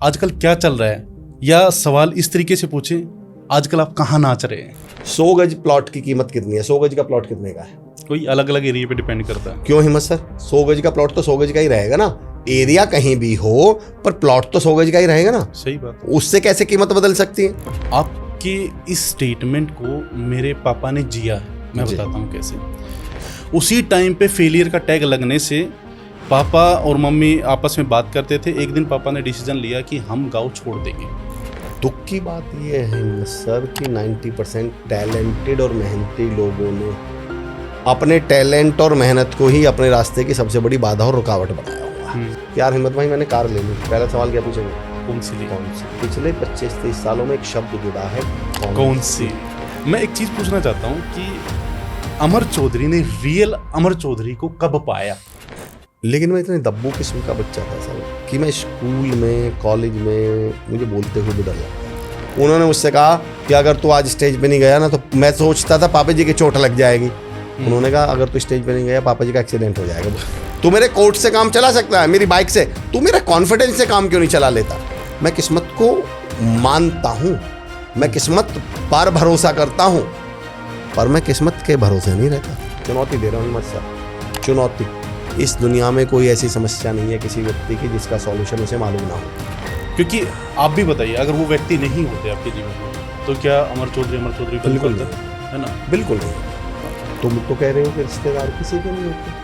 आजकल क्या चल रहा है, या सवाल इस तरीके से पूछें, आजकल आप कहाँ नाच रहे हैं। 100 गज प्लॉट की कीमत कितनी है? 100 गज का प्लॉट कितने का है? कोई अलग अलग एरिया पे डिपेंड करता है। क्यों हिम्मत सर? 100 गज का प्लॉट तो 100 गज का ही रहेगा ना। एरिया कहीं भी हो पर प्लॉट तो 100 गज का ही रहेगा ना। सही बात। उससे कैसे कीमत बदल सकती है? आपके इस स्टेटमेंट को मेरे पापा ने जिया है, मैं बताता हूँ कैसे। उसी टाइम पे फेलियर का टैग लगने से पापा और मम्मी आपस में बात करते थे। एक दिन पापा ने डिसीजन लिया कि हम गाँव छोड़ देंगे। दुख की बात यह है हिम्मत सर कि 90% टैलेंटेड और मेहनती लोगों ने अपने टैलेंट और मेहनत को ही अपने रास्ते की सबसे बड़ी बाधा और रुकावट बनाया हुआ है। यार हिम्मत भाई, मैंने कार ले ली, पहला सवाल क्या पूछेंगे? कौन सी? पिछले 25-30 सालों में एक शब्द जुड़ा है, कौन सी? मैं एक चीज पूछना चाहता हूँ कि अमर चौधरी ने रियल अमर चौधरी को कब पाया? लेकिन मैं इतने दब्बू किस्म का बच्चा था सर कि मैं स्कूल में, कॉलेज में मुझे बोलते हुए भी डर लगता। उन्होंने मुझसे कहा कि अगर तू आज स्टेज पे नहीं गया ना, तो मैं सोचता था पापा जी की चोट लग जाएगी। उन्होंने कहा अगर तू स्टेज पे नहीं गया, पापा जी का एक्सीडेंट हो जाएगा। तू मेरे कोर्ट से काम चला सकता है, मेरी बाइक से, तू मेरे कॉन्फिडेंस से काम क्यों नहीं चला लेता? मैं किस्मत को मानता हूँ, मैं किस्मत पर भरोसा करता हूँ, पर मैं किस्मत के भरोसे नहीं रहता। चुनौती दे रहा हूँ हिम्मत सर, चुनौती। इस दुनिया में कोई ऐसी समस्या नहीं है किसी व्यक्ति की जिसका सॉल्यूशन उसे मालूम ना हो। क्योंकि आप भी बताइए, अगर वो व्यक्ति नहीं होते आपके जीवन में, तो क्या अमर चौधरी बिल्कुल नहीं, है ना? बिल्कुल नहीं। तुम तो कह रहे हो कि रिश्तेदार किसी के नहीं होते,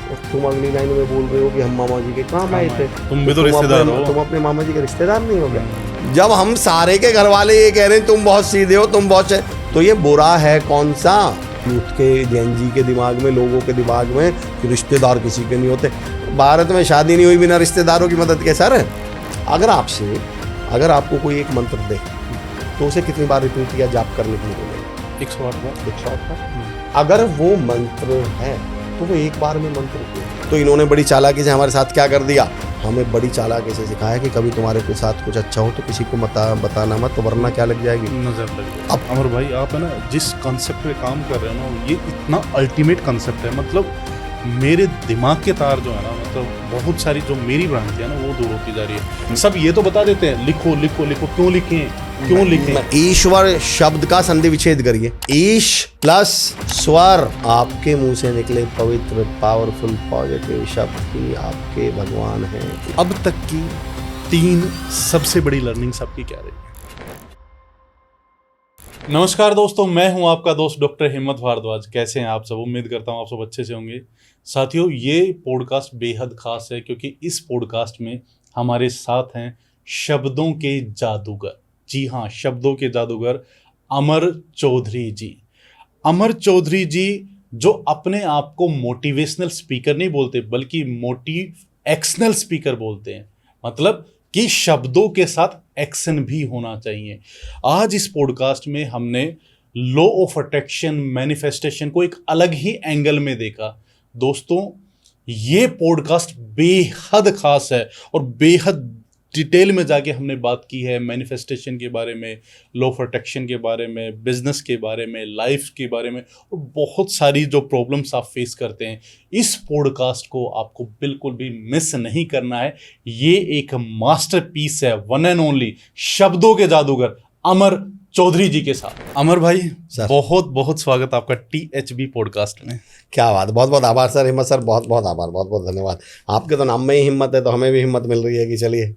और तुम अगली लाइन में बोल रहे हो कि हम मामा जी के काम आए थे। तुम भी तो रिश्तेदार हो। तुम अपने मामा जी के रिश्तेदार नहीं हो गए? जब हम सारे के घर वाले ये कह रहे हैं तुम बहुत सीधे हो, तुम बहुत, तो ये बुरा है कौन सा? यूथ के, जैन जी के दिमाग में, लोगों के दिमाग में कि रिश्तेदार किसी के नहीं होते। भारत में शादी नहीं हुई बिना रिश्तेदारों की मदद के। सर अगर आपको कोई एक मंत्र दे तो उसे कितनी बार रिपीट या जाप करने के लिए बोलेंगे? 108 बार। 108 बार। अगर वो मंत्र है तो वो एक बार में मंत्र क्यों? तो इन्होंने बड़ी चालाकी से हमारे साथ क्या कर दिया? हमें बड़ी चालाकी से सिखाया कि कभी तुम्हारे के साथ कुछ अच्छा हो तो किसी को बताना मत, वरना क्या लग जाएगी? नजर लग जाएगी। अब अमर भाई, आप है ना जिस कॉन्सेप्ट पे काम कर रहे हो ना, ये इतना अल्टीमेट कॉन्सेप्ट है। मतलब मेरे दिमाग के तार जो है ना, मतलब बहुत सारी जो मेरी भ्रांतियां ना, वो दूर होती जा रही है। सब ये तो बता देते हैं लिखो लिखो लिखो, क्यों लिखें? ईश्वर शब्द का संधि विच्छेद करिए। ईश प्लस स्वर आपके मुंह से निकले पवित्र, पावरफुल, पॉजिटिव शब्द ही आपके भगवान हैं। अब तक की 3 सबसे बड़ी लर्निंग्स आपकी क्या रही? नमस्कार दोस्तों, मैं हूं आपका दोस्त डॉक्टर हिम्मत भारद्वाज। कैसे हैं आप सब? उम्मीद करता हूं आप सब अच्छे से होंगे। साथियों, ये पॉडकास्ट बेहद खास है क्योंकि इस पॉडकास्ट में हमारे साथ हैं शब्दों के जादूगर। जी हाँ, शब्दों के जादूगर अमर चौधरी जी। अमर चौधरी जी जो अपने आप को मोटिवेशनल स्पीकर नहीं बोलते, बल्कि मोटिवेशनल स्पीकर बोलते हैं। मतलब कि शब्दों के साथ एक्शन भी होना चाहिए। आज इस पॉडकास्ट में हमने लॉ ऑफ अट्रैक्शन, मैनिफेस्टेशन को एक अलग ही एंगल में देखा। दोस्तों, ये पॉडकास्ट बेहद खास है और बेहद डिटेल में जाके हमने बात की है मैनिफेस्टेशन के बारे में, लॉ ऑफ अट्रैक्शन के बारे में, बिजनेस के बारे में, लाइफ के बारे में, और बहुत सारी जो प्रॉब्लम्स आप फेस करते हैं। इस पॉडकास्ट को आपको बिल्कुल भी मिस नहीं करना है। ये एक मास्टरपीस है, वन एंड ओनली शब्दों के जादूगर अमर चौधरी जी के साथ। अमर भाई, बहुत बहुत स्वागत आपका THB पॉडकास्ट में। क्या बात, बहुत बहुत आभार सर। हिम्मत सर, बहुत बहुत आभार, बहुत बहुत धन्यवाद। आपके तो नाम में ही हिम्मत है, तो हमें भी हिम्मत मिल रही है कि चलिए।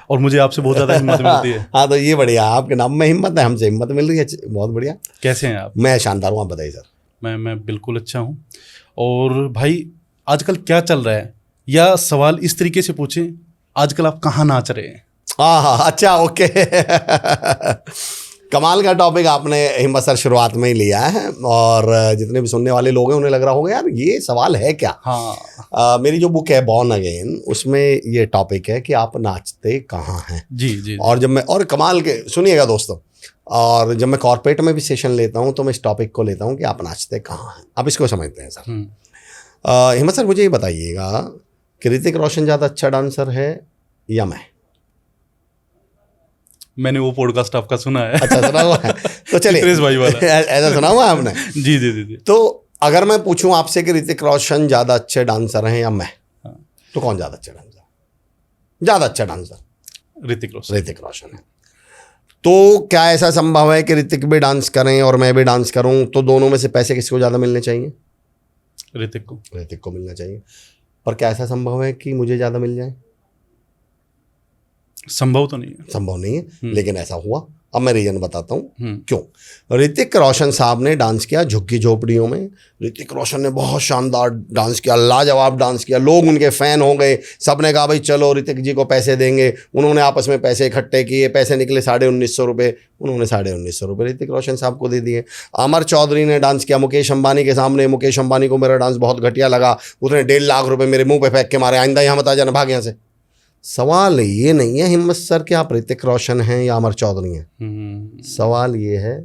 और मुझे आपसे बहुत ज़्यादा हिम्मत मिलती है। हाँ, तो ये बढ़िया, आपके नाम में हिम्मत है, हमसे हिम्मत मिल रही है, बहुत बढ़िया। कैसे हैं आप? मैं शानदार हूँ, आप बताइए सर। मैं बिल्कुल अच्छा हूँ। और भाई, आजकल क्या चल रहा है, या सवाल इस तरीके से पूछें, आजकल आप कहाँ नाच रहे हैं? हाँ, अच्छा, ओके। कमाल का टॉपिक आपने हिम्मत सर शुरुआत में ही लिया है, और जितने भी सुनने वाले लोग हैं उन्हें लग रहा होगा यार ये सवाल है क्या। हाँ। मेरी जो बुक है बॉर्न अगेन, उसमें ये टॉपिक है कि आप नाचते कहाँ हैं। जी। और जब मैं, और कमाल के सुनिएगा दोस्तों, और जब मैं कॉर्पोरेट में भी सेशन लेता हूँ तो मैं इस टॉपिक को लेता हूँ कि आप नाचते कहाँ हैं। आप इसको समझते हैं सर। हिम्मत सर, मुझे ये बताइएगा कि ऋतिक रोशन ज़्यादा अच्छा डांसर है या मैं? मैंने वो पॉडकास्ट आपका सुना है। अच्छा, सुना हुआ है? तो चलिए, चित्रेश भाई वाला ऐसा सुना हुआ है आपने? जी। तो अगर मैं पूछूं आपसे कि ऋतिक रोशन ज़्यादा अच्छे डांसर हैं या मैं, तो कौन ज़्यादा अच्छा डांसर? ऋतिक रोशन। ऋतिक रोशन है। तो क्या ऐसा संभव है कि ऋतिक भी डांस करें और मैं भी डांस करूं, तो दोनों में से पैसे किसको ज़्यादा मिलने चाहिए? ऋतिक को मिलना चाहिए। पर क्या ऐसा संभव है कि मुझे ज़्यादा मिल जाए? संभव तो नहीं है। संभव नहीं है, लेकिन ऐसा हुआ। अब मैं रीजन बताता हूँ क्यों। ऋतिक रोशन साहब ने डांस किया झुग्गी झोपड़ियों में। ऋतिक रोशन ने बहुत शानदार डांस किया, लाजवाब डांस किया, लोग उनके फ़ैन हो गए, सब ने कहा भाई चलो ऋतिक जी को पैसे देंगे। उन्होंने आपस में पैसे इकट्ठे किए, पैसे निकले 1950 रुपये। उन्होंने 1950 रुपये ऋतिक रोशन साहब को दे दिए। अमर चौधरी ने डांस किया मुकेश अंबानी के सामने। मुकेश अंबानी को मेरा डांस बहुत घटिया लगा, उसने 1.5 लाख रुपये मेरे मुँह पर फेंक के मारे, आइंदा यहाँ मत आ जाना, भाग यहाँ से। सवाल ये नहीं है हिम्मत सर कि आप ऋतिक रोशन हैं या अमर चौधरी हैं। सवाल ये है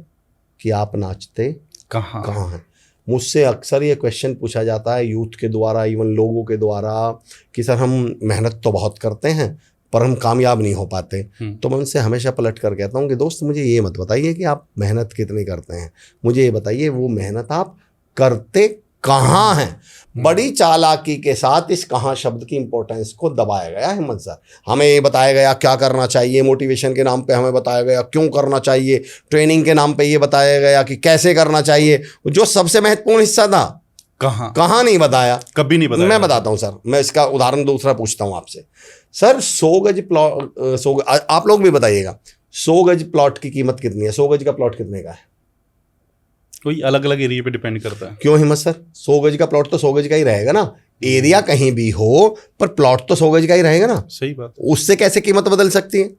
कि आप नाचते कहाँ हैं। मुझसे अक्सर ये क्वेश्चन पूछा जाता है यूथ के द्वारा, इवन लोगों के द्वारा, कि सर हम मेहनत तो बहुत करते हैं पर हम कामयाब नहीं हो पाते। तो मैं उनसे हमेशा पलट कर कहता हूँ कि दोस्त मुझे ये मत बताइए कि आप मेहनत कितनी करते हैं, मुझे ये बताइए वो मेहनत आप करते कहाँ हैं। बड़ी चालाकी के साथ इस कहाँ शब्द की इंपॉर्टेंस को दबाया गया हिम्मत सर। हमें ये बताया गया क्या करना चाहिए, मोटिवेशन के नाम पे हमें बताया गया क्यों करना चाहिए, ट्रेनिंग के नाम पे ये बताया गया कि कैसे करना चाहिए। जो सबसे महत्वपूर्ण हिस्सा था कहाँ नहीं बताया, कभी नहीं बताया। मैं बताता हूँ सर, मैं इसका उदाहरण दूसरा पूछता हूँ आपसे। सर 100 गज प्लॉट, आप लोग भी बताइएगा 100 गज प्लॉट की कीमत कितनी है? 100 गज का प्लॉट कितने का है? कोई अलग अलग एरिया पे डिपेंड करता है। क्यों हिम्मत सर? 100 गज का प्लॉट तो 100 गज का ही रहेगा ना। एरिया कहीं भी हो पर प्लॉट तो 100 गज का ही रहेगा ना। सही बात। उससे कैसे कीमत बदल सकती है?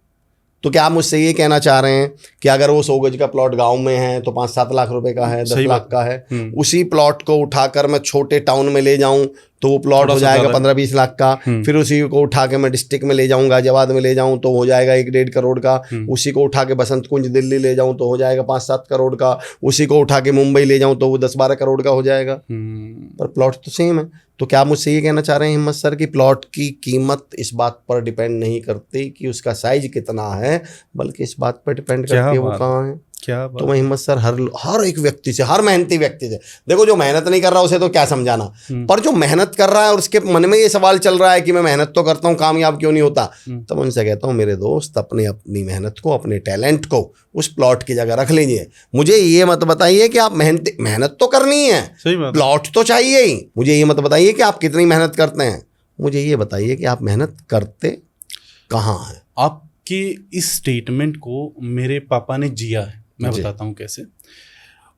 तो क्या आप मुझसे ये कहना चाह रहे हैं कि अगर वो 100 गज का प्लॉट गांव में है तो 5-7 लाख रुपए का है, 10 लाख का है, उसी प्लॉट को उठाकर मैं छोटे टाउन में ले जाऊं तो वो प्लॉट हो जाएगा 15-20 लाख का। फिर उसी को उठा के मैं डिस्ट्रिक्ट में ले जाऊं, गाजियाबाद में ले जाऊं तो हो जाएगा 1-1.5 करोड़ का। उसी को उठा के बसंत कुंज दिल्ली ले जाऊं तो हो जाएगा 5-7 करोड़ का। उसी को उठा के मुंबई ले जाऊं तो वो 10-12 करोड़ का हो जाएगा। पर प्लॉट तो सेम है। तो क्या आप मुझसे ये कहना चाह रहे हैं हिम्मत सर कि प्लॉट की कीमत इस बात पर डिपेंड नहीं करती कि उसका साइज कितना है, बल्कि इस बात पर डिपेंड करती है वो कहाँ है? क्या बात। तो मैं हिम्मत सर हर एक व्यक्ति से, हर मेहनती व्यक्ति से, देखो जो मेहनत नहीं कर रहा उसे तो क्या समझाना, पर जो मेहनत कर रहा है और उसके मन में ये सवाल चल रहा है कि मैं मेहनत तो करता हूँ कामयाब क्यों नहीं होता, तो मैं उनसे कहता हूँ मेरे दोस्त अपनी मेहनत को, अपने टैलेंट को उस प्लॉट की जगह रख लीजिए। मुझे ये मत बताइए कि आप मेहनत तो करनी है, प्लॉट तो चाहिए ही। मुझे ये मत बताइए कि आप कितनी मेहनत करते हैं, मुझे ये बताइए कि आप मेहनत करते कहाँ हैं। आपके इस स्टेटमेंट को मेरे पापा ने जिया है, मैं बताता हूँ कैसे।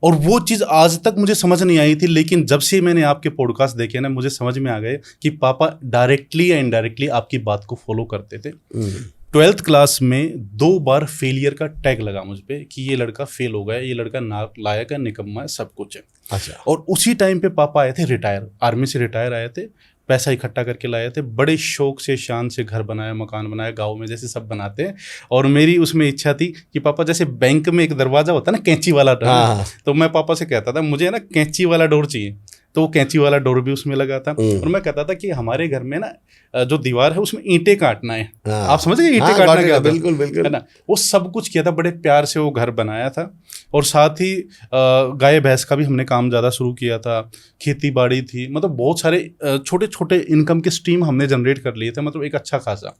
और वो चीज़ आज तक मुझे समझ नहीं आई थी, लेकिन जब से मैंने आपके पॉडकास्ट देखे ना, मुझे समझ में आ गए कि पापा डायरेक्टली या इनडायरेक्टली आपकी बात को फॉलो करते थे। 12th क्लास में 2 बार फेलियर का टैग लगा मुझ पे कि ये लड़का फेल हो गया, ये लड़का नालायक है, निकम्मा है, सब कुछ है। अच्छा। और उसी टाइम पे पापा आए थे रिटायर, आर्मी से रिटायर आए थे, पैसा इकट्ठा करके लाए थे, बड़े शौक से शान से घर बनाया, मकान बनाया, गांव में जैसे सब बनाते हैं। और मेरी उसमें इच्छा थी कि पापा जैसे बैंक में एक दरवाजा होता है ना कैंची वाला डोर, तो मैं पापा से कहता था मुझे ना कैंची वाला डोर चाहिए, तो वो कैंची वाला डोर भी उसमें लगा था। और मैं कहता था कि हमारे घर में ना जो दीवार है उसमें ईंटें काटना है। आप समझ गए ईंटें काटना क्या? बिल्कुल बिल्कुल है ना। वो सब कुछ किया था, बड़े प्यार से वो घर बनाया था। और साथ ही गाय भैंस का भी हमने काम ज़्यादा शुरू किया था, खेती बाड़ी थी, मतलब बहुत सारे छोटे छोटे इनकम के स्ट्रीम हमने जनरेट कर लिए थे, मतलब एक अच्छा खासा।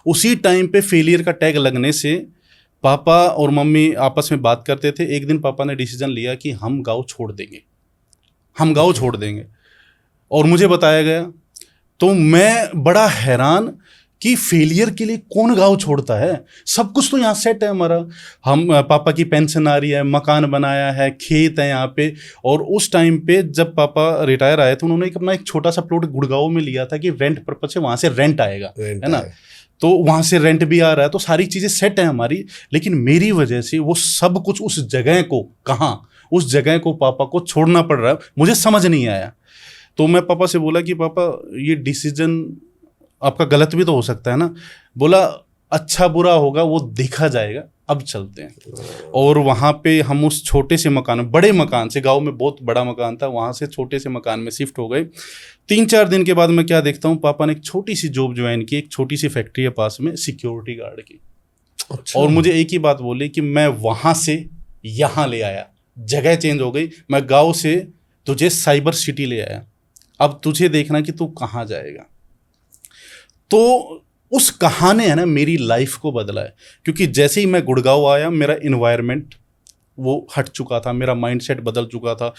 उसी टाइम पे फेलियर का टैग लगने से पापा और मम्मी आपस में बात करते थे। एक दिन पापा ने डिसीजन लिया कि हम गाँव छोड़ देंगे, हम गाँव छोड़ देंगे। और मुझे बताया गया, तो मैं बड़ा हैरान कि फेलियर के लिए कौन गाँव छोड़ता है, सब कुछ तो यहाँ सेट है हमारा। हम पापा की पेंशन आ रही है, मकान बनाया है, खेत है यहाँ पे। और उस टाइम पे जब पापा रिटायर आए तो उन्होंने अपना एक छोटा सा प्लॉट गुड़गांव में लिया था कि रेंट पर्पज से वहाँ से रेंट आएगा, है ना। तो वहाँ से रेंट भी आ रहा है, तो सारी चीज़ें सेट है हमारी। लेकिन मेरी वजह से वो सब कुछ उस जगह को, कहाँ उस जगह को पापा को छोड़ना पड़ रहा है, मुझे समझ नहीं आया। तो मैं पापा से बोला कि पापा ये डिसीजन आपका गलत भी तो हो सकता है ना। बोला अच्छा बुरा होगा वो देखा जाएगा, अब चलते हैं। और वहाँ पे हम उस छोटे से मकान, बड़े मकान से, गांव में बहुत बड़ा मकान था, वहाँ से छोटे से मकान में शिफ्ट हो गए। 3-4 दिन के बाद मैं क्या देखता हूँ, पापा ने एक छोटी सी जॉब ज्वाइन की, एक छोटी सी फैक्ट्री है पास में, सिक्योरिटी गार्ड की। अच्छा। और मुझे एक ही बात बोली कि मैं वहाँ से यहाँ ले आया, जगह चेंज हो गई, मैं गाँव से तुझे साइबर सिटी ले आया, अब तुझे देखना कि तू कहाँ जाएगा। तो उस कहानी है ना मेरी लाइफ को बदला है, क्योंकि जैसे ही मैं गुड़गांव आया मेरा इन्वायरमेंट वो हट चुका था, मेरा माइंडसेट बदल चुका था,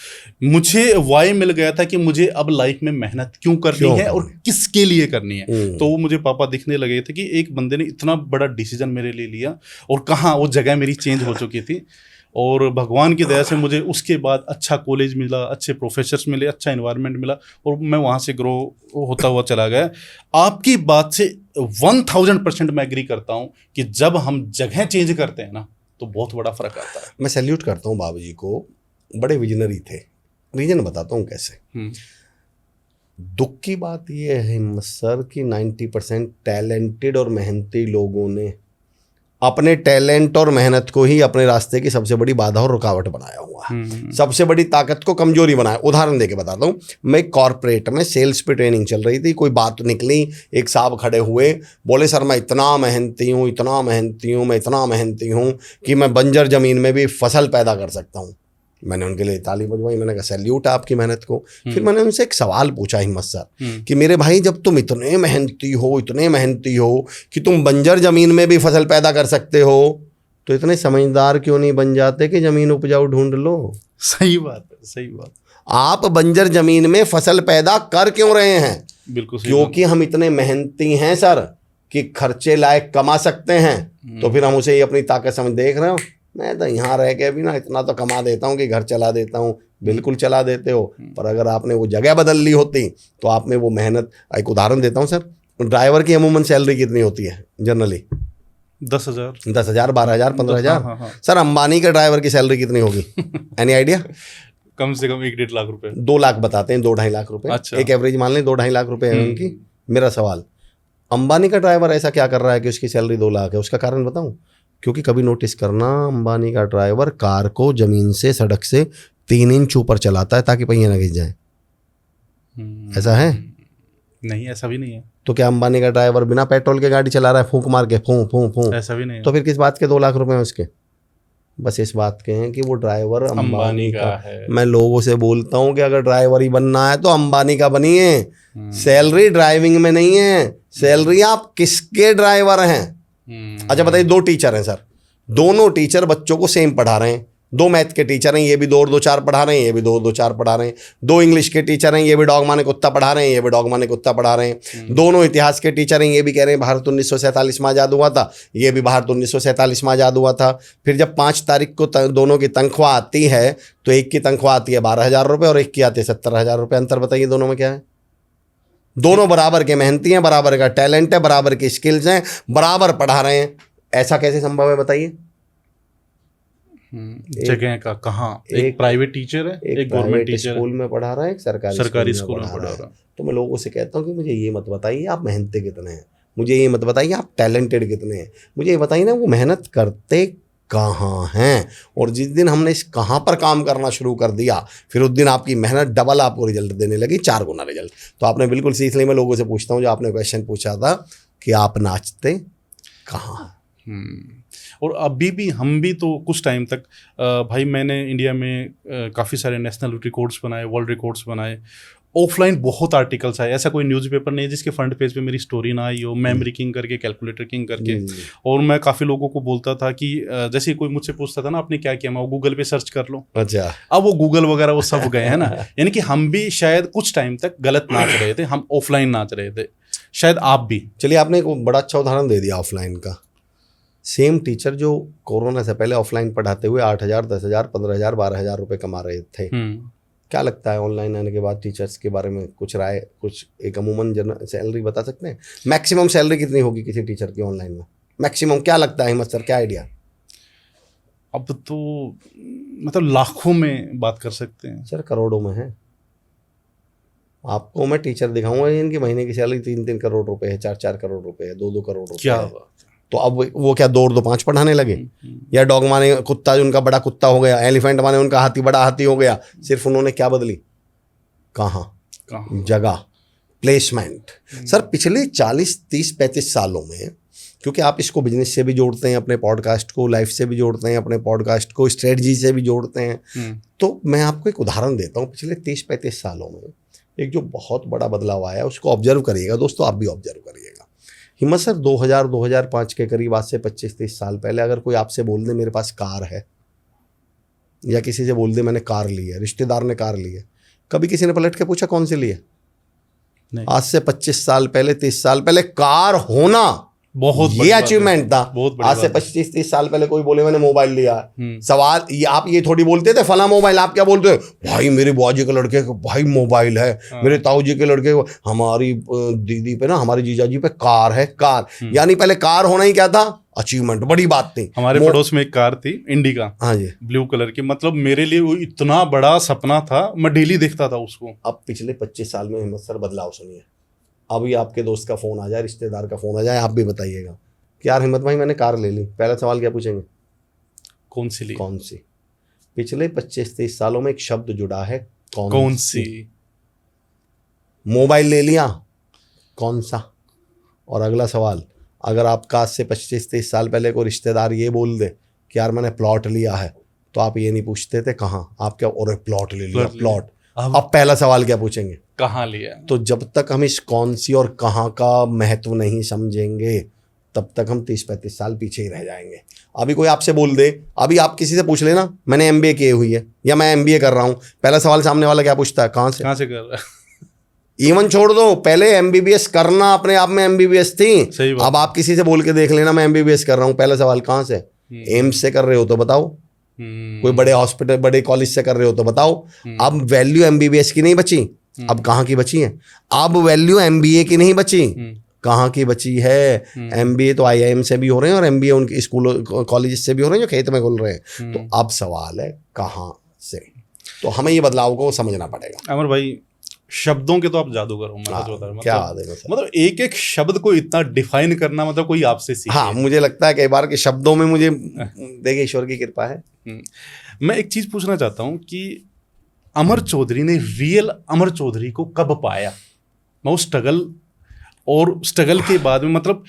मुझे वाई मिल गया था कि मुझे अब लाइफ में मेहनत क्यों करनी है और किसके लिए करनी है। तो वो मुझे पापा दिखने लगे थे कि एक बंदे ने इतना बड़ा डिसीजन मेरे लिए लिया और कहाँ वो जगह मेरी चेंज हो चुकी थी। और भगवान की दया से मुझे उसके बाद अच्छा कॉलेज मिला, अच्छे प्रोफेसर्स मिले, अच्छा इन्वायरमेंट मिला और मैं वहाँ से ग्रो होता हुआ चला गया। आपकी बात से 1000% मैं एग्री करता हूँ कि जब हम जगह चेंज करते हैं ना तो बहुत बड़ा फर्क आता है। मैं सैल्यूट करता हूँ बाबूजी को, बड़े विजनरी थे। रीजन बताता हूँ कैसे। दुख की बात यह है हिम्मत सर कि 90% टैलेंटेड और मेहनती लोगों ने अपने टैलेंट और मेहनत को ही अपने रास्ते की सबसे बड़ी बाधा और रुकावट बनाया हुआ है, सबसे बड़ी ताकत को कमजोरी बनाया। उदाहरण देके बताता हूँ, मैं कॉर्पोरेट में सेल्स पे ट्रेनिंग चल रही थी, कोई बात निकली, एक साहब खड़े हुए, बोले सर मैं इतना मेहनती हूँ, इतना मेहनती हूँ, मैं इतना मेहनती हूँ कि मैं बंजर ज़मीन में भी फसल पैदा कर सकता हूँ। मैंने उनके लिए ताली बजवाई, मैंने कहा सैल्यूट है आपकी मेहनत को। फिर मैंने उनसे एक सवाल पूछा हिम्मत सर कि मेरे भाई जब तुम इतने मेहनती हो कि तुम बंजर जमीन में भी फसल पैदा कर सकते हो तो इतने समझदार क्यों नहीं बन जाते कि जमीन उपजाऊ ढूंढ लो। सही बात है, सही बात। आप बंजर जमीन में फसल पैदा कर क्यों रहे हैं? बिल्कुल सही। क्योंकि हम इतने मेहनती हैं सर कि खर्चे लायक कमा सकते हैं, तो फिर हम उसे ही अपनी ताकत समझ। देख रहे हो मैं तो यहाँ रह के भी ना इतना तो कमा देता हूँ कि घर चला देता हूँ। बिल्कुल चला देते हो, पर अगर आपने वो जगह बदल ली होती तो आपने वो मेहनत। एक उदाहरण देता हूँ सर, ड्राइवर की अमूमन सैलरी कितनी होती है जनरली? 10,000, 12,000, 15,000। हाँ। सर अंबानी के ड्राइवर की सैलरी कितनी होगी? Any idea? कम से कम 1-1.5 लाख रुपए। 2 लाख बताते हैं, 2-2.5 लाख रुपए। अच्छा। एक एवरेज मान लें 2-2.5 लाख रुपए है उनकी। मेरा सवाल, अंबानी का ड्राइवर ऐसा क्या कर रहा है कि उसकी सैलरी 2 लाख है? उसका कारण बताऊं? क्योंकि कभी नोटिस करना, अंबानी का ड्राइवर कार को जमीन से, सड़क से 3 इंच ऊपर चलाता है ताकि पहिए ना घिस जाए। ऐसा है? नहीं, ऐसा भी नहीं है। तो क्या अंबानी का ड्राइवर बिना पेट्रोल के गाड़ी चला रहा है, फूंक मार के, फूं? ऐसा भी नहीं है। तो फिर किस बात के 2 लाख रुपए हैं उसके? बस इस बात के हैं कि वो ड्राइवर अंबानी का है। मैं लोगों से बोलता हूँ कि अगर ड्राइवर ही बनना है तो अंबानी का बनिए। सैलरी ड्राइविंग में नहीं है, सैलरी आप किसके ड्राइवर हैं। अच्छा बताइए, 2 टीचर हैं सर, दोनों टीचर बच्चों को सेम पढ़ा रहे हैं। 2 मैथ के टीचर हैं, ये भी 2 और 2 4 पढ़ा रहे हैं, ये भी 2 और 2 4 पढ़ा रहे हैं। 2 इंग्लिश के टीचर हैं, ये भी डॉग माने कुत्ता पढ़ा रहे हैं, ये भी डॉग माने कुत्ता पढ़ा रहे हैं। दोनों इतिहास के टीचर हैं, ये भी कह रहे हैं भारत 1947 में आज़ाद हुआ था, ये भी भारत 1947 में आज़ाद हुआ था। फिर जब 5 तारीख को दोनों की तनख्वाह आती है तो एक की तनख्वाह आती है 12,000 रुपये और एक की आती है 70,000 रुपये। अंतर बताइए दोनों में क्या है? दोनों बराबर के मेहनती हैं, बराबर का टैलेंट है, बराबर की स्किल्स हैं, बराबर पढ़ा रहे हैं। ऐसा कैसे संभव है बताइए? जगह का कहाँ? एक प्राइवेट टीचर है, एक गवर्नमेंट टीचर स्कूल में पढ़ा रहा है, एक सरकारी स्कूल में पढ़ा रहा है। तो मैं लोगों से कहता हूँ कि मुझे ये मत बताइए आप मेहनती कितने हैं, मुझे ये मत बताइए आप टैलेंटेड कितने हैं, मुझे ये बताइए ना वो मेहनत करते कहाँ हैं। और जिस दिन हमने इस कहाँ पर काम करना शुरू कर दिया, फिर उस दिन आपकी मेहनत डबल आपको रिजल्ट देने लगी, 4 गुना रिजल्ट। तो आपने बिल्कुल सी, इसलिए मैं लोगों से पूछता हूँ, जो आपने क्वेश्चन पूछा था कि आप नाचते कहाँ। और अभी भी हम भी तो कुछ टाइम तक भाई मैंने इंडिया में काफ़ी सारे नेशनल रिकॉर्ड्स बनाए, वर्ल्ड रिकॉर्ड्स बनाए। ऑफलाइन बहुत आर्टिकल्स आए, ऐसा कोई न्यूज़पेपर नहीं है जिसके फ्रंट पेज पे मेरी स्टोरी ना आई हो, मेमोरी किंग करके, कैलकुलेटर किंग करके। और मैं काफ़ी लोगों को बोलता था कि जैसे कोई मुझसे पूछता था ना आपने क्या किया, मैं वो गूगल पे सर्च कर लो। अच्छा, अब वो गूगल वगैरह वो सब गए हैं ना। यानी कि हम भी शायद कुछ टाइम तक गलत नाच रहे थे, हम ऑफलाइन नाच रहे थे, शायद आप भी। चलिए, आपने एक बड़ा अच्छा उदाहरण दे दिया ऑफलाइन का। सेम टीचर जो कोरोना से पहले ऑफलाइन पढ़ाते हुए 8,000, 10,000, 15,000, 12,000 रुपये कमा रहे थे, क्या लगता है ऑनलाइन आने के बाद टीचर्स के बारे में कुछ राय, कुछ एक अमूमन सैलरी बता सकते हैं? मैक्सिमम सैलरी कितनी होगी किसी टीचर की ऑनलाइन में? मैक्सिमम क्या लगता है हिम्मत सर, क्या आइडिया? अब तो मतलब लाखों में बात कर सकते हैं सर, करोड़ों में है। आपको मैं टीचर दिखाऊंगा, इनकी महीने की सैलरी 3-3 करोड़ रुपए है, 4-4 करोड़ रुपए है, 2-2 करोड़ रुपए। क्या बात? तो अब वो क्या 2 और 2 5 पढ़ाने लगे? या डॉग माने कुत्ता जो उनका बड़ा कुत्ता हो गया, एलिफेंट माने उनका हाथी बड़ा हाथी हो गया। सिर्फ उन्होंने क्या बदली? कहाँ? जगह, प्लेसमेंट। सर पिछले 40, 30, 35 सालों में, क्योंकि आप इसको बिजनेस से भी जोड़ते हैं, अपने पॉडकास्ट को लाइफ से भी जोड़ते हैं, अपने पॉडकास्ट को स्ट्रेटजी से भी जोड़ते हैं, तो मैं आपको एक उदाहरण देता हूँ। पिछले 30-35 सालों में एक जो बहुत बड़ा बदलाव आया है उसको ऑब्जर्व करिएगा दोस्तों, आप भी ऑब्जर्व करिएगा। हिम्मत सर 2000-2005 के करीब, आज से 25-30 साल पहले अगर कोई आपसे बोल दे मेरे पास कार है, या किसी से बोल दे मैंने कार ली है, रिश्तेदार ने कार ली है, कभी किसी ने पलट के पूछा कौन सी ली है? नहीं। आज से 25 साल पहले, 30 साल पहले कार होना बहुत ये अचीवमेंट था। बहुत बड़ी आज से बात है। 25-30 साल पहले कोई बोले मैंने मोबाइल लिया, सवाल ये आप ये थोड़ी बोलते थे फला मोबाइल, आप क्या बोलते हो? भाई मेरे बुआ जी के लड़के को भाई मोबाइल है, मेरे ताऊ जी के लड़के को, हमारी दीदी पे ना, हमारी जीजा जी पे कार है, कार। यानी पहले कार होना ही क्या था? अचीवमेंट, बड़ी बात थी। हमारे पड़ोस में एक कार थी इंडिका, हाँ जी, ब्लू कलर की, मतलब मेरे लिए वो इतना बड़ा सपना था, मैं डेली देखता था उसको। अब पिछले 25 साल में हिम्मत सर बदलाव सुनिए। अभी आपके दोस्त का फोन आ जाए, रिश्तेदार का फोन आ जाए, आप भी बताइएगा कि यार हिम्मत भाई मैंने कार ले ली, पहला सवाल क्या पूछेंगे? कौन सी ली? कौन सी? पिछले 25-30 सालों में एक शब्द जुड़ा है, कौन सी? मोबाइल ले लिया, कौन सा? और अगला सवाल, अगर आपका आज से 25-30 साल पहले कोई रिश्तेदार ये बोल दे कि यार मैंने प्लॉट लिया है, तो आप ये नहीं पूछते थे कहाँ, आप क्या, और प्लॉट ले लिया, प्लॉट। अब पहला सवाल क्या पूछेंगे? कहाँ लिया? तो जब तक हम इस कौन सी और कहाँ का महत्व नहीं समझेंगे, तब तक हम 30-35 साल पीछे ही रह जाएंगे। अभी कोई आपसे बोल दे, अभी आप किसी से पूछ लेना मैंने MBA किए हुई है या मैं MBA कर रहा हूँ, पहला सवाल सामने वाला क्या पूछता है? कहाँ से? कहाँ से कर रहा है? इवन छोड़ दो, पहले MBBS करना अपने आप में MBBS थी। सही बात। अब आप किसी से बोल के देख लेना मैं MBBS कर रहा हूँ, पहला सवाल कहाँ से? एम्स से कर रहे हो तो बताओ, कोई बड़े हॉस्पिटल बड़े कॉलेज से कर रहे हो तो बताओ। अब वैल्यू MBBS की नहीं बची, अब कहाँ की बची है? अब वैल्यू MBA की नहीं बची, कहाँ की बची है? MBA तो IIM से भी हो रहे हैं और MBA उनके स्कूलों कॉलेज से भी हो रहे हैं जो खेत में खुल रहे हैं। तो अब सवाल है कहाँ से? तो हमें ये बदलाव को समझना पड़ेगा। अमर भाई, शब्दों के तो आप जादूगर हो, मैं सच बता रहा हूं। क्या मतलब एक एक शब्द को इतना डिफाइन करना, मतलब कोई आपसे सीखे। हाँ, मुझे लगता है कई बार कि शब्दों में मुझे देखिए ईश्वर की कृपा है। मैं एक चीज पूछना चाहता हूँ कि अमर चौधरी ने रियल अमर चौधरी को कब पाया? मैं उस स्ट्रगल के बाद में, मतलब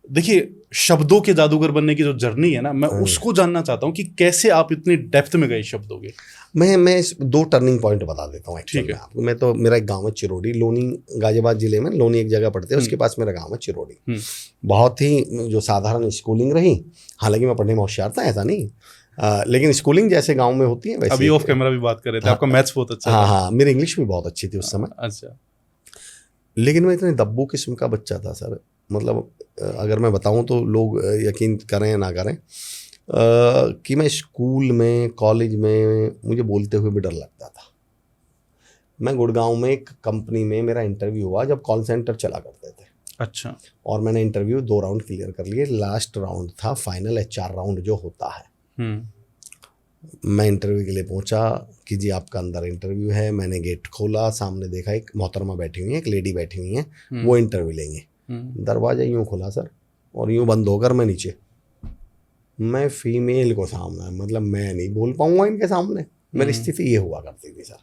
देखिए शब्दों के जादूगर बनने की जो जर्नी है ना, मैं उसको जानना चाहता हूँ कि कैसे आप इतनी डेप्थ में गए शब्दों के। मैं 2 टर्निंग पॉइंट बता देता हूँ एक्चुअली आपको। मैं तो, मेरा एक गांव है चिरोड़ी, लोनी, गाजियाबाद जिले में लोनी एक जगह पड़ते है, उसके पास मेरा गांव है चिरोड़ी। बहुत ही जो साधारण स्कूलिंग रही, हालांकि मैं पढ़ने में होशियार था ऐसा नहीं, लेकिन स्कूलिंग जैसे गांव में होती है वैसे। अभी ऑफ कैमरा भी बात कर रहे थे, आपका मैथ्स बहुत अच्छा था। हाँ, मेरी इंग्लिश भी बहुत अच्छी थी उस समय। अच्छा। लेकिन मैं इतने दब्बू किस्म का बच्चा था सर, मतलब अगर मैं बताऊं तो लोग यकीन करें या ना करें, कि मैं स्कूल में, कॉलेज में मुझे बोलते हुए भी डर लगता था। मैं गुड़गांव में एक कंपनी में मेरा इंटरव्यू हुआ जब कॉल सेंटर चला करते थे। अच्छा। और मैंने इंटरव्यू 2 राउंड क्लियर कर लिए, लास्ट राउंड था फाइनल HR राउंड जो होता है। मैं इंटरव्यू के लिए पहुंचा कि जी आपका अंदर इंटरव्यू है। मैंने गेट खोला, सामने देखा एक मोहतरमा बैठी हुई है, एक लेडी बैठी हुई है, वो इंटरव्यू लेंगे। दरवाजा यूं खुला सर और यूं बंद होकर मैं नीचे, मैं फीमेल को सामने, मतलब मैं नहीं बोल पाऊंगा इनके सामने, मेरी स्थिति ये हुआ करती थी सर।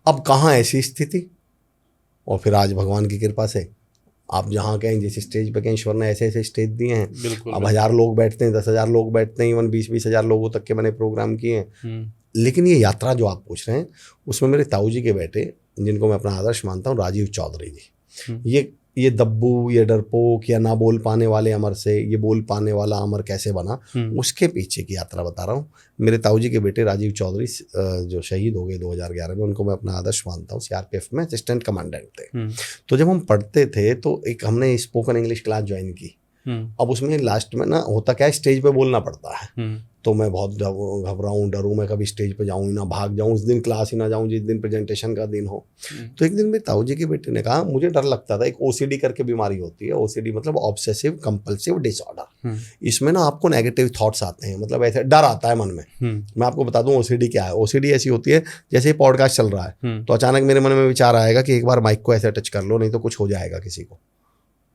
अब कहाँ ऐसी स्थिति, और फिर आज भगवान की कृपा से आप जहाँ कहें, जिस स्टेज पे कहें, ईश्वर ने ऐसे ऐसे स्टेज दिए हैं। अब 1000 लोग बैठते हैं, 10,000 लोग बैठते हैं, इवन 20-20 हज़ार लोगों तक के मैंने प्रोग्राम किए हैं। लेकिन ये यात्रा जो आप पूछ रहे हैं, उसमें मेरे ताऊ जी के बेटे, जिनको मैं अपना आदर्श मानता हूँ, राजीव चौधरी जी, ये दब्बू, ये डरपोक या ना बोल पाने वाले अमर से ये बोल पाने वाला अमर कैसे बना, उसके पीछे की यात्रा बता रहा हूँ। मेरे ताऊ जी के बेटे राजीव चौधरी जो शहीद हो गए 2011 में, उनको मैं अपना आदर्श मानता हूँ। CRPF में असिस्टेंट कमांडेंट थे। तो जब हम पढ़ते थे तो एक हमने स्पोकन इंग्लिश क्लास ज्वाइन की। अब उसमें लास्ट में ना होता क्या है, स्टेज पे बोलना पड़ता है। तो मैं बहुत घबराऊँ, डरूँ, मैं कभी स्टेज पे जाऊँ ही ना, भाग जाऊँ, उस दिन क्लास ही ना जाऊँ जिस दिन प्रेजेंटेशन का दिन हो। तो एक दिन मेरे ताऊ जी के बेटे ने कहा, मुझे डर लगता था, एक OCD करके बीमारी होती है, OCD मतलब ऑब्सेसिव कंपल्सिव डिसऑर्डर। इसमें ना आपको नेगेटिव थॉट्स आते हैं, मतलब ऐसे डर आता है मन में। मैं आपको बता दूं OCD क्या है। OCD ऐसी होती है, जैसे पॉडकास्ट चल रहा है तो अचानक मेरे मन में विचार आएगा कि एक बार माइक को ऐसे टच कर लो, नहीं तो कुछ हो जाएगा किसी को।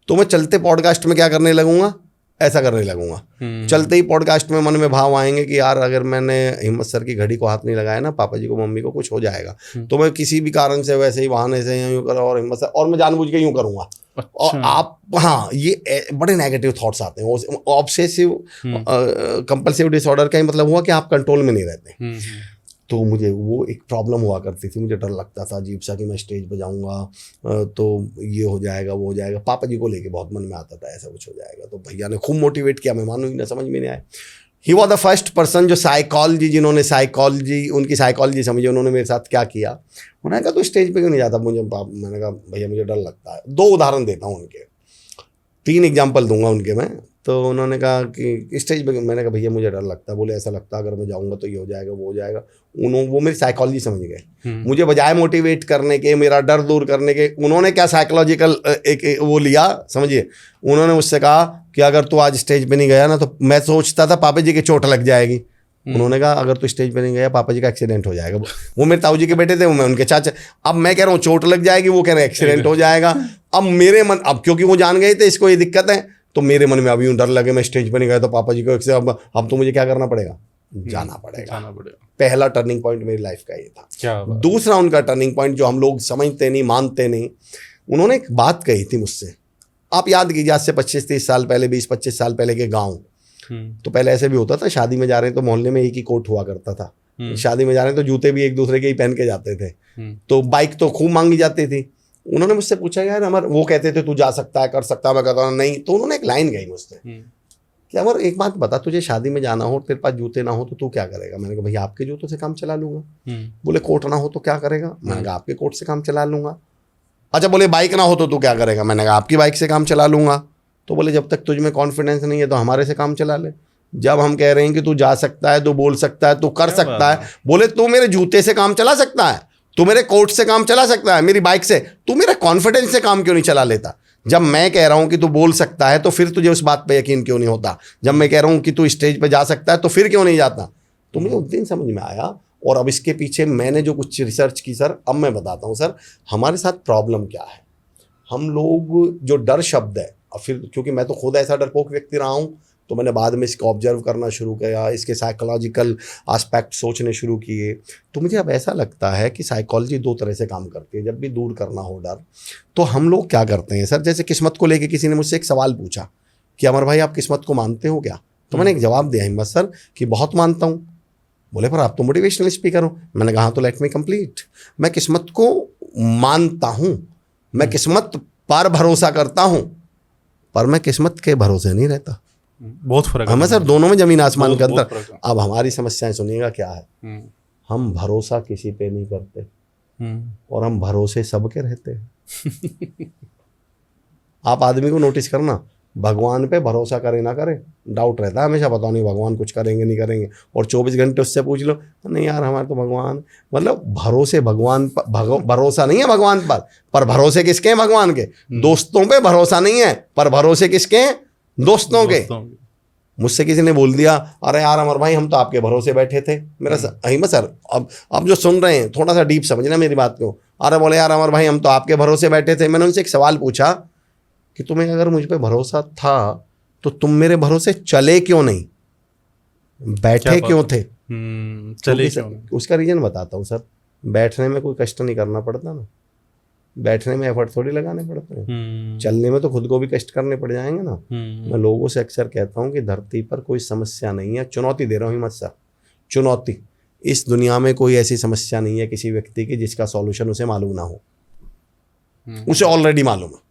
तो मैं चलते पॉडकास्ट में क्या करने लगूंगा, ऐसा करने लगूंगा। चलते ही पॉडकास्ट में मन में भाव आएंगे कि यार अगर मैंने हिम्मत सर की घड़ी को हाथ नहीं लगाया ना, पापा जी को, मम्मी को कुछ हो जाएगा। तो मैं किसी भी कारण से वैसे ही बहाने से यूं करूँ और हिम्मत सर, और मैं जानबूझ के यूं करूंगा। और आप, हाँ, ये बड़े नेगेटिव थॉट्स आते हैं। ऑब्सेसिव कंपल्सिव डिसऑर्डर का ही मतलब हुआ कि आप कंट्रोल में नहीं रहते। तो मुझे वो एक प्रॉब्लम हुआ करती थी, मुझे डर लगता था अजीब सा कि मैं स्टेज पे जाऊंगा तो ये हो जाएगा वो हो जाएगा। पापा जी को लेके बहुत मन में आता था ऐसा कुछ हो जाएगा, तो भैया ने खूब मोटिवेट किया, मैं मानूँ ही ना, समझ में नहीं आया। He was the first person जो जिन्होंने उनकी साइकोलॉजी समझी, उन्होंने मेरे साथ क्या किया। उन्होंने कहा तो स्टेज पे क्यों नहीं जाता मैंने कहा भैया मुझे डर लगता है। 2 उदाहरण देता हूँ उनके, 3 एग्जाम्पल दूंगा उनके मैं। तो उन्होंने कहा कि स्टेज पे, मैंने कहा भैया मुझे डर लगता है। बोले ऐसा लगता है अगर मैं जाऊंगा तो ये हो जाएगा वो हो जाएगा। वो मेरी साइकोलॉजी समझ गए। मुझे बजाय मोटिवेट करने के, मेरा डर दूर करने के, उन्होंने क्या साइकोलॉजिकल एक वो लिया, समझिए। उन्होंने मुझसे कहा कि अगर तू आज स्टेज पे नहीं गया ना तो मैं सोचता था पापा जी की चोट लग जाएगी। उन्होंने कहा अगर तू स्टेज पे नहीं गया पापा जी का एक्सीडेंट हो जाएगा। वो मेरे ताऊ जी के बेटे थे, मैं उनके चाचा। अब मैं कह रहा हूँ चोट लग जाएगी, वो कह रहे हैं एक्सीडेंट हो जाएगा। अब मेरे मन, अब क्योंकि वो जान गए थे इसको ये दिक्कत है, तो मेरे मन में अभी यूँ डर लगे मैं स्टेज पे नहीं गया तो पापा जी को अब तो मुझे क्या करना पड़ेगा, जाना पड़ेगा। पहला टर्निंग पॉइंट मेरी लाइफ का ये था। दूसरा उनका टर्निंग पॉइंट जो हम लोग समझते नहीं, मानते नहीं, उन्होंने एक बात कही थी मुझसे। आप याद कीजिए आज से 25-30 साल पहले, 20-25 साल पहले के गाँव, तो पहले ऐसे भी होता था, शादी में जा रहे हैं तो मोहल्ले में एक ही कोट हुआ करता था। शादी में जा रहे हैं तो जूते भी एक दूसरे के ही पहन के जाते थे। तो बाइक तो खूब मांगी जाती थी। उन्होंने मुझसे पूछा यार अमर, वो कहते थे तू जा सकता है कर सकता है, मैं कहता नहीं। तो उन्होंने एक लाइन कही मुझसे कि अमर एक बात बता, तुझे शादी में जाना हो, तेरे पास जूते ना हो तो तू क्या करेगा? मैंने कहा भैया आपके जूतों से काम चला लूंगा। बोले कोट ना हो तो क्या करेगा? मैंने कहा आपके कोट से काम चला लूंगा। अच्छा, बोले बाइक ना हो तो तू क्या करेगा? मैंने कहा आपकी बाइक से काम चला लूंगा। तो बोले जब तक तुझ में कॉन्फिडेंस नहीं है तो हमारे से काम चला ले। जब हम कह रहे हैं कि तू जा सकता है, तू बोल सकता है, तू कर सकता है, बोले तू मेरे जूते से काम चला सकता है, तू मेरे कोट से काम चला सकता है, मेरी बाइक से, तू मेरे कॉन्फिडेंस से काम क्यों नहीं चला लेता? जब मैं कह रहा हूं कि तू बोल सकता है तो फिर तुझे उस बात पे यकीन क्यों नहीं होता? जब मैं कह रहा हूं कि तू स्टेज पे जा सकता है तो फिर क्यों नहीं जाता? तो मुझे उस दिन समझ में आया। और अब इसके पीछे मैंने जो कुछ रिसर्च की सर, अब मैं बताता हूँ सर हमारे साथ प्रॉब्लम क्या है। हम लोग जो डर शब्द है, और फिर क्योंकि मैं तो खुद ऐसा डरपोक व्यक्ति रहा हूँ तो मैंने बाद में इसको ऑब्जर्व करना शुरू किया, इसके साइकोलॉजिकल एस्पेक्ट सोचने शुरू किए। तो मुझे अब ऐसा लगता है कि साइकोलॉजी 2 तरह से काम करती है। जब भी दूर करना हो डर, तो हम लोग क्या करते हैं सर, जैसे किस्मत को लेके किसी ने मुझसे एक सवाल पूछा कि अमर भाई आप किस्मत को मानते हो क्या? तो मैंने एक जवाब दिया हिम्मत सर कि बहुत मानता हूँ। बोले पर आप तो मोटिवेशनल स्पीकर हो। मैंने कहा तो लेट मी कंप्लीट। मैं किस्मत को मानता हूँ, मैं किस्मत पर भरोसा करता हूँ, पर मैं किस्मत के भरोसे नहीं रहता। बहुत फर्क है। हमें सर दोनों में जमीन आसमान के अंदर। अब हमारी समस्याएं सुनिएगा क्या है। हम भरोसा किसी पे नहीं करते और हम भरोसे सबके रहते हैं। आप आदमी को नोटिस करना, भगवान पे भरोसा करे ना करे, डाउट रहता है हमेशा, पता नहीं भगवान कुछ करेंगे नहीं करेंगे। और 24 घंटे उससे पूछ लो, नहीं यार हमारे तो भगवान, मतलब भरोसे भगवान पर, भरोसा नहीं है भगवान पर भरोसे किसके हैं? भगवान के। दोस्तों पे भरोसा नहीं है पर भरोसे किसके हैं? दोस्तों के। मुझसे किसी ने बोल दिया अरे यार अमर भाई हम तो आपके भरोसे बैठे थे। मेरा हिम्मत सर, अब जो सुन रहे हैं थोड़ा सा डीप समझना मेरी बात को। अरे बोले यार अमर भाई हम तो आपके भरोसे बैठे थे। मैंने उनसे एक सवाल पूछा कि तुम्हें अगर मुझ पे भरोसा था तो तुम मेरे भरोसे चले क्यों नहीं, बैठे क्यों थे? चले क्यों? उसका रीजन बताता हूँ सर। बैठने में कोई कष्ट नहीं करना पड़ता ना, बैठने में एफर्ट थोड़ी लगाने पड़ते हैं। चलने में तो खुद को भी कष्ट करने पड़ जाएंगे ना। मैं लोगों से अक्सर कहता हूँ कि धरती पर कोई समस्या नहीं है, चुनौती दे रहा हूँ हिम्मत सर, चुनौती। इस दुनिया में कोई ऐसी समस्या नहीं है किसी व्यक्ति की जिसका सॉल्यूशन उसे मालूम ना हो, उसे ऑलरेडी मालूम है।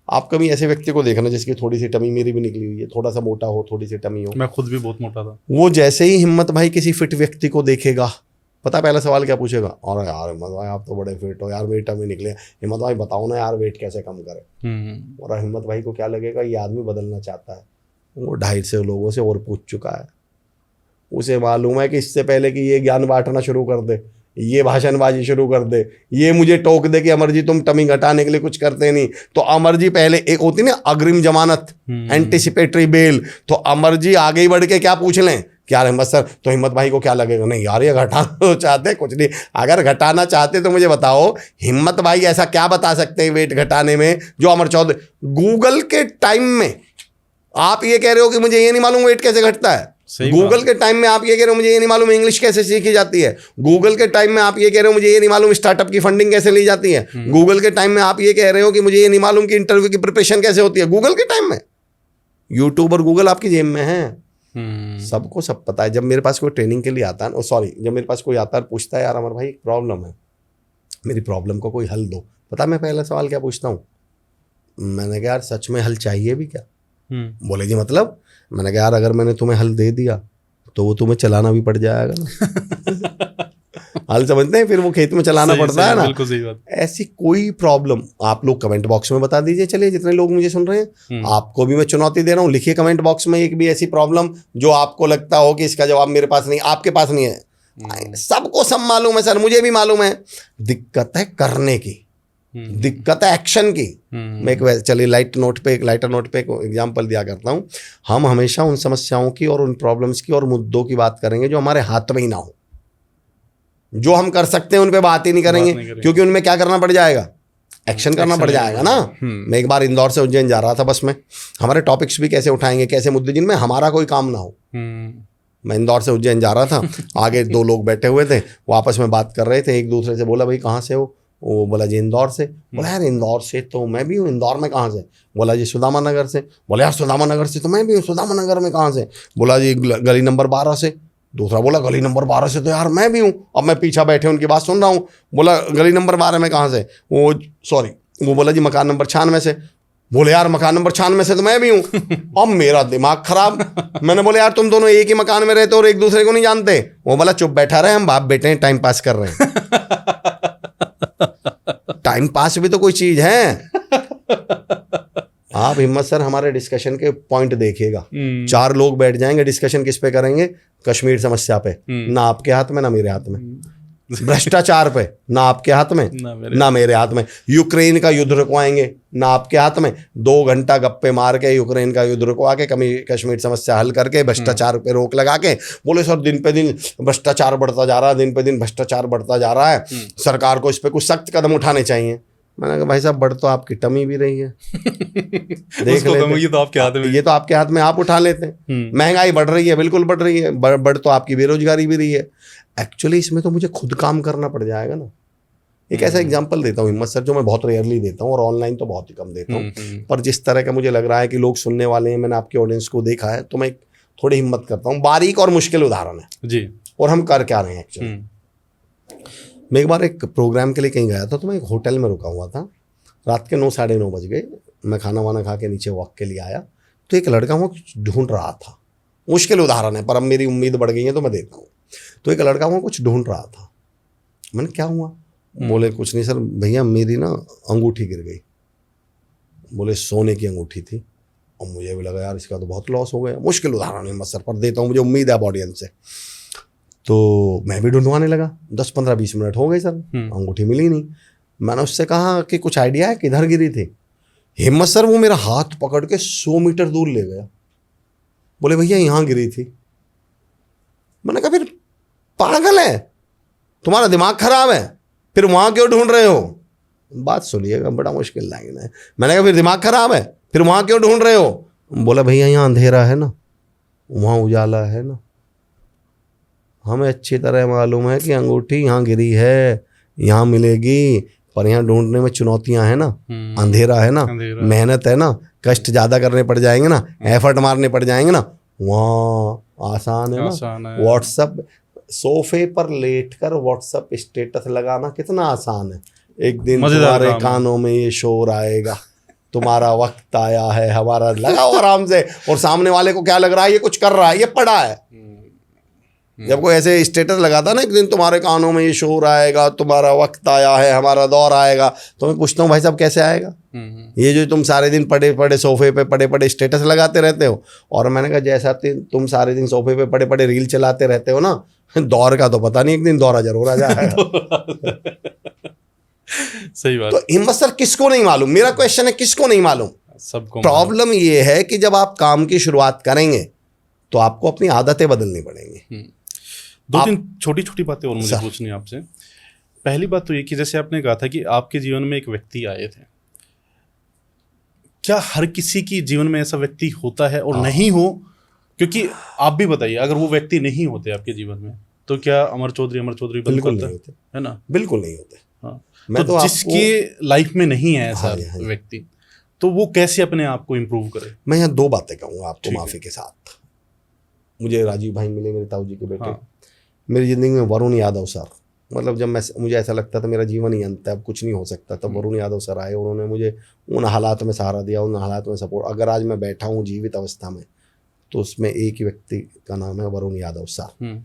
आप कभी ऐसे व्यक्ति को देखना जिसकी थोड़ी सी टमी, मेरी भी निकली हुई है, थोड़ा सा मोटा हो, थोड़ी सी टमी हो, मैं खुद भी बहुत मोटा था, वो जैसे ही हिम्मत भाई किसी फिट व्यक्ति को देखेगा, पता पहला सवाल क्या पूछेगा? और यार हिम्मत भाई आप तो बड़े फिट हो यार, मेरी टमी निकले, हिम्मत भाई बताओ ना यार वेट कैसे कम करे। और हिम्मत भाई को क्या लगेगा ये आदमी बदलना चाहता है। वो 250 लोगों से और पूछ चुका है, उसे मालूम है कि इससे पहले कि ये ज्ञान बांटना शुरू कर दे, ये भाषणबाजी शुरू कर दे, ये मुझे टोक दे कि अमर जी तुम टमी घटाने के लिए कुछ करते नहीं, तो अमर जी पहले, एक होती ना अग्रिम जमानत, एंटिसिपेटरी बेल, तो अमर जी आगे ही बढ़ के क्या पूछ लें कि यार हिम्मत सर तो हिम्मत भाई को क्या लगेगा? नहीं यार ये घटाना चाहते कुछ नहीं, अगर घटाना चाहते तो मुझे बताओ हिम्मत भाई ऐसा क्या बता सकते हैं वेट घटाने में जो अमर चौधरी, गूगल के टाइम में आप ये कह रहे हो कि मुझे ये नहीं मालूम वेट कैसे घटता है, गूगल के टाइम में आप ये कह रहे हो मुझे ये नहीं मालूम इंग्लिश कैसे सीखी जाती है, गूगल के टाइम में आप ये कह रहे हो मुझे ये नहीं मालूम स्टार्टअप की फंडिंग कैसे ली जाती है, गूगल के टाइम में आप ये कह रहे हो कि मुझे ये नहीं मालूम कि इंटरव्यू की प्रिपरेशन कैसे होती है, गूगल के टाइम में। यूट्यूब और गूगल आपकी जेब में है, सबको सब पता है। जब मेरे पास कोई ट्रेनिंग के लिए आता है, सॉरी, जब मेरे पास कोई आता है और पूछता है यार अमर भाई एक प्रॉब्लम है, मेरी प्रॉब्लम को कोई हल दो, पता मैं पहला सवाल क्या पूछता हूँ? मैंने कहा यार सच में हल चाहिए भी क्या? बोले जी मतलब? मैंने कहा यार अगर मैंने तुम्हें हल दे दिया तो वो तुम्हें चलाना भी पड़ जाएगा ना। हल समझते हैं, फिर वो खेत में चलाना पड़ता है ना। बिल्कुल सही बात। ऐसी कोई प्रॉब्लम आप लोग कमेंट बॉक्स में बता दीजिए, चलिए जितने लोग मुझे सुन रहे हैं, आपको भी मैं चुनौती दे रहा हूँ, लिखिए कमेंट बॉक्स में एक भी ऐसी प्रॉब्लम जो आपको लगता हो कि इसका जवाब मेरे पास नहीं, आपके पास नहीं है। सबको सब मालूम है सर, मुझे भी मालूम है। दिक्कत है करने की, दिक्कत है एक्शन की। मैं एक चलिए लाइटर नोट पे एक एग्जांपल दिया करता हूँ। हम हमेशा उन समस्याओं की और उन प्रॉब्लम्स की और मुद्दों की बात करेंगे जो हमारे हाथ में ही ना हो। जो हम कर सकते हैं उन पे बात ही नहीं करेंगे, क्योंकि उनमें क्या करना पड़ जाएगा? एक्शन करना पड़ जाएगा ना। मैं एक बार इंदौर से उज्जैन जा रहा था बस में, हमारे टॉपिक्स भी कैसे उठाएंगे, कैसे मुद्दे जिनमें हमारा कोई काम ना हो। मैं इंदौर से उज्जैन जा रहा था, आगे दो लोग बैठे हुए थे, वो आपस में बात कर रहे थे। एक दूसरे से बोला भाई कहाँ से हो? वो बोला जी इंदौर से। बोला यार इंदौर से तो मैं भी हूँ, इंदौर में कहाँ से? बोला जी सुदामा नगर से। बोला यार सुदामा नगर से तो मैं भी हूँ, सुदामा नगर में कहाँ से? बोला जी गली नंबर 12 से। दूसरा बोला गली नंबर 12 से तो यार मैं भी हूँ। अब मैं पीछा बैठे उनकी बात सुन रहा हूँ। बोला गली नंबर 12 में कहाँ से? वो बोला जी मकान नंबर 96 से। बोले यार मकान नंबर 96 से तो मैं भी हूँ। अब मेरा दिमाग खराब। मैंने बोले यार तुम दोनों एक ही मकान में रहते हो और एक दूसरे को नहीं जानते? वो बोला चुप बैठा रहे, हम बाप बेटे हैं, टाइम पास कर रहे हैं। टाइम पास भी तो कोई चीज है। आप हिम्मत सर हमारे डिस्कशन के पॉइंट देखिएगा, 4 लोग बैठ जाएंगे, डिस्कशन किस पे करेंगे? कश्मीर समस्या पे। ना आपके हाथ में ना मेरे हाथ में। भ्रष्टाचार पे ना आपके हाथ में ना मेरे हाथ में। यूक्रेन का युद्ध रुकवाएंगे ना आपके हाथ में। 2 घंटा गप्पे मार के यूक्रेन का युद्ध रुकवा के कश्मीर समस्या हल करके भ्रष्टाचार पे रोक लगा के बोले सर दिन पे दिन भ्रष्टाचार बढ़ता जा रहा है, दिन पे दिन भ्रष्टाचार बढ़ता जा रहा है, सरकार को इस पे कुछ सख्त कदम उठाने चाहिए। मैंने कहा भाई साहब बढ़ तो आपकी टमी भी रही है। देख लेते, ये तो आपके हाथ में, ये तो आपके हाथ में, आप उठा लेते हैं। महंगाई बढ़ रही है, बिल्कुल बढ़ रही है, बढ़ तो आपकी बेरोजगारी भी रही है। एक्चुअली इसमें तो मुझे खुद काम करना पड़ जाएगा ना। एक ऐसा एग्जांपल देता हूँ हिम्मत सर, जो मैं बहुत रेयरली देता हूँ और ऑनलाइन तो बहुत ही कम देता हूँ, पर जिस तरह का मुझे लग रहा है कि लोग सुनने वाले हैं, मैंने आपके ऑडियंस को देखा है, तो मैं थोड़ी हिम्मत करता हूँ। बारीक और मुश्किल उदाहरण है जी, और हम कर क्या रहे हैं एक्चुअली। मैं एक बार एक प्रोग्राम के लिए कहीं गया था, तो मैं एक होटल में रुका हुआ था। रात के 9 साढ़े 9 बज गए। मैं खाना वाना खा के नीचे वॉक के लिए आया, तो एक लड़का वहाँ कुछ ढूंढ रहा था। मुश्किल उदाहरण है पर अब मेरी उम्मीद बढ़ गई है तो मैं देता हूँ। तो एक लड़का वहाँ कुछ ढूंढ रहा था। मैंने क्या हुआ? बोले कुछ नहीं सर भैया मेरी ना अंगूठी गिर गई। बोले सोने की अंगूठी थी। और मुझे भी लगा यार इसका तो बहुत लॉस हो गया। मुश्किल उदाहरण है मत सर, पर देता हूँ, मुझे उम्मीद है ऑडियंस से। तो मैं भी ढूंढवाने लगा। 10-15-20 मिनट हो गए सर, अंगूठी मिली नहीं। मैंने उससे कहा कि कुछ आइडिया है किधर गिरी थी? हिम्मत सर वो मेरा हाथ पकड़ के 100 मीटर दूर ले गया। बोले भैया यहाँ गिरी थी। मैंने कहा फिर पागल है, तुम्हारा दिमाग खराब है, फिर वहां क्यों ढूंढ रहे हो? बात सुनिएगा, बड़ा मुश्किल लाइन है। मैंने कहा फिर दिमाग खराब है, फिर वहां क्यों ढूंढ रहे हो? बोला भैया यहाँ अंधेरा है ना, वहां उजाला है ना। हमें अच्छी तरह मालूम है कि अंगूठी यहाँ गिरी है, यहाँ मिलेगी, पर यहाँ ढूंढने में चुनौतियां हैं ना, अंधेरा है ना, मेहनत है ना, कष्ट ज्यादा करने पड़ जाएंगे ना, एफर्ट मारने पड़ जाएंगे ना। वहाँ आसान है ना। व्हाट्सएप सोफे पर लेटकर व्हाट्सएप स्टेटस लगाना कितना आसान है। एक दिन तुम्हारे कानों में ये शोर आएगा, तुम्हारा वक्त आया है, हमारा लगाओ आराम से। और सामने वाले को क्या लग रहा है? ये कुछ कर रहा है, ये पढ़ा है। जब कोई ऐसे स्टेटस लगाता ना, एक दिन तुम्हारे कानों में ये शोर आएगा, तुम्हारा वक्त आया है, हमारा दौर आएगा, तो मैं पूछता हूँ भाई साहब कैसे आएगा? ये जो तुम सारे दिन पड़े पड़े सोफे पे पड़े पड़े स्टेटस लगाते रहते हो। और मैंने कहा जैसा तुम सारे दिन सोफे पे पड़े पड़े रील चलाते रहते हो ना, दौर का तो पता नहीं, एक दिन दौरा जरूर आ जाएगा। सही बात। तो हिम्मत सर किसको नहीं मालूम? मेरा क्वेश्चन है किसको नहीं मालूम? सबको। प्रॉब्लम ये है कि जब आप काम की शुरुआत करेंगे तो आपको अपनी आदतें बदलनी पड़ेंगी। 2-3 छोटी छोटी बातें और मुझे पूछनी है आपसे। पहली बात तो ये कि जैसे आपने कहा था कि आपके जीवन में एक व्यक्ति आए थे, क्या हर किसी की जीवन में ऐसा व्यक्ति होता है? और नहीं हो, क्योंकि आप भी बताइए, अगर वो व्यक्ति नहीं होते आपके जीवन में तो क्या अमर चौधरी बिल्कुल नहीं होते, है ना? बिल्कुल नहीं होते। हाँ। तो जिसके लाइफ में नहीं है ऐसा व्यक्ति, तो वो कैसे अपने आप को इम्प्रूव करे? मैं यहाँ 2 बातें कहूँगा आपको माफी के साथ। मुझे राजीव भाई मिले, मेरे ताऊ जी के बेटे। हाँ। मेरी ज़िंदगी में वरुण यादव सर, मतलब जब मुझे ऐसा लगता था मेरा जीवन ही अंत है, अब कुछ नहीं हो सकता, तब वरुण यादव सर आए। उन्होंने मुझे उन हालात में सहारा दिया, उन हालात में सपोर्ट। अगर आज मैं बैठा हूँ जीवित अवस्था में तो उसमें एक ही व्यक्ति का नाम है, वरुण यादव सर।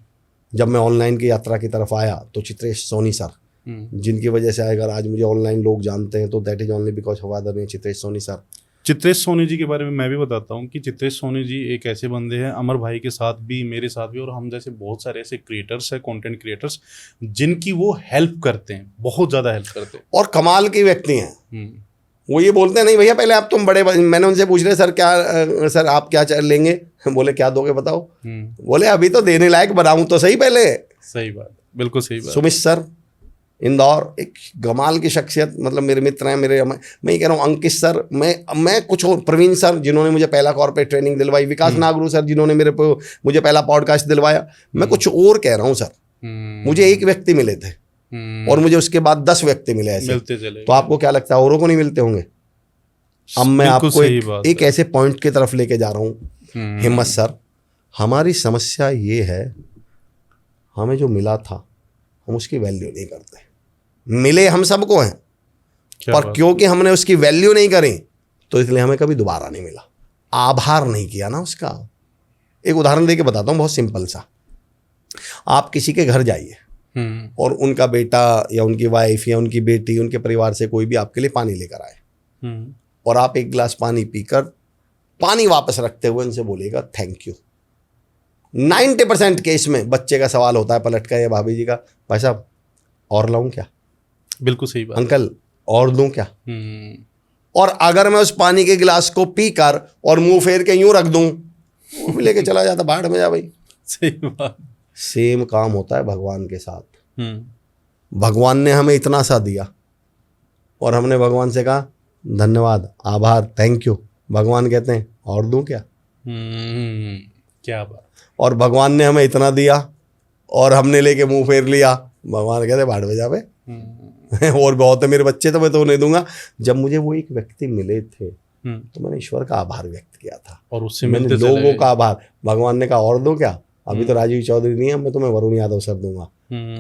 जब मैं ऑनलाइन की यात्रा की तरफ आया तो चित्रेश सोनी सर, जिनकी वजह से अगर आज मुझे ऑनलाइन लोग जानते हैं तो that is only because of आदरणीय चित्रेश सोनी सर। चित्रेश सोनी जी के बारे में मैं भी बताता हूँ कि चित्रेश सोनी जी एक ऐसे बंदे हैं, अमर भाई के साथ भी, मेरे साथ भी, और हम जैसे बहुत सारे ऐसे क्रिएटर्स हैं, कंटेंट क्रिएटर्स, जिनकी वो हेल्प करते हैं, बहुत ज़्यादा हेल्प करते हैं और कमाल के व्यक्ति हैं। वो ये बोलते हैं नहीं भैया पहले आप तुम बड़े, मैंने उनसे पूछ रहे सर आप क्या लेंगे, बोले क्या दोगे बताओ, बोले अभी तो देने लायक बनाऊं तो सही पहले। सही बात, बिल्कुल सही बात। सुमित सर इंदौर, एक कमाल की शख्सियत, मतलब मेरे मित्र हैं, मैं ये कह रहा हूँ, अंकित सर, मैं कुछ और, प्रवीण सर जिन्होंने मुझे पहला कॉर्पोरेट ट्रेनिंग दिलवाई, विकास नागरू सर जिन्होंने मुझे पहला पॉडकास्ट दिलवाया, मैं कुछ और कह रहा हूँ सर। मुझे एक व्यक्ति मिले थे और मुझे उसके बाद 10 व्यक्ति मिले ऐसे, मिलते चले। तो आपको क्या लगता है औरों को नहीं मिलते होंगे? अब मैं आपको एक ऐसे पॉइंट की तरफ लेके जा रहा हूँ। हिम्मत सर, हमारी समस्या ये है, हमें जो मिला था हम उसकी वैल्यू नहीं करते। मिले हम सबको हैं, पर क्योंकि हमने उसकी वैल्यू नहीं करी तो इसलिए हमें कभी दोबारा नहीं मिला, आभार नहीं किया ना उसका। एक उदाहरण देके बताता हूँ, बहुत सिंपल सा। आप किसी के घर जाइए और उनका बेटा या उनकी वाइफ या उनकी बेटी, उनके परिवार से कोई भी आपके लिए पानी लेकर आए और आप एक गिलास पानी पीकर पानी वापस रखते हुए उनसे बोलेगा थैंक यू। 90% केस में बच्चे का सवाल होता है पलट कर या भाभी जी का, भाई साहब और लाऊं क्या? बिल्कुल सही बात। अंकल और दूं क्या? और अगर मैं उस पानी के गिलास को पीकर और मुंह फेर के यूं रख दूं, वो भी लेके चला जाता, बाढ़ में जा भाई। सही बात। सेम काम होता है भगवान के साथ। भगवान ने हमें इतना सा दिया और हमने भगवान से कहा धन्यवाद, आभार, थैंक यू। भगवान कहते हैं और दूं क्या? क्या बात। और भगवान ने हमें इतना दिया और हमने लेके मुंह फेर लिया, भगवान कहते बाढ़ में जावे। और बहुत है मेरे बच्चे, तो मैं तो उन्हें दूंगा। जब मुझे वो एक व्यक्ति मिले थे तो मैंने ईश्वर का आभार व्यक्त किया था और उससे मैंने लोगों का आभार। भगवान ने कहा और दो क्या? अभी तो राजीव चौधरी नहीं है, मैं तुम्हें वरुण यादव सर दूंगा।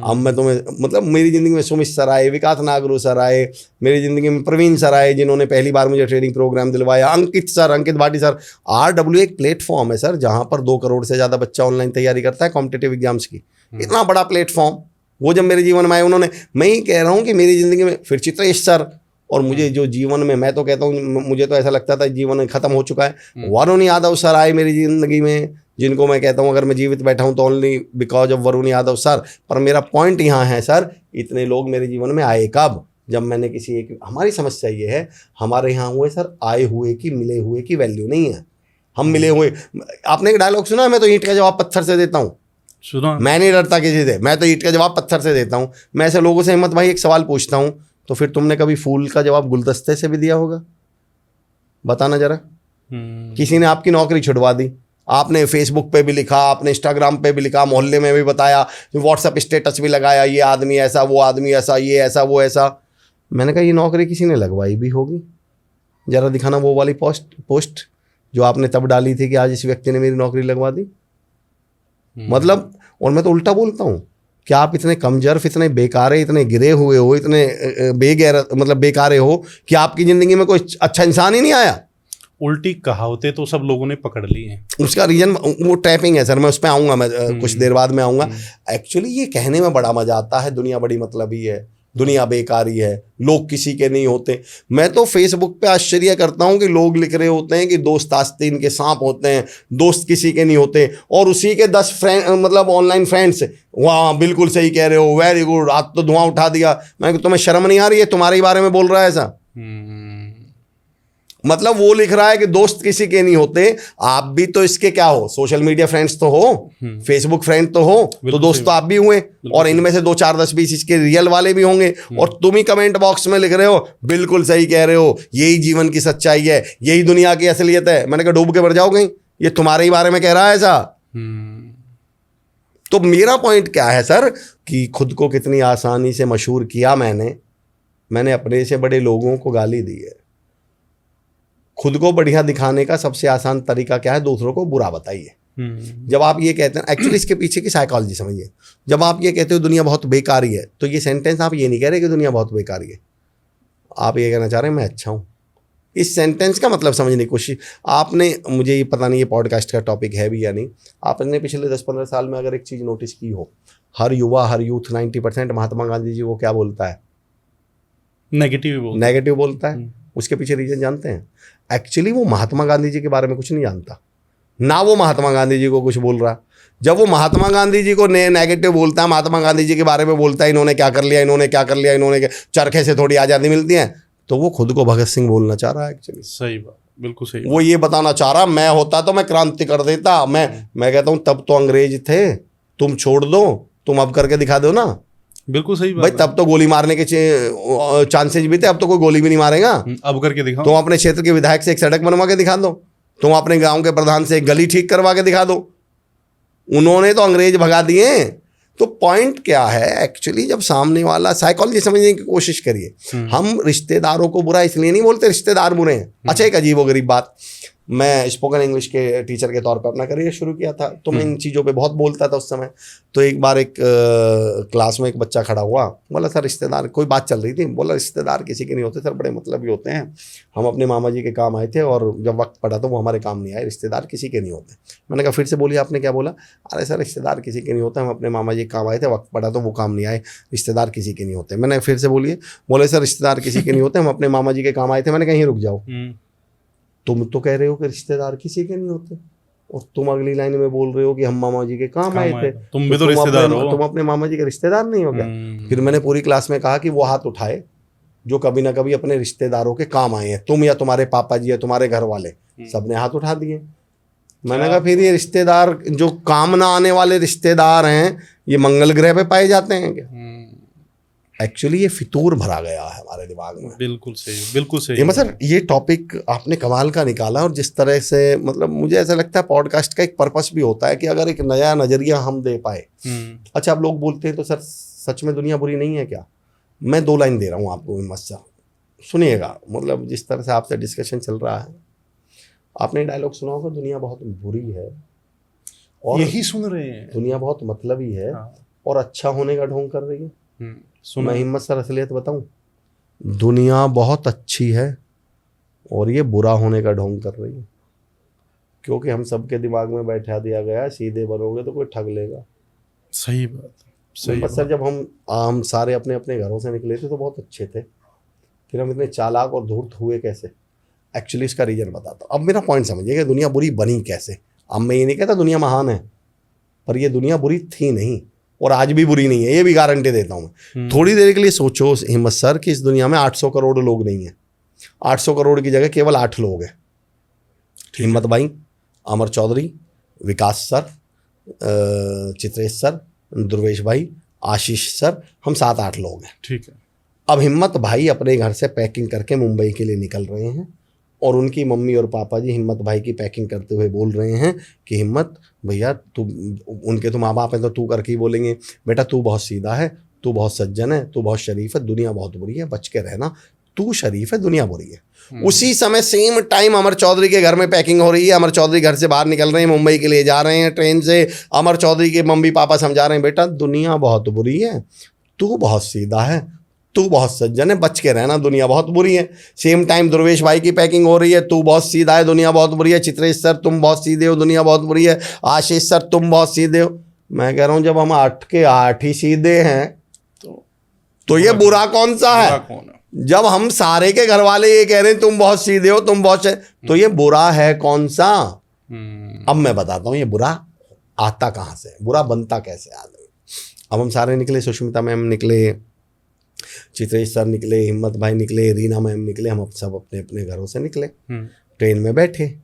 अब मैं तुम्हें, मतलब मेरी ज़िंदगी में सुमित सर आए, विकास नागरू सर आए, मेरी ज़िंदगी में प्रवीण सर आए जिन्होंने पहली बार मुझे ट्रेनिंग प्रोग्राम दिलवाया, अंकित भाटी सर। RW एक प्लेटफॉर्म है सर जहाँ पर 2 करोड़ से ज़्यादा बच्चा ऑनलाइन तैयारी करता है कॉम्पिटिटिव एग्जाम्स की। इतना बड़ा प्लेटफॉर्म वो जब मेरे जीवन में आए, उन्होंने, मैं ही कह रहा हूँ कि मेरी ज़िंदगी में फिर चित्रेश सर, और मुझे जो जीवन में, मैं तो कहता हूँ मुझे तो ऐसा लगता था जीवन खत्म हो चुका है, वरुण यादव सर आए मेरी ज़िंदगी में, जिनको मैं कहता हूँ अगर मैं जीवित बैठा हूँ तो only because of Varun Yadav sir. पर मेरा पॉइंट यहाँ है सर, इतने लोग मेरे जीवन में आए कब? जब मैंने किसी एक, हमारी समस्या ये है, हमारे यहाँ हुए सर आए हुए की, मिले हुए की वैल्यू नहीं है। हम मिले हुए, आपने एक डायलॉग सुना, मैं तो ईंट का जवाब पत्थर से देता हूँ। सुना? मैं नहीं डरता किसी से, मैं तो ईंट का जवाब पत्थर से देता हूँ। मैं ऐसे लोगों से, हिम्मत भाई एक सवाल पूछता हूँ, तो फिर तुमने कभी फूल का जवाब गुलदस्ते से भी दिया होगा? बताना जरा। किसी ने आपकी नौकरी छुड़वा दी, आपने फेसबुक पे भी लिखा, आपने इंस्टाग्राम पे भी लिखा, मोहल्ले में भी बताया, व्हाट्सएप स्टेटस भी लगाया, ये आदमी ऐसा, वो आदमी ऐसा, ये ऐसा, वो ऐसा। मैंने कहा ये नौकरी किसी ने लगवाई भी होगी, जरा दिखाना वो वाली पोस्ट जो आपने तब डाली थी कि आज इस व्यक्ति ने मेरी नौकरी लगवा दी। मतलब, और मैं तो उल्टा बोलता हूँ, क्या आप इतने कमजोर, इतने बेकारे, इतने गिरे हुए हो, इतने मतलब बेकारे हो कि आपकी ज़िंदगी में कोई अच्छा इंसान ही नहीं आया? उल्टी कहावतें तो सब लोगों ने पकड़ ली हैं। उसका रीजन वो ट्रैपिंग है सर, मैं उस पर आऊँगा, मैं कुछ देर बाद में आऊँगा। एक्चुअली ये कहने में बड़ा मज़ा आता है, दुनिया बड़ी मतलबी है, दुनिया बेकारी है, लोग किसी के नहीं होते। मैं तो फेसबुक पे आश्चर्य करता हूँ कि लोग लिख रहे होते हैं कि दोस्त आस्तीन के सांप होते हैं, दोस्त किसी के नहीं होते, और उसी के 10 फ्रेंड, मतलब ऑनलाइन फ्रेंड्स, वाह बिल्कुल सही कह रहे हो, वेरी गुड, आज तो धुआं उठा दिया। मैं, तुम्हें शर्म नहीं आ रही है? तुम्हारे ही बारे में बोल रहा है ऐसा। मतलब वो लिख रहा है कि दोस्त किसी के नहीं होते, आप भी तो इसके क्या हो, सोशल मीडिया फ्रेंड्स तो हो, फेसबुक फ्रेंड तो हो, तो दोस्त तो आप भी हुए, और इनमें से 2 4 10 20 इसके रियल वाले भी होंगे, और तुम ही कमेंट बॉक्स में लिख रहे हो बिल्कुल सही कह रहे हो, यही जीवन की सच्चाई है, यही दुनिया की असलियत है। मैंने कहा डूब के मर जाओ कहीं, ये तुम्हारे ही बारे में कह रहा है ऐसा। तो मेरा पॉइंट क्या है सर, कि खुद को कितनी आसानी से मशहूर किया मैंने अपने से बड़े लोगों को गाली दी है। खुद को बढ़िया दिखाने का सबसे आसान तरीका क्या है? दूसरों को बुरा बताइए। जब आप ये कहते हैं, एक्चुअली इसके पीछे की साइकोलॉजी समझिए। जब आप ये कहते हो दुनिया बहुत बेकारी है, तो ये सेंटेंस आप ये नहीं कह रहे कि दुनिया बहुत बेकारी है, आप ये कहना चाह रहे हैं मैं अच्छा हूँ। इस सेंटेंस का मतलब समझने की कोशिश आपने, मुझे ये पता नहीं ये पॉडकास्ट का टॉपिक है भी या नहीं, आपने पिछले 10-15 साल में अगर एक चीज़ नोटिस की हो, हर युवा, हर यूथ 90% महात्मा गांधी जी को क्या बोलता है? नेगेटिव बोलता है। उसके पीछे रीजन जानते हैं? एक्चुअली वो महात्मा गांधी जी के बारे में कुछ नहीं जानता, ना वो महात्मा गांधी जी को कुछ बोल रहा। जब वो महात्मा गांधी जी को नेगेटिव बोलता है, महात्मा गांधी जी के बारे में बोलता है इन्होंने क्या कर लिया, इन्होंने क्या कर लिया, इन्होंने चरखे से थोड़ी आज़ादी मिलती है, तो वो खुद को भगत सिंह बोलना चाह रहा है एक्चुअली। सही बात, बिल्कुल सही। वो ये बताना चाह रहा, मैं होता तो मैं क्रांति कर देता। मैं कहता हूँ तब तो अंग्रेज थे, तुम छोड़ दो, तुम अब करके दिखा दो ना। बिल्कुल सही बात भाई तब तो गोली मारने के चांसेस भी थे, अब तो कोई गोली भी नहीं मारेगा। अब करके दिखाओ। तुम अपने क्षेत्र के विधायक से एक सड़क बनवा के दिखा दो, तुम अपने गांव के प्रधान से एक गली ठीक करवा के दिखा दो। उन्होंने तो अंग्रेज भगा दिए। तो पॉइंट क्या है एक्चुअली, जब सामने वाला, साइकोलॉजी समझने की कोशिश करिए। हम रिश्तेदारों को बुरा इसलिए नहीं बोलते रिश्तेदार बुरे हैं। अच्छा, एक अजीबोगरीब बात, मैं स्पोकन इंग्लिश के टीचर के तौर पर अपना करियर शुरू किया था, तो मैं इन चीज़ों पे बहुत बोलता था उस समय। तो एक बार एक क्लास में एक बच्चा खड़ा हुआ, बोला सर रिश्तेदार, कोई बात चल रही थी, बोला रिश्तेदार किसी के नहीं होते सर, बड़े मतलबी होते हैं। हम अपने मामा जी के काम आए थे और जब वक्त पड़ा तो वो हमारे काम नहीं आए, रिश्तेदार किसी के नहीं होते। मैंने कहा फिर से बोलिए, आपने क्या बोला? अरे सर रिश्तेदार किसी के नहीं होते, हम अपने मामा जी के काम आए थे, वक्त पड़ा तो वो काम नहीं आए, रिश्तेदार किसी के नहीं होते। मैंने फिर से बोलिए, बोले सर रिश्तेदार किसी के नहीं होते, हम अपने मामा जी के काम आए थे। मैंने कहीं रुक जाओ, तुम तो कह रहे हो कि रिश्तेदार किसी के नहीं होते, और तुम अगली लाइन में बोल रहे हो कि हम मामा जी के काम आए थे। तुम भी तो रिश्तेदार हो, तुम अपने मामा जी के रिश्तेदार नहीं हो क्या? फिर मैंने पूरी क्लास में कहा कि वो हाथ उठाए जो कभी ना कभी अपने रिश्तेदारों के काम आए हैं, तुम या तुम्हारे पापा जी या तुम्हारे घर वाले, सबने हाथ उठा दिए। मैंने कहा फिर ये रिश्तेदार जो काम ना आने वाले रिश्तेदार हैं, ये मंगल ग्रह पे पाए जाते हैं क्या? एक्चुअली ये फितूर भरा गया है हमारे दिमाग में। बिल्कुल सही, बिल्कुल सही। मतलब ये टॉपिक आपने कमाल का निकाला, और जिस तरह से मतलब मुझे ऐसा लगता है पॉडकास्ट का एक पर्पस भी होता है कि अगर एक नया नजरिया हम दे पाए। अच्छा, अब लोग बोलते हैं तो सर सच में दुनिया बुरी नहीं है क्या? मैं 2 लाइन दे रहा हूँ आपको, हिम्मत से सुनिएगा। मतलब जिस तरह से आपसे डिस्कशन चल रहा है, आपने डायलॉग सुना होगा, दुनिया बहुत बुरी है और यही सुन रहे हैं, दुनिया बहुत मतलबी है और अच्छा होने का ढोंग कर रही है। मैं हिम्मत सर असलियत बताऊं, दुनिया बहुत अच्छी है और ये बुरा होने का ढोंग कर रही है, क्योंकि हम सबके दिमाग में बैठा दिया गया सीधे बनोगे तो कोई ठग लेगा। सही बात, सही बात। सर जब हम सारे अपने अपने घरों से निकले थे तो बहुत अच्छे थे, फिर हम इतने चालाक और धूर्त हुए कैसे? एक्चुअली इसका रीजन बताता हूँ। अब मेरा पॉइंट समझिए कि दुनिया बुरी बनी कैसे। अब मैं ये नहीं कहता दुनिया महान है, पर ये दुनिया बुरी थी नहीं और आज भी बुरी नहीं है, ये भी गारंटी देता हूँ मैं। थोड़ी देर के लिए सोचो हिम्मत सर कि इस दुनिया में 800 करोड़ लोग नहीं हैं। 800 करोड़ की जगह केवल 8 लोग हैं। हिम्मत भाई, अमर चौधरी, विकास सर, चित्रेश सर, ध्रुवेश भाई, आशीष सर, हम 7-8 लोग हैं। ठीक है। अब हिम्मत भाई अपने घर से पैकिंग करके मुंबई के लिए निकल रहे हैं और उनकी मम्मी और पापा जी हिम्मत भाई की पैकिंग करते हुए बोल रहे हैं कि हिम्मत भैया तू, उनके तो माँ बाप हैं तो तू करके ही बोलेंगे, बेटा तू बहुत सीधा है, तू बहुत सज्जन है, तू बहुत शरीफ है, दुनिया बहुत बुरी है, बच के रहना, तू शरीफ है, दुनिया बुरी है। उसी समय सेम टाइम अमर चौधरी के घर में पैकिंग हो रही है। अमर चौधरी घर से बाहर निकल रहे हैं, मुंबई के लिए जा रहे हैं ट्रेन से। अमर चौधरी के मम्मी पापा समझा रहे हैं, बेटा दुनिया बहुत बुरी है, तू बहुत सीधा है, तू बहुत सज्जन है, बच के रहना, दुनिया बहुत बुरी है। सेम टाइम ध्रुवेश भाई की पैकिंग हो रही है, तू बहुत सीधा है, दुनिया बहुत बुरी है। चित्रेश सर तुम बहुत सीधे हो, दुनिया बहुत बुरी है। आशीष सर तुम बहुत सीधे हो। मैं कह रहा हूँ जब हम 8 के 8 ही सीधे हैं तो ये बुरा कौन सा है? जब हम सारे के घर वाले ये कह रहे हैं तुम बहुत सीधे हो, तुम बहुत, तो ये बुरा है कौन सा? अब मैं बताता हूँ ये बुरा आता कहाँ से, बुरा बनता कैसे आदमी। अब हम सारे निकले, सुष्मिता मैम निकले, चित्रेश सर निकले, हिम्मत भाई निकले, रीना मैम निकले, हम सब अपने अपने घरों से निकले, ट्रेन में बैठे।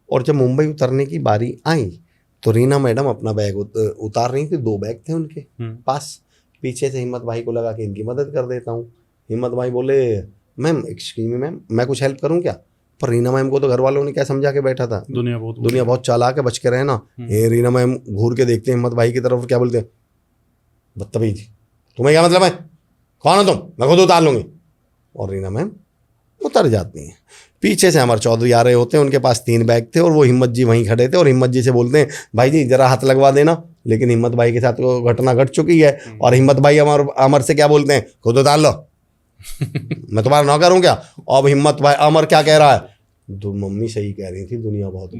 और जब मुंबई उतरने की बारी आई तो रीना मैडम अपना बैग उतार रही थी। 2 बैग थे उनके पास। पीछे से हिम्मत भाई को लगा कि इनकी मदद कर देता हूँ। हिम्मत भाई बोले मैम एक्सक्यूज मी मैम, मैं कुछ हेल्प करूँ क्या? पर रीना मैम को तो घर वालों ने क्या समझा के बैठा था, दुनिया बहुत चालाक है, बच के रहना। ये रीना मैम घूर के देखते हैं हिम्मत भाई की तरफ, क्या बोलते हैं, बदतमीज, तुम्हें क्या मतलब है, कौन हो तुम, मैं खुद उतार लूँगी। और रीना मैम उतर जाती हैं। पीछे से अमर चौधरी आ रहे होते हैं, उनके पास 3 बैग थे और वो हिम्मत जी वहीं खड़े थे और हिम्मत जी से बोलते हैं भाई जी जरा हाथ लगवा देना, लेकिन हिम्मत भाई के साथ वो घटना घट चुकी है और हिम्मत भाई अमर से क्या बोलते हैं, खुद उतार लो मैं तुम्हारा नौकर हूँ क्या। अब हिम्मत भाई अमर क्या कह रहा है, मम्मी सही कह रही थी दुनिया बहुत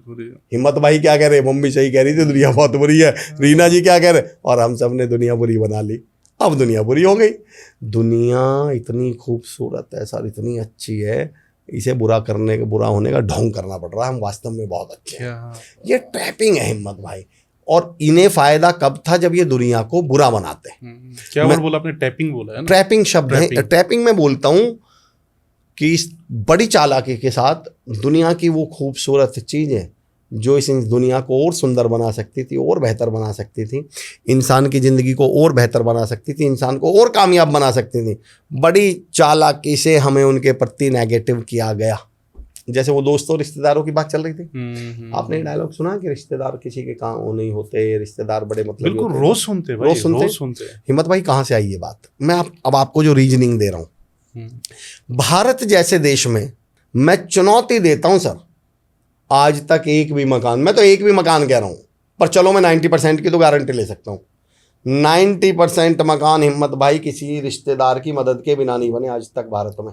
बुरी है। हिम्मत भाई क्या कह रहे, मम्मी सही कह रही थी दुनिया बहुत बुरी है। रीना जी क्या कह रहे, और हम सब ने दुनिया बुरी बना ली। अब दुनिया बुरी हो गई। दुनिया इतनी खूबसूरत है सर, इतनी अच्छी है, इसे बुरा होने का ढोंग करना पड़ रहा है। हम वास्तव में बहुत अच्छे हैं। ये ट्रैपिंग है हिम्मत भाई, और इन्हें फायदा कब था, जब ये दुनिया को बुरा बनाते हैं। क्या वर्ड बोला आपने, टैपिंग बोला है ना? ट्रैपिंग शब्द है। ट्रैपिंग में बोलता हूं कि इस बड़ी चालाकी के साथ दुनिया की वो खूबसूरत चीज़ें जो इस दुनिया को और सुंदर बना सकती थी, और बेहतर बना सकती थी, इंसान की ज़िंदगी को और बेहतर बना सकती थी, इंसान को और कामयाब बना सकती थी, बड़ी चालाकी से हमें उनके प्रति नेगेटिव किया गया। जैसे वो दोस्तों रिश्तेदारों की बात चल रही थी, आपने डायलॉग सुना कि रिश्तेदार किसी के काम वो नहीं होते, रिश्तेदार बड़े मतलब बिल्कुल रोज सुनते भाई, रोज सुनते। हिम्मत भाई कहाँ से आई ये बात, मैं अब आपको जो रीजनिंग दे रहा हूँ। भारत जैसे देश में मैं चुनौती देता हूं सर, आज तक एक भी मकान, मैं तो एक भी मकान कह रहा हूं, पर चलो मैं 90% की तो गारंटी ले सकता हूं, 90% मकान हिम्मत भाई किसी रिश्तेदार की मदद के बिना नहीं बने आज तक भारत में।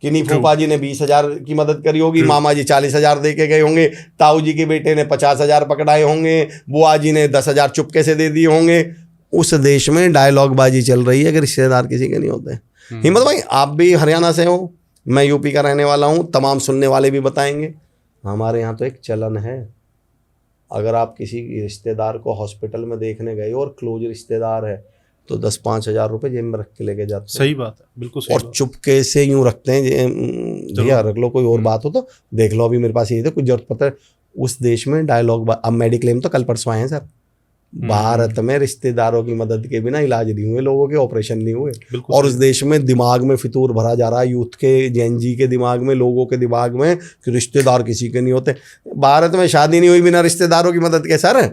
किन्हीं फूफा जी ने 20,000 की मदद करी होगी, मामा जी 40,000 दे के गए होंगे, ताऊ जी के बेटे ने 50,000 पकड़ाए होंगे, बुआ जी ने 10,000 चुपके से दे दिए होंगे। उस देश में डायलॉग बाजी चल रही है कि रिश्तेदार किसी के नहीं होते। हिम्मत भाई आप भी हरियाणा से हो, मैं यूपी का रहने वाला हूँ, तमाम सुनने वाले भी बताएंगे, हमारे यहाँ तो एक चलन है, अगर आप किसी रिश्तेदार को हॉस्पिटल में देखने गए और क्लोज रिश्तेदार है तो 10-5 हज़ार रुपये जेब में रख के लेके जाते हैं। सही बात है, बिल्कुल सही। और चुपके से यूँ रखते हैं, भैया रख लो, कोई और बात हो तो देख लो, अभी मेरे पास ये तो कुछ जरूरत पता है। उस देश में डायलॉग, अब मेडिक्लेम तो कल परसों आए हैं सर, भारत में रिश्तेदारों की मदद के बिना इलाज नहीं हुए लोगों के, ऑपरेशन नहीं हुए, और उस देश में दिमाग में फितूर भरा जा रहा है, यूथ के, जेनजी के दिमाग में, लोगों के दिमाग में कि रिश्तेदार किसी के नहीं होते। भारत में शादी नहीं हुई बिना रिश्तेदारों की मदद के सर,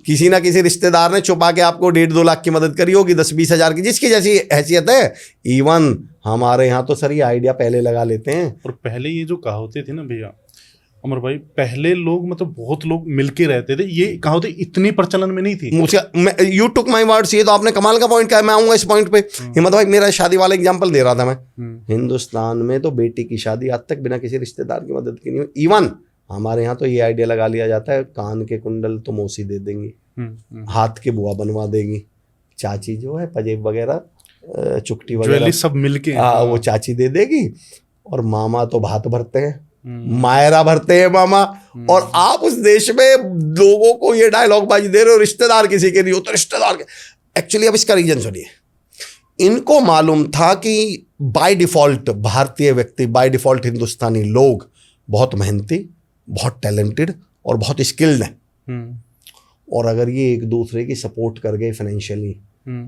किसी ना किसी रिश्तेदार ने छुपा के आपको 1.5-2 लाख की मदद करी होगी, 10-20 हज़ार की, जिसकी जैसी हैसियत है। इवन हमारे यहाँ तो सर ये आइडिया पहले लगा लेते हैं। और पहले ये जो कहावतें थी ना भैया अमर भाई, पहले लोग मतलब बहुत लोग मिलके रहते थे, ये कहावतें इतनी प्रचलन में नहीं थी। यू टुक माई वर्ड्स, ये तो आपने कमाल का पॉइंट कहा, मैं आऊंगा इस पॉइंट पे। हिम्मत भाई मेरा शादी वाला एग्जांपल दे रहा था मैं, हिंदुस्तान में तो बेटी की शादी आज तक बिना किसी रिश्तेदार की मदद की नहीं हुई। इवन हमारे यहाँ तो ये आइडिया लगा लिया जाता है, कान के कुंडल तो मौसी दे देंगी, हाथ के बुआ बनवा देगी, चाची जो है पजेब वगैरह चुकटी वगैरह सब मिलके वो चाची दे देगी, और मामा तो भात भरते हैं, मायरा भरते हैं मामा। और आप उस देश में लोगों को ये डायलॉग बाजी दे रहे हो रिश्तेदार किसी के नहीं होते, रिश्तेदार के। एक्चुअली अब इसका रीजन सुनिए, इनको मालूम था कि बाय डिफॉल्ट भारतीय व्यक्ति, बाय डिफॉल्ट हिंदुस्तानी लोग बहुत मेहनती, बहुत टैलेंटेड और बहुत स्किल्ड हैं, और अगर ये एक दूसरे की सपोर्ट कर गए फाइनेंशियली,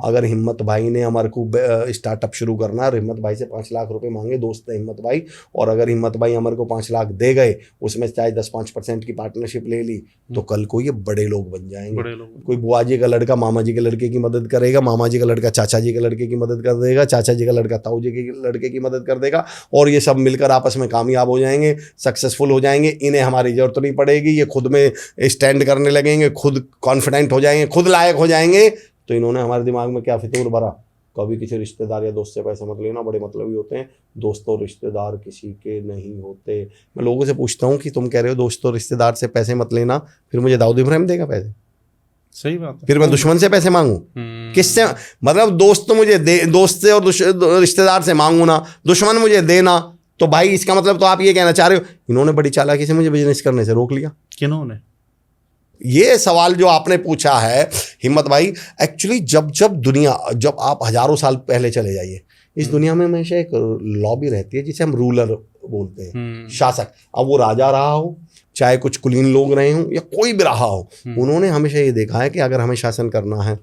अगर हिम्मत भाई ने हमारे को स्टार्टअप शुरू करना है और हिम्मत भाई से 5 लाख रुपए मांगे, दोस्त है हिम्मत भाई, और अगर हिम्मत भाई हमारे को 5 लाख दे गए, उसमें चाहे 10-5% की पार्टनरशिप ले ली, तो कल को ये बड़े लोग बन जाएंगे। कोई बुआ जी का लड़का मामा जी के लड़के की मदद करेगा, मामा जी का लड़का चाचा जी के लड़के की मदद कर देगा, चाचा जी का लड़का ताऊ जी के लड़के की मदद कर देगा, और ये सब मिलकर आपस में कामयाब हो जाएंगे, सक्सेसफुल हो जाएंगे। इन्हें हमारी जरूरत नहीं पड़ेगी, ये खुद में स्टैंड करने लगेंगे, खुद कॉन्फिडेंट हो जाएंगे, खुद लायक हो जाएंगे। तो इन्होंने हमारे दिमाग में क्या फितूर भरा, कभी किसी रिश्तेदार या दोस्त से पैसे मत लेना, बड़े मतलबी होते हैं, दोस्त और रिश्तेदार किसी के नहीं होते। मैं लोगों से पूछता हूँ कि तुम कह रहे हो दोस्त और रिश्तेदार से पैसे मत लेना, फिर मुझे दाऊद इब्राहिम देगा पैसे? सही बात है। फिर मैं दुश्मन से पैसे मांगू? किससे? मतलब दोस्त तो मुझे दे, दोस्त से और रिश्तेदार से मांगू ना, दुश्मन मुझे देना, तो भाई इसका मतलब तो आप ये कहना चाह रहे हो इन्होंने बड़ी चालाकी से मुझे बिजनेस करने से रोक लिया। किन्होंने? ये सवाल जो आपने पूछा है हिम्मत भाई, एक्चुअली जब आप हजारों साल पहले चले जाइए, इस दुनिया में हमेशा एक लॉबी रहती है जिसे हम रूलर बोलते हैं, शासक। अब वो राजा रहा हो, चाहे कुछ कुलीन लोग रहे हों, या कोई भी रहा हो, उन्होंने हमेशा ये देखा है कि अगर हमें शासन करना है,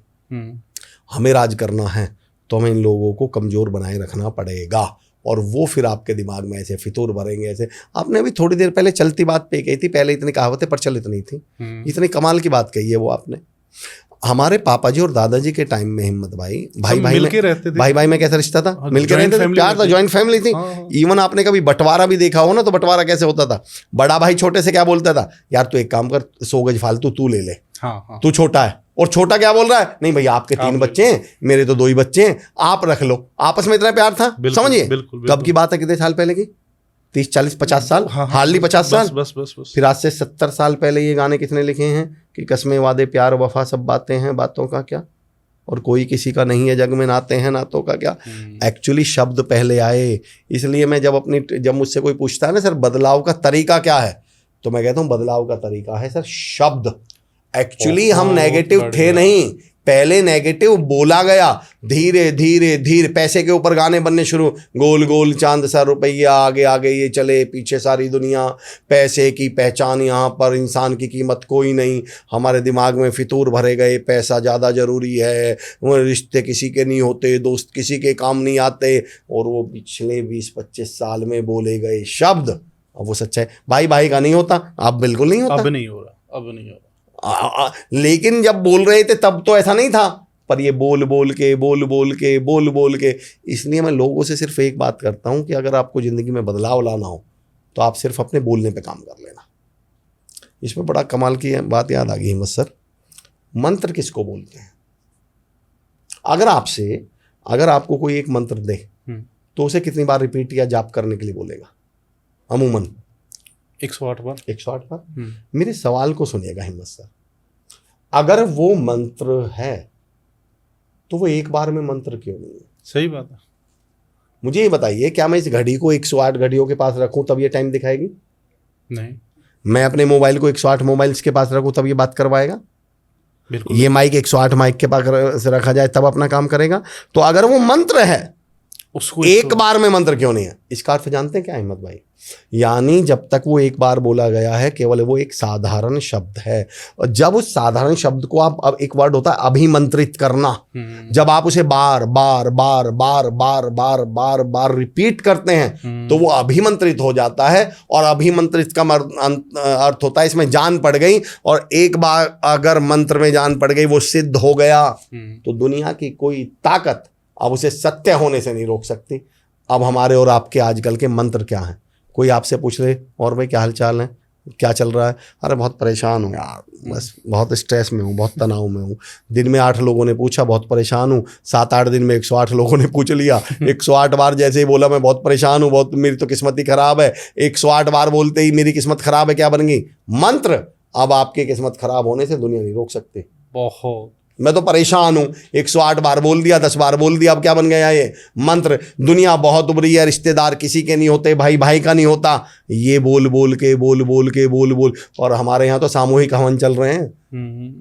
हमें राज करना है, तो हमें इन लोगों को कमजोर बनाए रखना पड़ेगा। और वो फिर आपके दिमाग में ऐसे फितूर भरेंगे। ऐसे आपने अभी थोड़ी देर पहले चलती बात पे कही थी, पहले इतनी कहावतें प्रचलित नहीं थी, इतनी कमाल की बात कही है वो आपने। हमारे पापा जी और दादाजी के टाइम में हिम्मत भाई भाई भाई मिलके रहते थे। भाई में कैसा रिश्ता था? हाँ, मिलके joint रहते थे, family प्यार था, में जॉइंट फैमिली थी। हाँ, हाँ। इवन आपने कभी बंटवारा भी देखा हो ना, तो बंटवारा कैसे होता था? बड़ा भाई छोटे से क्या बोलता था, यार तू एक काम कर, 100 गज फालतू तू ले ले, हाँ हाँ तू छोटा है। और छोटा क्या बोल रहा है, नहीं भैया आपके 3 बच्चे हैं, मेरे तो 2 ही बच्चे हैं, आप रख लो। आपस में इतना प्यार था, बिल्कुल, समझिए। बिल्कुल, कब की बात है, कितने साल पहले की? 30 40 50 साल, हाँ, हाँ, हार्डली 50 साल। बस फिर आज से 70 साल पहले ये गाने किसने लिखे हैं कि कसमें वादे प्यार वफा सब बातें हैं, बातों का क्या, और कोई किसी का नहीं है जग में, नाते हैं नातों का क्या। एक्चुअली शब्द पहले आए। इसलिए मैं जब मुझसे कोई पूछता है ना सर बदलाव का तरीका क्या है, तो मैं कहता हूँ बदलाव का तरीका है सर शब्द। एक्चुअली हम नेगेटिव थे नहीं, पहले नेगेटिव बोला गया, धीरे धीरे धीरे पैसे के ऊपर गाने बनने शुरू, गोल गोल चांद सा रुपया, आगे आगे ये चले पीछे सारी दुनिया, पैसे की पहचान यहाँ पर, इंसान की कीमत कोई नहीं, हमारे दिमाग में फितूर भरे गए, पैसा ज़्यादा ज़रूरी है, वो रिश्ते किसी के नहीं होते, दोस्त किसी के काम नहीं आते, और वो पिछले 20-25 साल में बोले गए शब्द, अब वो सच्चा है। भाई भाई का नहीं होता, अब बिल्कुल नहीं होता, अब नहीं हो रहा। लेकिन जब बोल रहे थे तब तो ऐसा नहीं था, पर ये बोल बोल के, इसलिए मैं लोगों से सिर्फ एक बात करता हूं कि अगर आपको ज़िंदगी में बदलाव लाना हो तो आप सिर्फ अपने बोलने पे काम कर लेना। इसमें बड़ा कमाल की बात याद आ गई हिम्मत सर, मंत्र किसको बोलते हैं? अगर आपको कोई एक मंत्र दे तो उसे कितनी बार रिपीट या जाप करने के लिए बोलेगा? अमूमन 108 बार। 108 बार। मेरे सवाल को सुनिएगा हिम्मत सर, अगर वो मंत्र है तो वो एक बार में मंत्र क्यों नहीं है? सही बात है। मुझे ये बताइए, क्या मैं इस घड़ी को 108 घड़ियों के पास रखूं तब ये टाइम दिखाएगी? नहीं। मैं अपने मोबाइल को 108 मोबाइल्स के पास रखूं तब ये बात करवाएगा? बिल्कुल। ये माइक 108 माइक के पास रखा जाए तब अपना काम करेगा? तो अगर वो मंत्र है उसको एक बार में मंत्र क्यों नहीं है? इसका अर्थ जानते हैं क्या हिम्मत भाई? यानी जब तक वो एक बार बोला गया है केवल वो एक साधारण शब्द है, और जब उस साधारण शब्द को आप, अब एक वर्ड होता है अभिमंत्रित करना, जब आप उसे बार बार बार बार बार बार बार बार रिपीट करते हैं तो वो अभिमंत्रित हो जाता है। और अभिमंत्रित का अर्थ होता है इसमें जान पड़ गई, और एक बार अगर मंत्र में जान पड़ गई वो सिद्ध हो गया तो दुनिया की कोई ताकत अब उसे सत्य होने से नहीं रोक सकती। अब हमारे और आपके आजकल के मंत्र क्या हैं? कोई आपसे पूछ ले और भाई क्या हाल चाल है, क्या चल रहा है? अरे बहुत परेशान हूँ यार, बस बहुत स्ट्रेस में हूँ, बहुत तनाव में हूँ। दिन में 8 लोगों ने पूछा बहुत परेशान हूँ, 7-8 दिन में 108 लोगों ने पूछ लिया। 108 बार जैसे ही बोला मैं बहुत परेशान हूँ, बहुत मेरी तो किस्मत ही खराब है, 108 बार बोलते ही मेरी किस्मत खराब है क्या बन गई? मंत्र। अब आपकी किस्मत खराब होने से दुनिया नहीं रोक सकती। बहुत। मैं तो परेशान हूँ, 108 बार बोल दिया, 10 बार बोल दिया, अब क्या बन गया ये? मंत्र। दुनिया बहुत बुरी है, रिश्तेदार किसी के नहीं होते, भाई भाई का नहीं होता, ये बोल बोल के, और हमारे यहाँ तो सामूहिक हवन चल रहे हैं,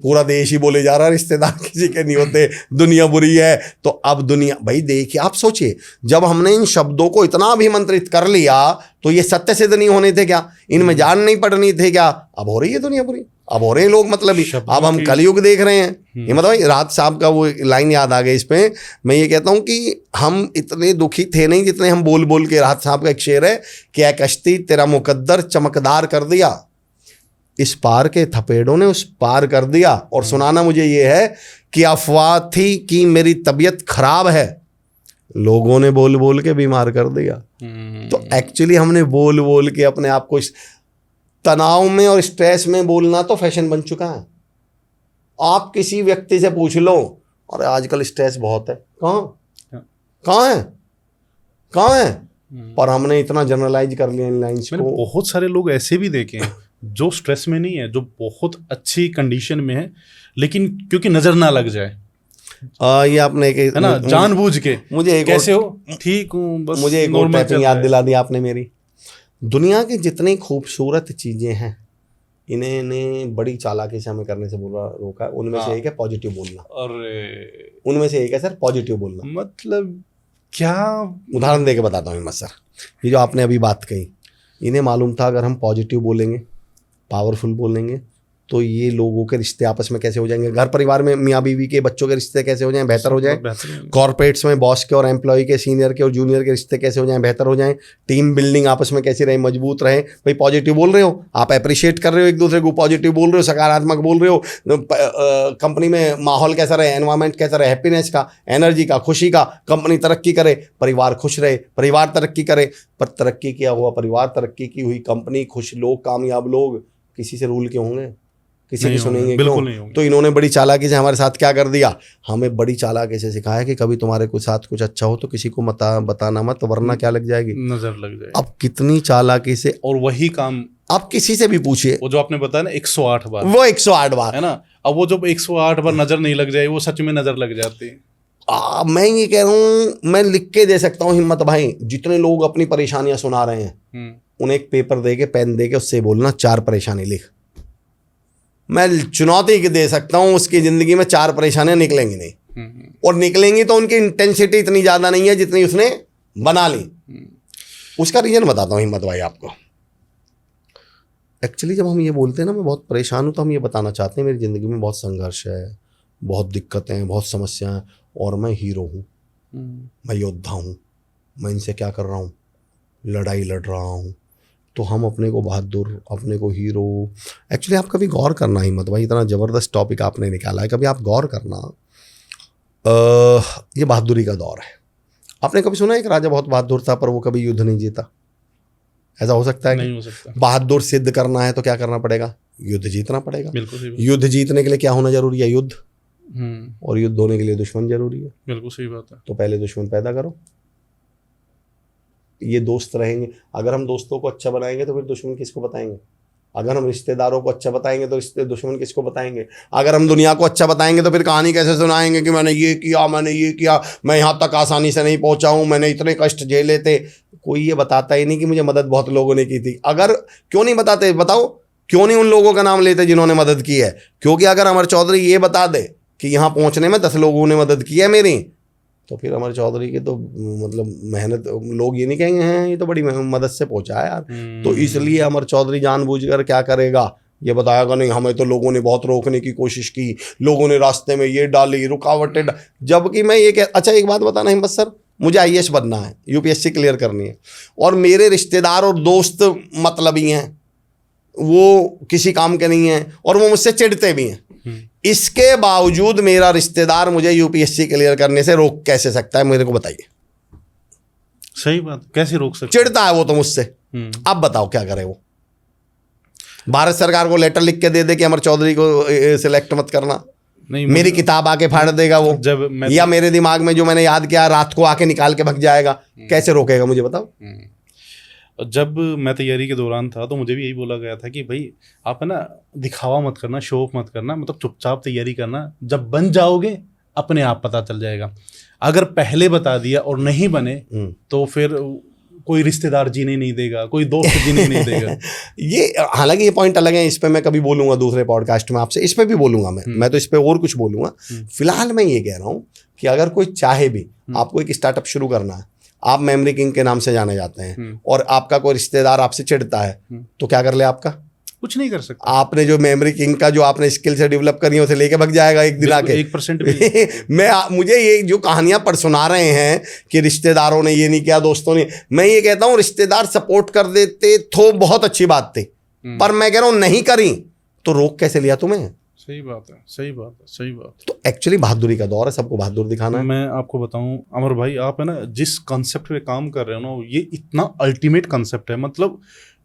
पूरा देश ही बोले जा रहा है रिश्तेदार किसी के नहीं होते, दुनिया बुरी है। तो अब दुनिया, भाई देखिए आप सोचिए, जब हमने इन शब्दों को इतना अभिमंत्रित कर लिया तो ये सत्य सिद्ध नहीं होने थे क्या? इनमें जान नहीं पड़नी थे क्या? अब हो रही है दुनिया बुरी, अब हो रहे हैं लोग मतलब ही। अब हम कलयुग देख रहे हैं। ये मतलब राहत साहब का वो लाइन याद आ गई इस पे। मैं ये कहता हूँ कि हम इतने दुखी थे नहीं जितने हम बोल बोल के, राहत साहब का एक शेर है कि ऐ कश्ती तेरा मुकद्दर चमकदार कर दिया, इस पार के थपेड़ों ने उस पार कर दिया। और सुनाना मुझे ये है कि अफवाह थी कि मेरी तबीयत खराब है, लोगों ने बोल बोल के बीमार कर दिया। तो एक्चुअली हमने बोल बोल के अपने आप को तनाव में और स्ट्रेस में बोलना तो फैशन बन चुका है। आप किसी व्यक्ति से पूछ लो, अरे आजकल स्ट्रेस बहुत है, कहाँ है? पर हमने इतना जनरलाइज कर लिया इन लाइंस को। बहुत सारे लोग ऐसे भी देखे हैं जो स्ट्रेस में नहीं है, जो बहुत अच्छी कंडीशन में है, लेकिन क्योंकि नजर ना लग जाए, ये आपने है ना, जानबूझ के मुझे एक कैसे हो, ठीक हूँ बस, मुझे एक और टैपिंग याद दिला दी आपने मेरी। दुनिया की जितनी खूबसूरत चीजें हैं इन्हें बड़ी चालाकी से हमें करने से रोका है। उनमें से एक है पॉजिटिव बोलना। अरे उनमें से एक है सर पॉजिटिव बोलना। मतलब क्या? उदाहरण देके बताता हूँ हिम्मत सर, ये जो आपने अभी बात कही, इन्हें मालूम था अगर हम पॉजिटिव बोलेंगे, पावरफुल बोलेंगे तो ये लोगों के रिश्ते आपस में कैसे हो जाएंगे, घर परिवार में मियाँ बीवी के बच्चों के रिश्ते कैसे हो जाएं, बेहतर हो जाएं, कॉर्पोरेट्स में बॉस के और एम्प्लॉय के, सीनियर के और जूनियर के रिश्ते कैसे हो जाएं, बेहतर हो जाएं, टीम बिल्डिंग आपस में कैसी रहे, मजबूत रहे। भाई पॉजिटिव बोल रहे हो, आप अप्रिशिएट कर रहे हो एक दूसरे को, पॉजिटिव बोल रहे हो, सकारात्मक बोल रहे हो, कंपनी में माहौल कैसा रहे, एनवायरमेंट कैसा रहे, हैप्पीनेस का, एनर्जी का, खुशी का, कंपनी तरक्की करे, परिवार खुश रहे, परिवार तरक्की करे। पर तरक्की किया हुआ परिवार, तरक्की की हुई कंपनी, खुश लोग, कामयाब लोग किसी से रूल क्यों होंगे, किसी की सुनेंगे क्यों? तो इन्होंने बड़ी चालाकी से हमारे साथ क्या कर दिया, हमें बड़ी चालाकी से सिखाया कि कभी तुम्हारे कुछ साथ कुछ अच्छा हो तो किसी को बताना मत, वरना क्या लग जाएगी, नजर लग जाएगी। अब कितनी चालाकी से, और वही काम आप किसी से भी पूछिए, वो जो आपने बताया ना 108 बार, वो 108 बार है ना। अब वो जब 108 बार नजर नहीं लग जाए, वो सच में नजर लग जाती है। मैं ये कह रहा हूँ, मैं लिख के दे सकता हूँ हिम्मत भाई, जितने लोग अपनी परेशानियां सुना रहे हैं उन्हें एक पेपर दे के, पेन दे के, उससे बोलना 4 परेशानी लिख। मैं चुनौती दे सकता हूँ, उसकी जिंदगी में 4 परेशानियां निकलेंगी नहीं, और निकलेंगी तो उनकी इंटेंसिटी इतनी ज्यादा नहीं है जितनी उसने बना ली। उसका रीजन बताता हूँ हिम्मत भाई आपको। एक्चुअली जब हम ये बोलते हैं ना मैं बहुत परेशान हूँ, तो हम ये बताना चाहते हैं मेरी ज़िंदगी में बहुत संघर्ष है, बहुत दिक्कतें हैं, बहुत समस्याएं हैं, और मैं हीरो हूँ, मैं योद्धा हूँ, मैं इनसे क्या कर रहा हूँ, लड़ाई लड़ रहा हूँ। तो हम अपने को बहादुर, अपने को हीरो, एक्चुअली आप कभी गौर करना हिम्मत भाई, इतना ज़बरदस्त टॉपिक आपने निकाला है, कभी आप गौर करना, ये बहादुरी का दौर है। आपने कभी सुना एक राजा बहुत बहादुर था पर वो कभी युद्ध नहीं जीता? ऐसा हो सकता है? नहीं हो सकता। बहादुर सिद्ध करना है तो क्या करना पड़ेगा? युद्ध जीतना पड़ेगा। बिल्कुल सही बात। युद्ध जीतने के लिए क्या होना जरूरी है? युद्ध। और युद्ध होने के लिए दुश्मन जरूरी है। बिल्कुल सही बात है। तो पहले दुश्मन पैदा करो। ये दोस्त रहेंगे, अगर हम दोस्तों को अच्छा बनाएंगे तो फिर दुश्मन किसको बताएंगे? अगर हम रिश्तेदारों को अच्छा बताएंगे तो दुश्मन किसको बताएंगे? अगर हम दुनिया को अच्छा बताएंगे तो फिर कहानी कैसे सुनाएंगे कि मैंने ये किया, मैंने ये किया, मैं यहाँ तक आसानी से नहीं पहुँचा हूँ, मैंने इतने कष्ट झेले थे। कोई ये बताता ही नहीं कि मुझे मदद बहुत लोगों ने की थी। अगर क्यों नहीं बताते, बताओ क्यों नहीं उन लोगों का नाम लेते जिन्होंने मदद की है? क्योंकि अगर अमर चौधरी ये बता दे कि यहाँ पहुँचने में 10 लोगों ने मदद की है मेरी, तो फिर अमर चौधरी की तो मतलब मेहनत, लोग ये नहीं कहेंगे हैं ये तो बड़ी मदद से पहुंचा है यार। तो इसलिए अमर चौधरी जानबूझकर क्या करेगा, ये बताएगा नहीं हमें तो लोगों ने बहुत रोकने की कोशिश की, लोगों ने रास्ते में ये डाली, रुकावटें जबकि मैं ये अच्छा एक बात बताना हिम्मत सर, मुझे IAS बनना है, UPSC क्लियर करनी है, और मेरे रिश्तेदार और दोस्त मतलबी हैं, वो किसी काम के नहीं हैं, और वो मुझसे चिढ़ते भी हैं। इसके बावजूद मेरा रिश्तेदार मुझे UPSC क्लियर करने से रोक कैसे सकता है? मेरे को बताइए। सही बात, कैसे रोक सकते? चिढ़ता है वो तो मुझसे। अब बताओ क्या करे वो? भारत सरकार को लेटर लिख के दे दे कि अमर चौधरी को सिलेक्ट मत करना, नहीं मेरी किताब आके फाड़ देगा वो, या मेरे दिमाग में जो मैंने याद किया रात को आके निकाल के भग जाएगा। कैसे रोकेगा मुझे बताओ? जब मैं तैयारी के दौरान था तो मुझे भी यही बोला गया था कि भाई आप है ना दिखावा मत करना, शो ऑफ मत करना, मतलब चुपचाप तैयारी करना, जब बन जाओगे अपने आप पता चल जाएगा। अगर पहले बता दिया और नहीं बने तो फिर कोई रिश्तेदार जीने नहीं देगा, कोई दोस्त जीने नहीं देगा। ये हालांकि ये पॉइंट अलग है, इस पे मैं कभी बोलूंगा दूसरे पॉडकास्ट में आपसे, इस पे भी बोलूंगा मैं तो इस पे और कुछ बोलूंगा। फिलहाल मैं ये कह रहा हूँ कि अगर कोई चाहे भी, आपको एक स्टार्टअप शुरू करना है, आप मेमोरी किंग के नाम से जाने जाते हैं, और आपका कोई रिश्तेदार आपसे चिढ़ता है, तो क्या कर ले? आपका कुछ नहीं कर सकता। आपने जो मेमोरी किंग का जो आपने स्किल से डेवलप करी है उसे लेके भग जाएगा एक दिन आके। 1% भी मुझे ये जो कहानियां पर सुना रहे हैं कि रिश्तेदारों ने ये नहीं किया, दोस्तों ने, मैं ये कहता हूँ रिश्तेदार सपोर्ट कर देते तो बहुत अच्छी बात थी, पर मैं कह रहा हूँ नहीं करी तो रोक कैसे लिया तुम्हें? सही बात है, सही बात है, सही बात। तो एक्चुअली बहादुरी का दौर है, सबको बहादुर दिखाना है। मैं आपको बताऊं अमर भाई, आप है ना जिस कॉन्सेप्ट पे काम कर रहे हो ना, ये इतना अल्टीमेट कॉन्सेप्ट है, मतलब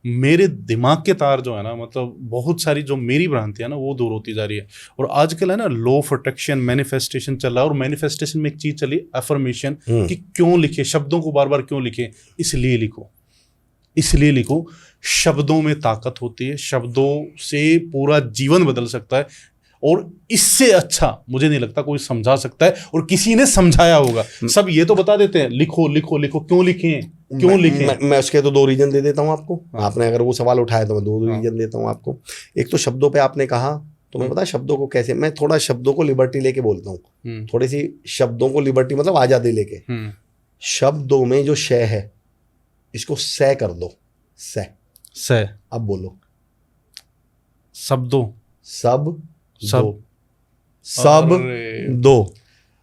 मेरे दिमाग के तार जो है ना, मतलब बहुत सारी जो मेरी भ्रांतियां ना वो दूर होती जा रही है। और आजकल है ना लॉ ऑफ अट्रैक्शन, मैनिफेस्टेशन चल रहा है, और मैनिफेस्टेशन में एक चीज चली अफर्मेशन, कि क्यों लिखे शब्दों को बार बार, क्यों लिखे? इसलिए लिखो, इसलिए लिखो। शब्दों में ताकत होती है, शब्दों से पूरा जीवन बदल सकता है, और इससे अच्छा मुझे नहीं लगता कोई समझा सकता है, और किसी ने समझाया होगा। सब ये तो बता देते हैं लिखो लिखो लिखो, क्यों लिखें, क्यों लिखें? मैं उसके तो 2 रीजन दे देता हूँ आपको। आपने अगर वो सवाल उठाया तो मैं 2 रीजन देता हूँ आपको। एक तो शब्दों पे आपने कहा, तो मैं पता शब्दों को कैसे, मैं थोड़ा शब्दों को लिबर्टी लेके बोलता हूँ, थोड़ी सी शब्दों को लिबर्टी मतलब आजादी लेके। शब्दों में जो शय है इसको सै कर दो, सै। सै। अब बोलो। शब्दों सब सब दो, सब अरे। दो,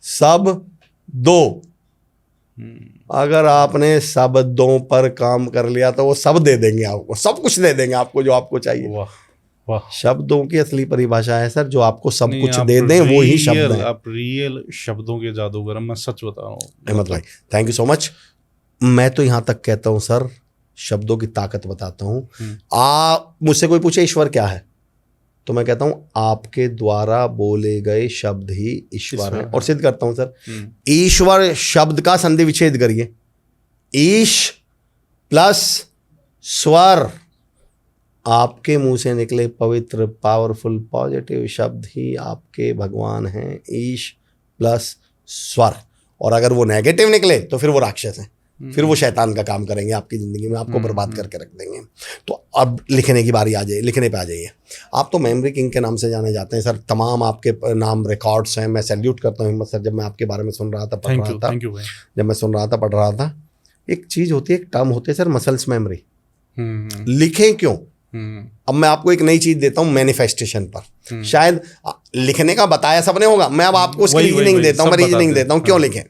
सब दो। अगर आपने शब्दों पर काम कर लिया तो वो सब दे देंगे आपको, सब कुछ दे देंगे आपको जो आपको चाहिए। वाह वाह। शब्दों की असली परिभाषा है सर, जो आपको सब नहीं, कुछ आप दे दें वो ही शब्द रियल, है। आप रियल शब्दों के जादूगर हैं, मैं सच बता रहा हूँ। अहमद भाई थैंक यू सो मच। मैं तो यहाँ तक कहता हूँ सर, शब्दों की ताकत बताता हूँ। आप मुझसे कोई पूछे ईश्वर क्या है, तो मैं कहता हूँ आपके द्वारा बोले गए शब्द ही ईश्वर है। और सिद्ध करता हूँ सर, ईश्वर शब्द का संधि विच्छेद करिए, ईश प्लस स्वर, आपके मुंह से निकले पवित्र पावरफुल पॉजिटिव शब्द ही आपके भगवान हैं, ईश प्लस स्वर। और अगर वो नेगेटिव निकले तो फिर वो राक्षस हैं, फिर वो शैतान का काम करेंगे आपकी ज़िंदगी में, आपको बर्बाद करके रख देंगे। तो अब लिखने की बारी आ जाए, लिखने पे आ जाइए। आप तो मेमोरी किंग के नाम से जाने जाते हैं सर, तमाम आपके नाम रिकॉर्ड्स हैं। मैं सैल्यूट करता हूँ हिम्मत सर, जब मैं आपके बारे में सुन रहा था, पढ़ रहा था, जब मैं सुन रहा था, पढ़ रहा था, एक चीज़ होती है, एक टर्म होती है सर, मसल्स मेमोरी। लिखें क्यों? अब मैं आपको एक नई चीज देता हूं मैनिफेस्टेशन पर। शायद लिखने का बताया सबने होगा, मैं अब आपको उसकी रीजनिंग देता हूं, मैं रीजनिंग देता हूं क्यों लिखें।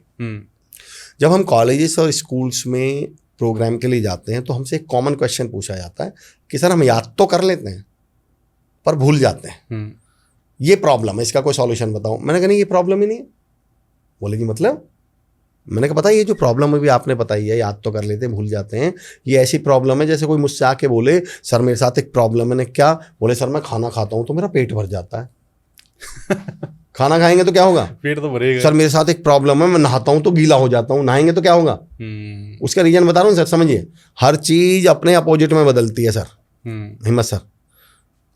जब हम कॉलेजेस और स्कूल्स में प्रोग्राम के लिए जाते हैं तो हमसे एक कॉमन क्वेश्चन पूछा जाता है कि सर हम याद तो कर लेते हैं पर भूल जाते हैं, ये प्रॉब्लम है, इसका कोई सॉल्यूशन बताओ। मैंने कहा नहीं ये प्रॉब्लम ही नहीं है। बोले कि मतलब? मैंने कहा पता ये जो प्रॉब्लम अभी आपने बताई है, याद तो कर लेते हैं भूल जाते हैं, ये ऐसी प्रॉब्लम है जैसे कोई मुझसे आके बोले सर मेरे साथ एक प्रॉब्लम है। मैंने क्या? बोले सर मैं खाना खाता हूँ तो मेरा पेट भर जाता है। खाना खाएंगे तो क्या होगा? पेट तो भरेगा। सर मेरे साथ एक प्रॉब्लम है, मैं नहाता हूँ तो गीला हो जाता हूँ, नहाएंगे तो क्या होगा? उसका रीजन बता रहा हूँ सर, समझिए। हर चीज अपने अपोजिट में बदलती है सर। हिम्मत सर,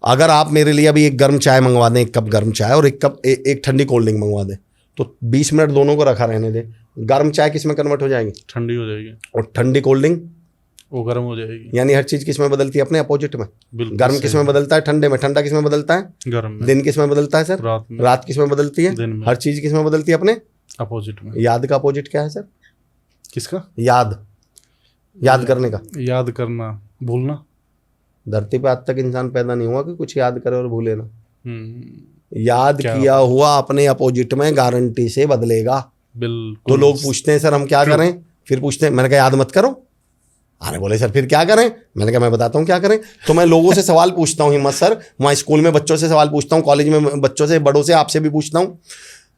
अगर आप मेरे लिए अभी एक गर्म चाय मंगवा दें, एक कप गर्म चाय, और एक कप एक ठंडी कोल्ड ड्रिंक मंगवा दें, तो 20 मिनट दोनों को रखा रहने दें, गर्म चाय किस में कन्वर्ट हो जाएगी? ठंडी हो जाएगी। और ठंडी कोल्ड ड्रिंक वो गर्म हो जाएगी। यानी हर चीज किस में बदलती है? अपने अपोजिट में। गर्म किस में बदलता है? ठंडे में। ठंडा किस में बदलता है? गर्म में। दिन किस में बदलता है सर? रात में। रात किस में बदलती है? दिन में। हर चीज किस में बदलती है? अपने अपोजिट में। याद का अपोजिट क्या है सर? किसका? याद, याद करने का। याद करना, भूलना। धरती पे आज तक इंसान पैदा नहीं हुआ कि कुछ याद करे और भूले ना। याद किया हुआ अपने अपोजिट में गारंटी से बदलेगा। बिल्कुल। तो लोग पूछते हैं सर हम क्या करें, फिर पूछते हैं, मैंने कहा याद मत करो। अरे बोले सर फिर क्या करें? मैंने कहा मैं बताता हूँ क्या करें। तो मैं लोगों से सवाल पूछता हूँ हिम्मत सर, वहाँ स्कूल में बच्चों से सवाल पूछता हूँ, कॉलेज में बच्चों से, बड़ों से, आपसे भी पूछता हूँ।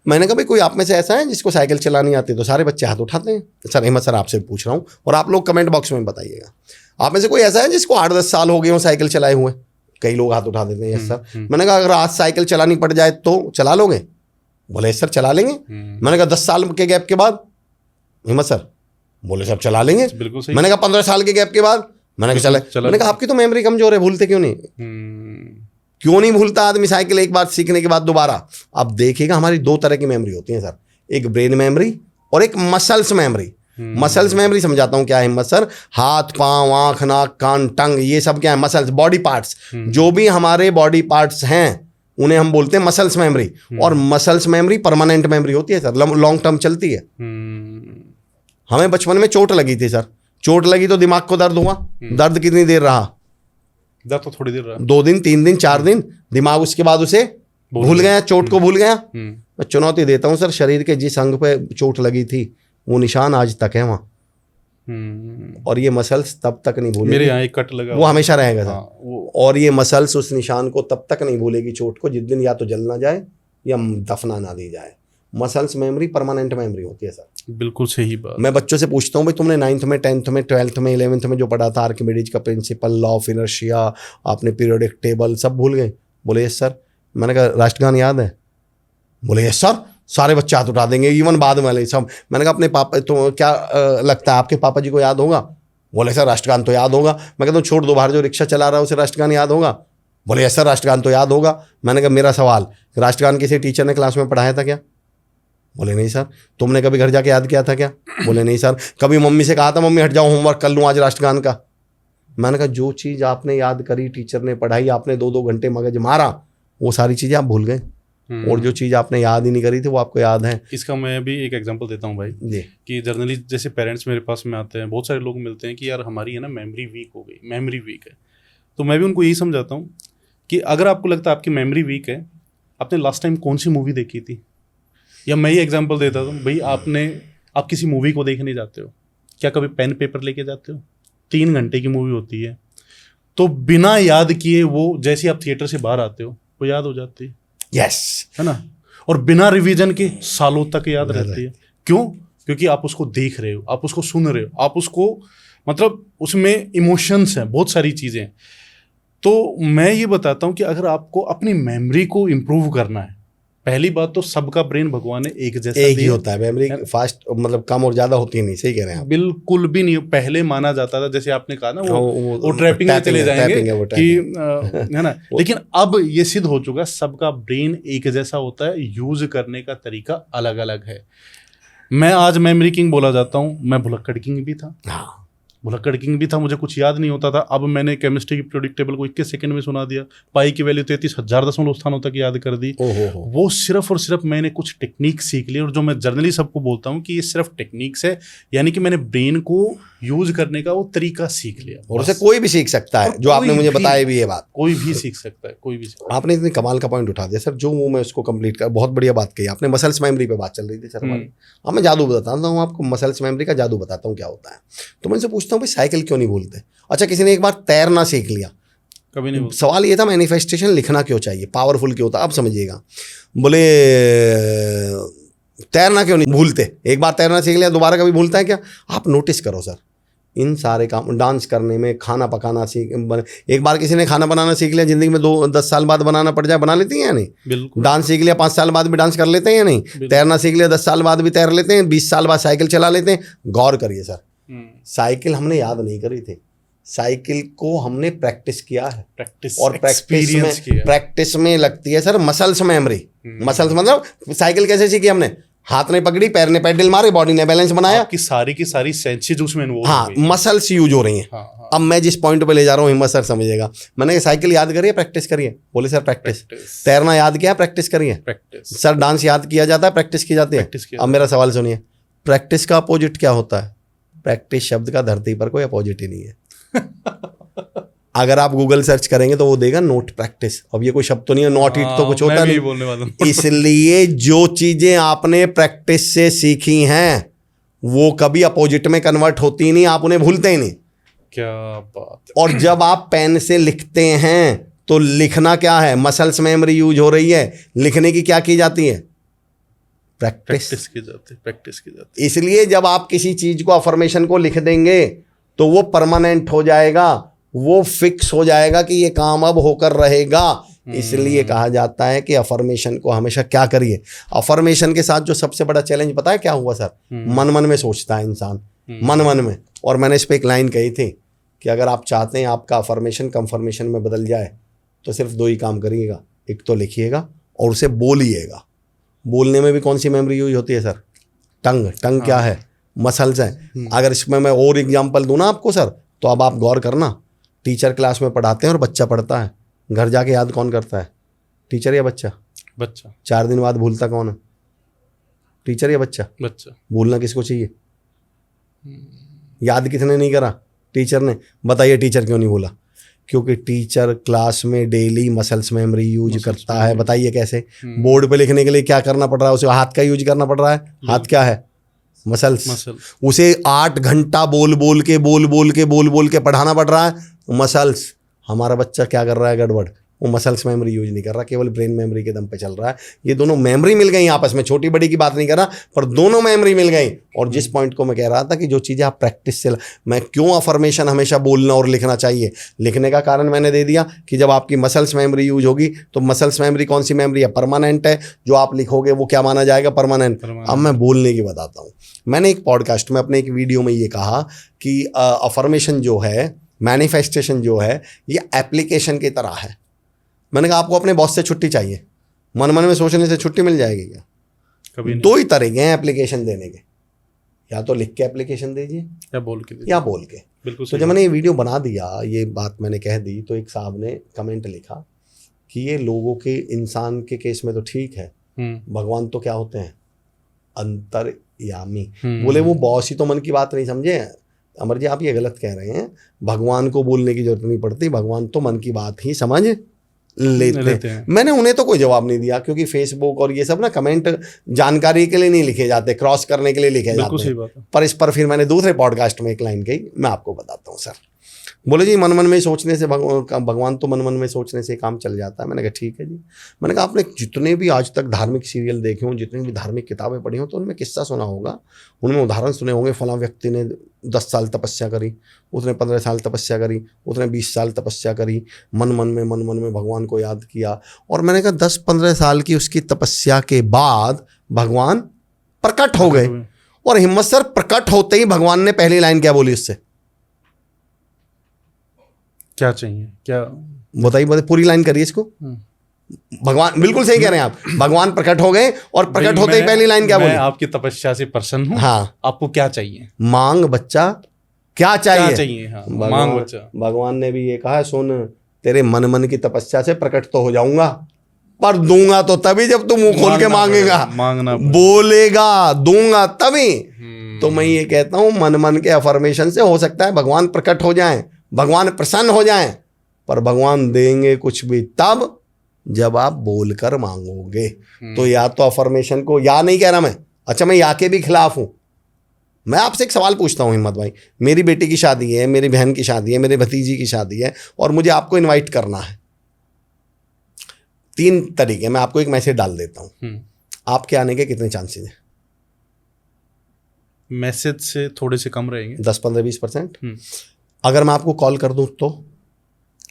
मैंने कहा भाई कोई आप में से ऐसा है जिसको साइकिल चलानी आती है? तो सारे बच्चे हाथ उठाते हैं। सर हिम्मत सर आपसे पूछ रहा हूँ, और आप लोग कमेंट बॉक्स में बताइएगा, आप में से कोई ऐसा है जिसको 8-10 साल हो गए हो साइकिल चलाए हुए? कई लोग हाथ उठा देते हैं यस सर। मैंने कहा अगर आज साइकिल चलानी पड़ जाए तो चला लोगे? बोले सर चला लेंगे। मैंने कहा 10 साल के गैप के बाद? हिम्मत सर बोले सर चला लेंगे। बिल्कुल सही। मैंने कहा 15 साल के गैप के बाद? मैंने कहा चला। मैंने कहा आपकी तो मेमोरी कमजोर है, भूलते क्यों नहीं? क्यों नहीं भूलता आदमी साइकिल एक बार सीखने के बाद दोबारा? अब देखिएगा हमारी 2 तरह की मेमोरी होती है सर, एक ब्रेन मेमोरी और एक मसल्स मेमोरी। मसल्स मेमोरी समझाता हूँ क्या है हिम्मत सर। हाथ, पांव, आंख, नाक, कान, टंग, ये सब क्या है? Muscles, body parts. जो भी हमारे बॉडी पार्ट्स हैं उन्हें हम बोलते हैं मसल्स मेमोरी। और मसल्स मेमोरी परमानेंट मेमोरी होती है सर, लॉन्ग टर्म चलती है। हमें बचपन में चोट लगी थी सर, चोट लगी तो दिमाग को दर्द हुआ। दर्द कितनी देर रहा? दर्द तो थोड़ी देर रहा, 2 दिन, 3 दिन, 4 दिन। दिमाग उसके बाद उसे भूल गया, चोट को भूल गया। मैं चुनौती देता हूं सर, शरीर के जिस अंग पे चोट लगी थी वो निशान आज तक है वहां। और ये मसल्स तब तक नहीं भूलेगी, मेरे यहाँ एक कट लगा वो हमेशा रहेगा सर। वो और ये मसल्स उस निशान को तब तक नहीं भूलेगी, चोट को, जिस दिन या तो जल ना जाए या दफना ना दी जाए। मसल्स मेमोरी परमानेंट मेमोरी होती है सर। बिल्कुल सही बात। मैं बच्चों से पूछता हूँ भाई तुमने 9th में, 10th में, 12th में, 11th में जो पढ़ा था, आर्किमिडीज का प्रिंसिपल, लॉ ऑफ इनर्शिया, आपने पीरियोडिक टेबल सब भूल गए? बोले यस सर। मैंने कहा राष्ट्रगान याद है? बोले यस सर। सारे बच्चे हाथ उठा देंगे, इवन बाद वाले सब। मैंने कहा अपने पापा, तो क्या लगता है आपके पापा जी को याद होगा? बोले सर राष्ट्रगान तो याद होगा। मैं कहता हूँ छोड़ दो, बाहर जो रिक्शा चला रहा है उसे राष्ट्रगान याद होगा? बोले यस सर राष्ट्रगान तो याद होगा। मैंने कहा मेरा सवाल, राष्ट्रगान किसी टीचर ने क्लास में पढ़ाया था क्या? बोले नहीं सर। तुमने कभी घर जाके याद किया था क्या? बोले नहीं सर। कभी मम्मी से कहा था मम्मी हट जाओ होमवर्क कर लूँ आज राष्ट्रगान का? मैंने कहा जो चीज़ आपने याद करी, टीचर ने पढ़ाई, आपने 2-2 घंटे मगज मारा, वो सारी चीज़ें आप भूल गए। और जो चीज़ आपने याद ही नहीं करी थी वो आपको याद है। इसका मैं भी एक एग्जांपल देता हूँ भाई जी। कि जर्नली जैसे पेरेंट्स मेरे पास में आते हैं, बहुत सारे लोग मिलते हैं कि यार हमारी है ना मेमोरी वीक हो गई, मेमोरी वीक है। तो मैं भी उनको यही समझाता हूँ कि अगर आपको लगता है आपकी मेमोरी वीक है, आपने लास्ट टाइम कौन सी मूवी देखी थी, या मैं ही एग्जांपल देता हूँ भाई, आप किसी मूवी को देखने जाते हो, क्या कभी पेन पेपर लेके जाते हो? 3 घंटे की मूवी होती है, तो बिना याद किए वो जैसे आप थिएटर से बाहर आते हो वो याद हो जाती है, यस, है ना? और बिना रिवीजन के सालों तक याद रहती है। क्यों? क्योंकि आप उसको देख रहे हो, आप उसको सुन रहे हो, आप उसको मतलब उसमें इमोशंस हैं, बहुत सारी चीज़ें हैं। तो मैं ये बताता हूँ कि अगर आपको अपनी मेमोरी को इम्प्रूव करना है, पहली बात तो सबका ब्रेन भगवान ने एक जैसा एक ही दिया, होता है, मेमोरी फास्ट मतलब कम और ज्यादा होती नहीं, सही कह रहे हैं आप। बिल्कुल भी नहीं। पहले माना जाता था, जैसे आपने कहा ना, वो वो ट्रैपिंग में tapping चले है, जाएंगे tapping है, वो कि है ना। लेकिन अब ये सिद्ध हो चुका है, सबका ब्रेन एक जैसा होता है, यूज करने का तरीका अलग अलग है। मैं आज मेमोरी किंग बोला जाता हूँ, मैं भुलक्कड़ किंग भी था, हाँ, भुलक्कड़ किंग भी था, मुझे कुछ याद नहीं होता था। अब मैंने केमिस्ट्री की पीरियोडिक टेबल को 21 सेकंड में सुना दिया, पाई की वैल्यू 33,000 स्थानों तक याद कर दी। ओहो, वो सिर्फ और सिर्फ मैंने कुछ टेक्निक सीख ली, और जो मैं जर्नली सबको बोलता हूँ कि ये सिर्फ टेक्निक्स है, यानी कि मैंने ब्रेन को यूज करने का वो तरीका सीख लिया। और उसे कोई भी सीख सकता है, जो आपने मुझे बताया भी ये बात, कोई भी सीख सकता है, कोई भी सीख। आपने इतनी कमाल का पॉइंट उठा दिया सर, जो वो मैं उसको कंप्लीट कर, बहुत बढ़िया बात कही आपने। मसल्स मेमोरी पे बात चल रही थी सर हमारी। अब मैं जादू बताता हूँ आपको, मसल्स मेमोरी का जादू बताता हूँ क्या होता है। तो मैं इनसे पूछता हूँ भाई साइकिल क्यों नहीं भूलते? अच्छा, किसी ने एक बार तैरना सीख लिया, कभी नहीं भूलते। सवाल ये था मैनिफेस्टेशन लिखना क्यों चाहिए, पावरफुल क्यों होता? अब समझिएगा, बोले तैरना क्यों नहीं भूलते? एक बार तैरना सीख लिया दोबारा कभी भूलता है क्या? आप नोटिस करो सर, इन सारे काम, डांस करने में, खाना पकाना सीख, एक बार किसी ने खाना बनाना सीख लिया, जिंदगी में 10 साल बाद बनाना पड़ जाए, बना लेती हैं या नहीं? बिल्कुल। डांस सीख लिया 5 साल बाद भी डांस कर लेते हैं या नहीं? तैरना सीख लिया 10 साल बाद भी तैर लेते हैं, 20 साल बाद साइकिल चला लेते हैं। गौर करिए सर, साइकिल हमने याद नहीं करी थी, साइकिल को हमने प्रैक्टिस किया है, प्रैक्टिस और एक्सपीरियंस किया। प्रैक्टिस में लगती है सर मसल्स मेमोरी। मसल्स मतलब साइकिल कैसे सीखी हमने? हाथ ने पकड़ी, पैर ने पैडल मारे, बॉडी ने बैलेंस बनाया, आपकी सारी की सारी सेंसेस उसमें इन्वॉल्व हाँ, हो गई। मसल्स यूज हो रही हैं। हाँ। अब मैं जिस पॉइंट पे ले जा रहा हूँ हिम्मत सर समझिएगा, मैंने कहा साइकिल याद करिए, प्रैक्टिस करिए। बोले सर प्रैक्टिस। तैरना याद किया, प्रैक्टिस करिए। प्रैक्टिस। सर डांस याद किया जाता है, प्रैक्टिस की जाती है। प्रैक्टिस किया अब मेरा सवाल सुनिए, प्रैक्टिस का अपोजिट क्या होता है? प्रैक्टिस शब्द का धरती पर कोई अपोजिट ही नहीं है। अगर आप गूगल सर्च करेंगे तो वो देगा नोट प्रैक्टिस। अब ये कोई शब्द तो नहीं है, नॉट इट तो कुछ होता नहीं, बोलने वाला हूं। इसलिए जो चीजें आपने प्रैक्टिस से सीखी हैं वो कभी अपोजिट में कन्वर्ट होती नहीं, आप उन्हें भूलते ही नहीं। क्या बात। और जब आप पेन से लिखते हैं तो लिखना क्या है? मसल्स मेमोरी यूज हो रही है, लिखने की क्या की जाती है? प्रैक्टिस की जाती है, प्रैक्टिस की जाती है। इसलिए जब आप किसी चीज को, अफर्मेशन को लिख देंगे तो वो परमानेंट हो जाएगा, वो फिक्स हो जाएगा कि ये काम अब होकर रहेगा। इसलिए कहा जाता है कि अफर्मेशन को हमेशा क्या करिए। अफर्मेशन के साथ जो सबसे बड़ा चैलेंज पता है क्या हुआ सर? मन मन में सोचता है इंसान, मन मन में। और मैंने इस पर एक लाइन कही थी कि अगर आप चाहते हैं आपका अफर्मेशन कंफर्मेशन में बदल जाए तो सिर्फ 2 ही काम करिएगा, एक तो लिखिएगा और उसे बोलिएगा। बोलने में भी कौन सी मेमोरी यूज होती है सर? टंग। टंग क्या है? मसल्स है। अगर इसमें मैं और एग्जांपल दूं ना आपको सर, तो अब आप गौर करना, टीचर क्लास में पढ़ाते हैं और बच्चा पढ़ता है, घर जाके याद कौन करता है? टीचर या बच्चा? बच्चा। 4 दिन बाद भूलता कौन है? टीचर या बच्चा? बच्चा। भूलना किसको चाहिए? याद किसने नहीं करा? टीचर ने। बताइए टीचर क्यों नहीं भूला? क्योंकि टीचर क्लास में डेली मसल्स मेमोरी यूज करता है। बताइए कैसे? बोर्ड पे लिखने के लिए क्या करना पड़ रहा है? उसे हाथ का यूज करना पड़ रहा है। हाथ क्या है? मसल्स। उसे 8 घंटा बोल बोल के पढ़ाना पड़ रहा है, मसल्स। हमारा बच्चा क्या कर रहा है? गड़बड़। वो मसल्स मेमोरी यूज नहीं कर रहा, केवल ब्रेन मेमोरी के दम पे चल रहा है। ये दोनों मेमोरी मिल गई आपस में, छोटी बड़ी की बात नहीं कर रहा, पर दोनों मेमोरी मिल गई। और जिस पॉइंट को मैं कह रहा था कि जो चीज़ें आप प्रैक्टिस से, मैं क्यों अफर्मेशन हमेशा बोलना और लिखना चाहिए, लिखने का कारण मैंने दे दिया कि जब आपकी मसल्स मेमोरी यूज होगी तो मसल्स मेमोरी कौन सी मेमोरी है? परमानेंट है। जो आप लिखोगे वो क्या माना जाएगा? परमानेंट। अब मैं बोलने की बताता हूँ। मैंने एक पॉडकास्ट में, अपने एक वीडियो में ये कहा कि अफर्मेशन जो है, मैनिफेस्टेशन जो है, ये एप्लीकेशन की तरह है। मैंने कहा आपको अपने बॉस से छुट्टी चाहिए, मन मन में सोचने से छुट्टी मिल जाएगी क्या? कभी नहीं। 2 ही तरीके हैं एप्लीकेशन देने के, या तो लिख के एप्लीकेशन दीजिए या बोल के। बिल्कुल। तो जब मैंने ये वीडियो बना दिया, ये बात मैंने कह दी, तो एक साहब ने कमेंट लिखा कि ये लोगों के, इंसान के केस में तो ठीक है, भगवान तो क्या होते हैं? अंतर्यामी। बोले वो बॉस ही तो मन की बात नहीं समझे। अमर जी आप ये गलत कह रहे हैं, भगवान को बोलने की जरूरत नहीं पड़ती, भगवान तो मन की बात ही समझ लेते हैं। मैंने उन्हें तो कोई जवाब नहीं दिया, क्योंकि फेसबुक और ये सब ना कमेंट जानकारी के लिए नहीं लिखे जाते, क्रॉस करने के लिए लिखे जाते हैं। पर इस पर फिर मैंने दूसरे पॉडकास्ट में एक लाइन कही, मैं आपको बताता हूँ सर। बोले जी मन मन में सोचने से भगवान तो मन मन में सोचने से काम चल जाता है। मैंने कहा ठीक है जी। मैंने कहा आपने जितने भी आज तक धार्मिक सीरियल देखे हों, जितनी भी धार्मिक किताबें पढ़ी हों, तो उनमें किस्सा सुना होगा, उनमें उदाहरण सुने होंगे, फलां व्यक्ति ने 10 साल तपस्या करी, उसने 15 साल तपस्या करी, उसने 20 साल तपस्या करी, मन मन में भगवान को याद किया। और मैंने कहा 10-15 साल की उसकी तपस्या के बाद भगवान प्रकट हो गए। और हिम्मत सर, प्रकट होते ही भगवान ने पहली लाइन क्या बोली उससे? क्या चाहिए, क्या बताइए, पूरी लाइन करिए इसको। भगवान, बिल्कुल सही कह रहे हैं आप, भगवान प्रकट हो गए और प्रकट होते ही पहली लाइन क्या बोली? मैं आपकी तपस्या से प्रसन्न हूं, हाँ, आपको क्या चाहिए? मांग बच्चा, क्या चाहिए? हाँ, मांग बच्चा। भगवान ने भी ये कहा, सुन तेरे मन की तपस्या से प्रकट तो हो जाऊंगा, पर दूंगा तो तभी जब तू मुंह खोल के मांगेगा, मांगना बोलेगा, दूंगा तभी। तो मैं ये कहता हूं, मन के अफर्मेशन से हो सकता है भगवान प्रकट हो जाएं, भगवान प्रसन्न हो जाएं, पर भगवान देंगे कुछ भी तब जब आप बोलकर मांगोगे। तो या तो अफर्मेशन को, या नहीं कह रहा मैं, अच्छा मैं या के भी खिलाफ हूं। मैं आपसे एक सवाल पूछता हूं हिम्मत भाई, मेरी बेटी की शादी है, मेरी बहन की शादी है, मेरे भतीजी की शादी है, और मुझे आपको इनवाइट करना है। 3 तरीके, मैं आपको एक मैसेज डाल देता हूं, आपके आने के कितने चांसेस हैं? मैसेज से थोड़े से कम रहेंगे, 10-15-20%। अगर मैं आपको कॉल कर दूं तो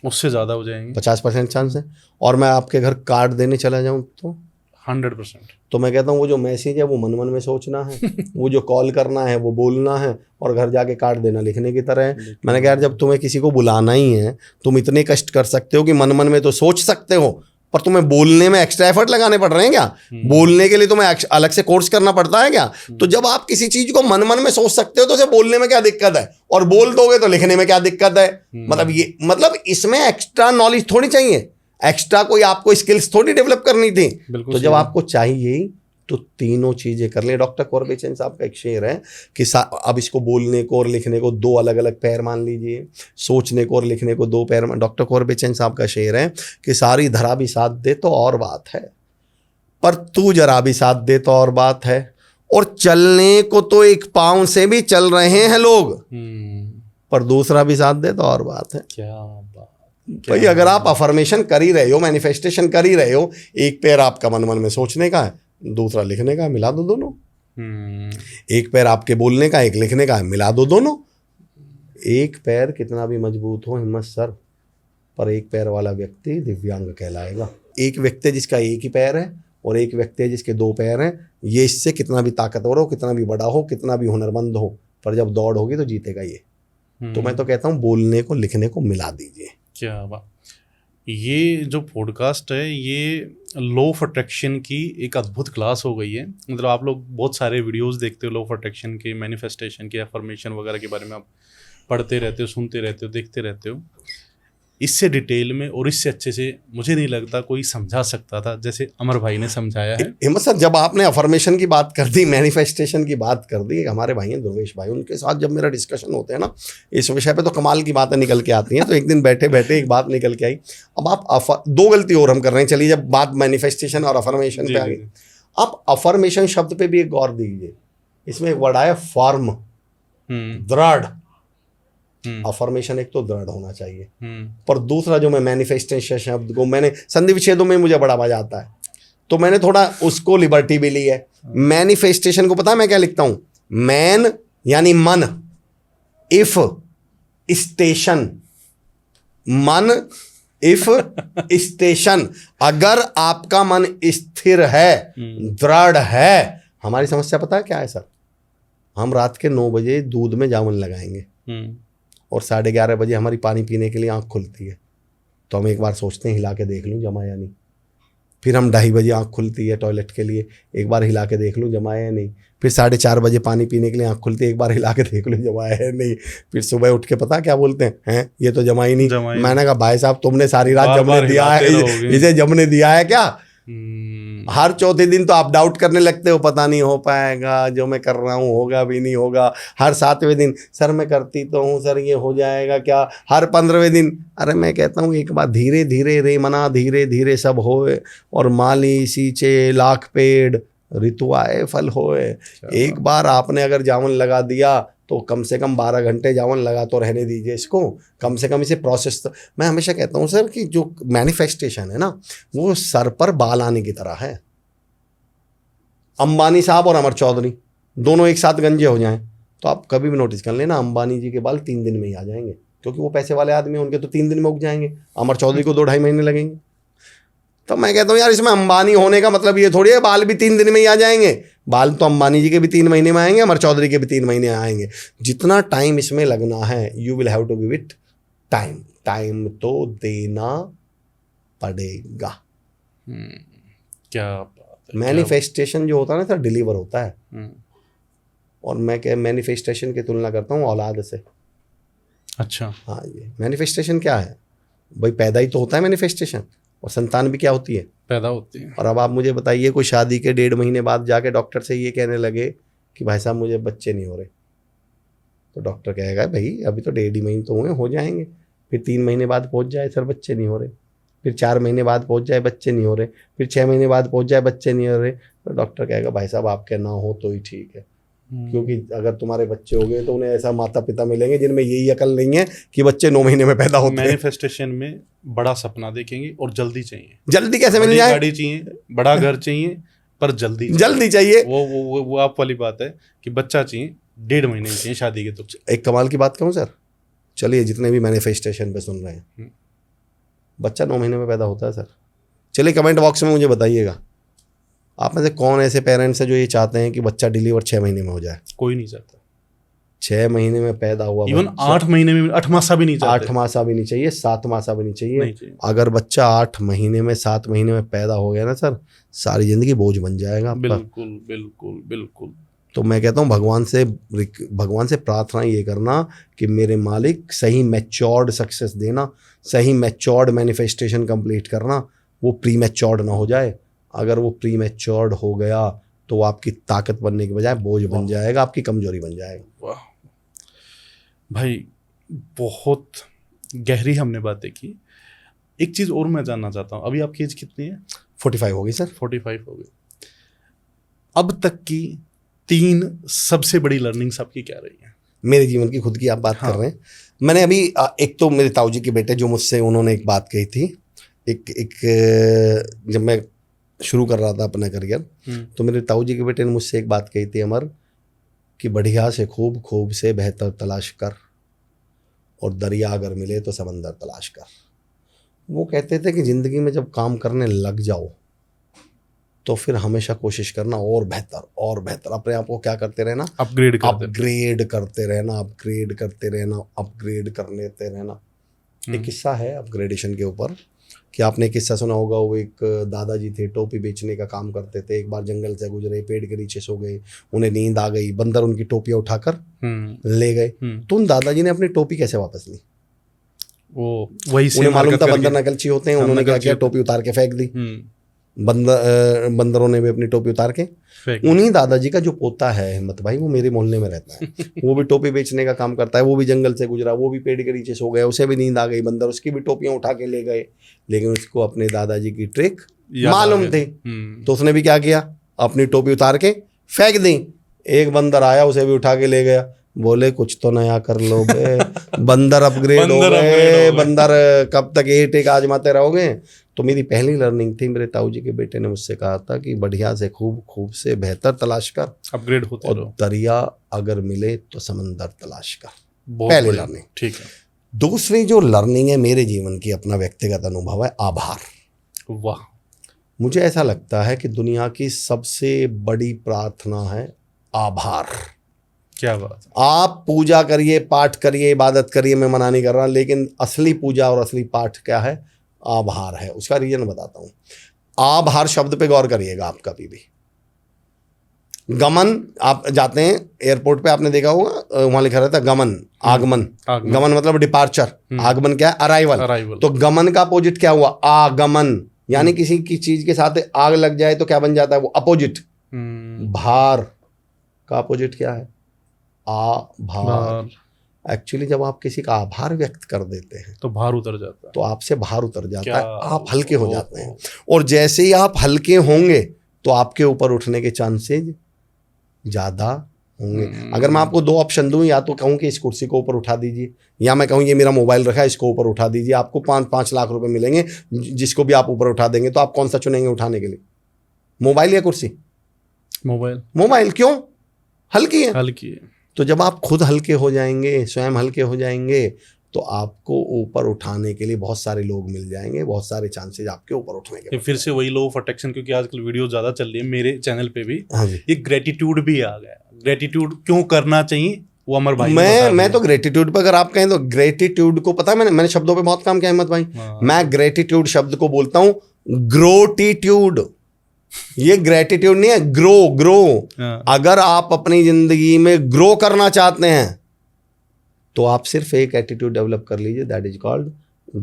उससे ज़्यादा हो जाएंगे, 50% चांस है। और मैं आपके घर कार्ड देने चला जाऊं तो 100%। तो मैं कहता हूं वो जो मैसेज है वो मन में सोचना है, वो जो कॉल करना है वो बोलना है, और घर जाके कार्ड देना लिखने की तरह है। मैंने कहा यार, जब तुम्हें किसी को बुलाना ही है, तुम इतने कष्ट कर सकते हो कि मन में तो सोच सकते हो, पर तुम्हें बोलने में एक्स्ट्रा एफर्ट लगाने पड़ रहे हैं क्या? बोलने के लिए तुम्हें अलग से कोर्स करना पड़ता है क्या? तो जब आप किसी चीज को मन में सोच सकते हो तो उसे बोलने में क्या दिक्कत है, और बोल दोगे तो लिखने में क्या दिक्कत है? मतलब इसमें एक्स्ट्रा नॉलेज थोड़ी चाहिए, एक्स्ट्रा कोई आपको स्किल्स थोड़ी डेवलप करनी थी। तो जब आपको चाहिए तो तीनों चीजें कर ले। डॉक्टर कौरबेचैन साहब का एक शेर है कि अब इसको बोलने को और लिखने को 2 अलग अलग पैर मान लीजिए, सोचने को और लिखने को 2 पैर। डॉक्टर कौरबेचैन साहब का शेर है कि सारी धरा भी साथ दे तो और बात है, पर तू जरा भी साथ दे तो और बात है, और चलने को तो एक पांव से भी चल रहे हैं लोग, पर दूसरा भी साथ दे तो और बात है। क्या बात भाई, अगर आप अफर्मेशन कर ही रहे हो, मैनिफेस्टेशन कर ही रहे हो, एक पैर आपका मन में सोचने का है, दूसरा लिखने का है, मिला दो दोनों। एक पैर आपके बोलने का, एक लिखने का है, मिला दो दोनों। एक पैर कितना भी मजबूत हो हिम्मत सर, पर एक पैर वाला व्यक्ति दिव्यांग कहलाएगा। एक व्यक्ति जिसका एक ही पैर है और एक व्यक्ति जिसके 2 पैर हैं, ये इससे कितना भी ताकतवर हो, कितना भी बड़ा हो, कितना भी हुनरमंद हो, पर जब दौड़ होगी तो जीतेगा ये। तो मैं तो कहता हूँ बोलने को लिखने को मिला दीजिए। क्या बात। ये जो पॉडकास्ट है ये लॉ ऑफ अट्रैक्शन की एक अद्भुत क्लास हो गई है। मतलब आप लोग बहुत सारे वीडियोस देखते हो लॉ ऑफ अट्रैक्शन के, मैनिफेस्टेशन के, अफर्मेशन वगैरह के बारे में आप पढ़ते रहते हो, सुनते रहते हो, देखते रहते हो। इससे डिटेल में और इससे अच्छे से मुझे नहीं लगता कोई समझा सकता था जैसे अमर भाई ने समझाया है। हिम्मत सर, जब आपने अफर्मेशन की बात कर दी, मैनिफेस्टेशन की बात कर दी, हमारे भाई हैं दुर्वेश भाई, उनके साथ जब मेरा डिस्कशन होते हैं ना इस विषय पे, तो कमाल की बातें निकल के आती हैं। तो एक दिन बैठे बैठे एक बात निकल के आई। अब आप 2 गलती और हम कर रहे हैं। चलिए, जब बात मैनिफेस्टेशन और अफर्मेशन पे आ गई, आप अफर्मेशन शब्द पे भी एक गौर दीजिए। इसमें एक वर्ड आया फॉर्म, दृढ़। अफर्मेशन एक तो दृढ़ होना चाहिए, पर दूसरा जो मैं मैनिफेस्टेशन शब्द को, मैंने संधि विच्छेदों में मुझे बड़ा मजा आता है, तो मैंने थोड़ा उसको लिबर्टी भी ली है। मैनिफेस्टेशन को पता है मैं क्या लिखता हूं? मैन यानी मन, इफ स्टेशन, मन इफ स्टेशन। अगर आपका मन स्थिर है, दृढ़ है। हमारी समस्या पता है क्या है सर? हम रात के 9 बजे दूध में जामुन लगाएंगे और 11:30 बजे हमारी पानी पीने के लिए आंख खुलती है, तो हम एक बार सोचते हैं हिला के देख लूं जमा या नहीं। फिर हम 2:30 बजे आंख खुलती है टॉयलेट के लिए, एक बार हिला के देख लूं जमा या नहीं। फिर 4:30 बजे पानी पीने के लिए आंख खुलती है, एक बार हिला के देख लूं जमा है नहीं। फिर सुबह उठ के पता क्या बोलते हैं, ये तो जमा ही नहीं। मैंने कहा भाई साहब, तुमने सारी रात जमने दिया है, इसे जमने दिया है क्या? हर चौथे दिन तो आप डाउट करने लगते हो, पता नहीं हो पाएगा, जो मैं कर रहा हूँ होगा भी नहीं होगा। हर 7वें दिन सर मैं करती तो हूँ सर, ये हो जाएगा क्या। हर 15वें दिन अरे मैं कहता हूँ एक बार धीरे धीरे रे मना, धीरे धीरे सब होए, और माली सींचे लाख पेड़, ऋतु आए फल होए। एक बार आपने अगर जामुन लगा दिया तो कम से कम 12 घंटे जामुन लगा तो रहने दीजिए इसको, कम से कम इसे प्रोसेस। तो मैं हमेशा कहता हूँ सर कि जो मैनिफेस्टेशन है ना, वो सर पर बाल आने की तरह है। अंबानी साहब और अमर चौधरी दोनों एक साथ गंजे हो जाएं तो आप कभी भी नोटिस कर लेना, अंबानी जी के बाल 3 दिन में ही आ जाएंगे, क्योंकि वो पैसे वाले आदमी हैं, उनके तो 3 दिन में उग जाएंगे। अमर चौधरी को 2-2.5 महीने लगेंगे। तो मैं कहता हूँ यार, इसमें अंबानी होने का मतलब ये थोड़ी है बाल भी 3 दिन में ही आ जाएंगे। बाल तो अंबानी जी के भी 3 महीने में आएंगे, अमर चौधरी के भी 3 महीने आएंगे। जितना टाइम इसमें लगना है, you will have to give it time. Time तो देना पड़ेगा। क्या बात है। मैनिफेस्टेशन जो होता है ना सर, डिलीवर होता है। और मैं क्या मैनिफेस्टेशन की तुलना करता हूँ औलाद से। अच्छा। हाँ, ये मैनिफेस्टेशन क्या है भाई, पैदा ही तो होता है मैनिफेस्टेशन, और संतान भी क्या होती है, पैदा होती है। और अब आप मुझे बताइए, कोई शादी के 1.5 महीने बाद जाके डॉक्टर से ये कहने लगे कि भाई साहब मुझे बच्चे नहीं हो रहे, तो डॉक्टर कहेगा भाई अभी तो 1.5 महीने तो हुए, हो जाएंगे। फिर 3 महीने बाद पहुंच जाए सर बच्चे नहीं हो रहे, फिर 4 महीने बाद पहुंच जाए बच्चे नहीं हो रहे, फिर 6 महीने बाद पहुंच जाए बच्चे नहीं हो रहे, तो डॉक्टर कहेगा भाई साहब आपके ना हो तो ही ठीक है, क्योंकि अगर तुम्हारे बच्चे हो गए तो उन्हें ऐसा माता पिता मिलेंगे जिनमें यही अकल नहीं है कि बच्चे 9 महीने में पैदा होते हैं। मैनिफेस्टेशन में बड़ा सपना देखेंगे और जल्दी चाहिए। जल्दी कैसे मिल बड़ी जाए? गाड़ी चाहिए, बड़ा घर चाहिए, पर जल्दी जल्दी चाहिए। वो आप वाली बात है कि बच्चा चाहिए 1.5 महीने में चाहिए शादी के। तो एक कमाल की बात कहूँ सर, चलिए जितने भी मैनिफेस्टेशन पे सुन रहे हैं, बच्चा 9 महीने में पैदा होता है सर। चलिए कमेंट बॉक्स में मुझे बताइएगा, आप में से कौन ऐसे पेरेंट्स हैं जो ये चाहते हैं कि बच्चा डिलीवर 6 महीने में हो जाए? कोई नहीं चाहता। 6 महीने में पैदा हुआ, इवन 8 महीने में, 8 मासा भी नहीं चाहते। 8 मासा भी नहीं चाहिए, 7 मासा भी नहीं चाहिए। नहीं चाहिए। अगर बच्चा 8 महीने में, 7 महीने में पैदा हो गया ना सर, सारी जिंदगी बोझ बन जाएगा आपका। बिल्कुल बिल्कुल बिल्कुल। तो मैं कहता हूँ भगवान से प्रार्थना ये करना कि मेरे मालिक सही मैच्योर्ड सक्सेस देना, सही मैच्योर्ड मैनिफेस्टेशन कंप्लीट करना, वो प्री मैच्योर्ड ना हो जाए। अगर वो प्री मैच्योर्ड हो गया तो वो आपकी ताकत बनने के बजाय बोझ बन जाएगा, आपकी कमजोरी बन जाएगा। वाह भाई, बहुत गहरी हमने बातें की। एक चीज़ और मैं जानना चाहता हूँ, अभी आपकी एज कितनी है? 45 होगी सर। 45 हो गई। अब तक की 3 सबसे बड़ी लर्निंग्स आपकी क्या रही हैं? मेरे जीवन की खुद की आप बात कर रहे हैं। मैंने अभी एक तो मेरे ताऊ जी के बेटे जो मुझसे, उन्होंने एक बात कही थी, जब मैं शुरू कर रहा था अपना करियर, तो मेरे ताऊ जी के बेटे ने मुझसे एक बात कही थी, अमर, कि बढ़िया से खूब, खूब से बेहतर तलाश कर, और दरिया अगर मिले तो समंदर तलाश कर। वो कहते थे कि ज़िंदगी में जब काम करने लग जाओ तो फिर हमेशा कोशिश करना और बेहतर और बेहतर, अपने आप को क्या करते रहना, अपग्रेड करते रहना। एक किस्सा है अपग्रेडेशन के ऊपर, कि आपने किस्सा सुना होगा, वो एक दादाजी थे, टोपी बेचने का काम करते थे। एक बार जंगल से गुजरे, पेड़ के नीचे सो गए, उन्हें नींद आ गई, बंदर उनकी टोपियाँ उठाकर ले गए। तो उन दादाजी ने अपनी टोपी कैसे वापस ली? उन्हें मालूम था बंदर नकलची होते हैं। उन्होंने क्या किया, टोपी उतार के फेंक दी। बंदरों ने भी अपनी टोपी उतार के, उन्हीं दादाजी का जो पोता है हिम्मत भाई, वो मेरे मोहल्ले में रहता है, वो भी टोपी बेचने का काम करता है, वो भी जंगल से गुजरा, वो भी पेड़ के नीचे सो गया, उसे भी नींद आ गई, बंदर उसकी भी टोपियां उठा के ले गए, लेकिन उसको अपने दादाजी की ट्रिक मालूम थी। तो उसने भी क्या किया, अपनी टोपी उतार के फेंक दी। एक बंदर आया, उसे भी उठा के ले गया। बोले कुछ तो नया कर लो बे, बंदर अपग्रेड हो गए, बंदर कब तक ये टेक आजमाते रहोगे? तो मेरी पहली लर्निंग थी, मेरे ताऊ जी के बेटे ने मुझसे कहा था कि बढ़िया से खूब, खूब से बेहतर तलाश कर, अपग्रेड होते रहो, और दरिया अगर मिले तो समंदर तलाश कर। पहली लर्निंग। ठीक है। दूसरी जो लर्निंग है मेरे जीवन की, अपना व्यक्तिगत अनुभव है, आभार। वाह। मुझे ऐसा लगता है कि दुनिया की सबसे बड़ी प्रार्थना है आभार। क्या बात है। आप पूजा करिए, पाठ करिए, इबादत करिए, मैं मना नहीं कर रहा, लेकिन असली पूजा और असली पाठ क्या है? आभार है। उसका रीजन बताता हूं। आभार शब्द पे गौर करिएगा। आप कभी भी गमन, आप जाते हैं एयरपोर्ट पे, आपने देखा होगा वहां लिखा रहता है गमन, आगमन। गमन मतलब डिपार्चर, आगमन क्या है? अराइवल। तो गमन का अपोजिट क्या हुआ? आगमन। यानी किसी की चीज के साथ आग लग जाए तो क्या बन जाता है वो अपोजिट। भार का अपोजिट क्या है? आभार। एक्चुअली जब आप किसी का आभार व्यक्त कर देते हैं तो भार उतर जाता है, तो आपसे भार उतर जाता क्या? है, आप हल्के हो जाते हैं। और जैसे ही आप हल्के होंगे तो आपके ऊपर उठने के चांसेस ज्यादा होंगे। अगर मैं आपको दो ऑप्शन दूं, या तो कहूं कि इस कुर्सी को ऊपर उठा दीजिए, या मैं कहूं ये मेरा मोबाइल रखा है इसको ऊपर उठा दीजिए, आपको 5 लाख रुपए मिलेंगे जिसको भी आप ऊपर उठा देंगे, तो आप कौन सा चुनेंगे उठाने के लिए? मोबाइल या कुर्सी? मोबाइल। मोबाइल। क्यों? हल्की है। हल्की है। तो जब आप खुद हल्के हो जाएंगे, स्वयं हल्के हो जाएंगे, तो आपको ऊपर उठाने के लिए बहुत सारे लोग मिल जाएंगे, बहुत सारे चांसेस आपके ऊपर उठने के। फिर से वही लॉ ऑफ अट्रैक्शन, क्योंकि आजकल वीडियो ज्यादा चल रही है मेरे चैनल पे भी। हाँ जी। ये ग्रेटिट्यूड भी आ गया। ग्रेटिट्यूड क्यों करना चाहिए वो अमर भाई मैं तो ग्रेटिट्यूड पर, अगर आप कहें तो ग्रेटिट्यूड को, पता है मैंने शब्दों पे बहुत काम किया हिम्मत भाई। मैं ग्रेटिट्यूड शब्द को बोलता हूँ ग्रोटिट्यूड। ये ग्रेटिट्यूड नहीं है, ग्रो। अगर आप अपनी जिंदगी में ग्रो करना चाहते हैं तो आप सिर्फ एक एटीट्यूड डेवलप कर लीजिए, दैट इज कॉल्ड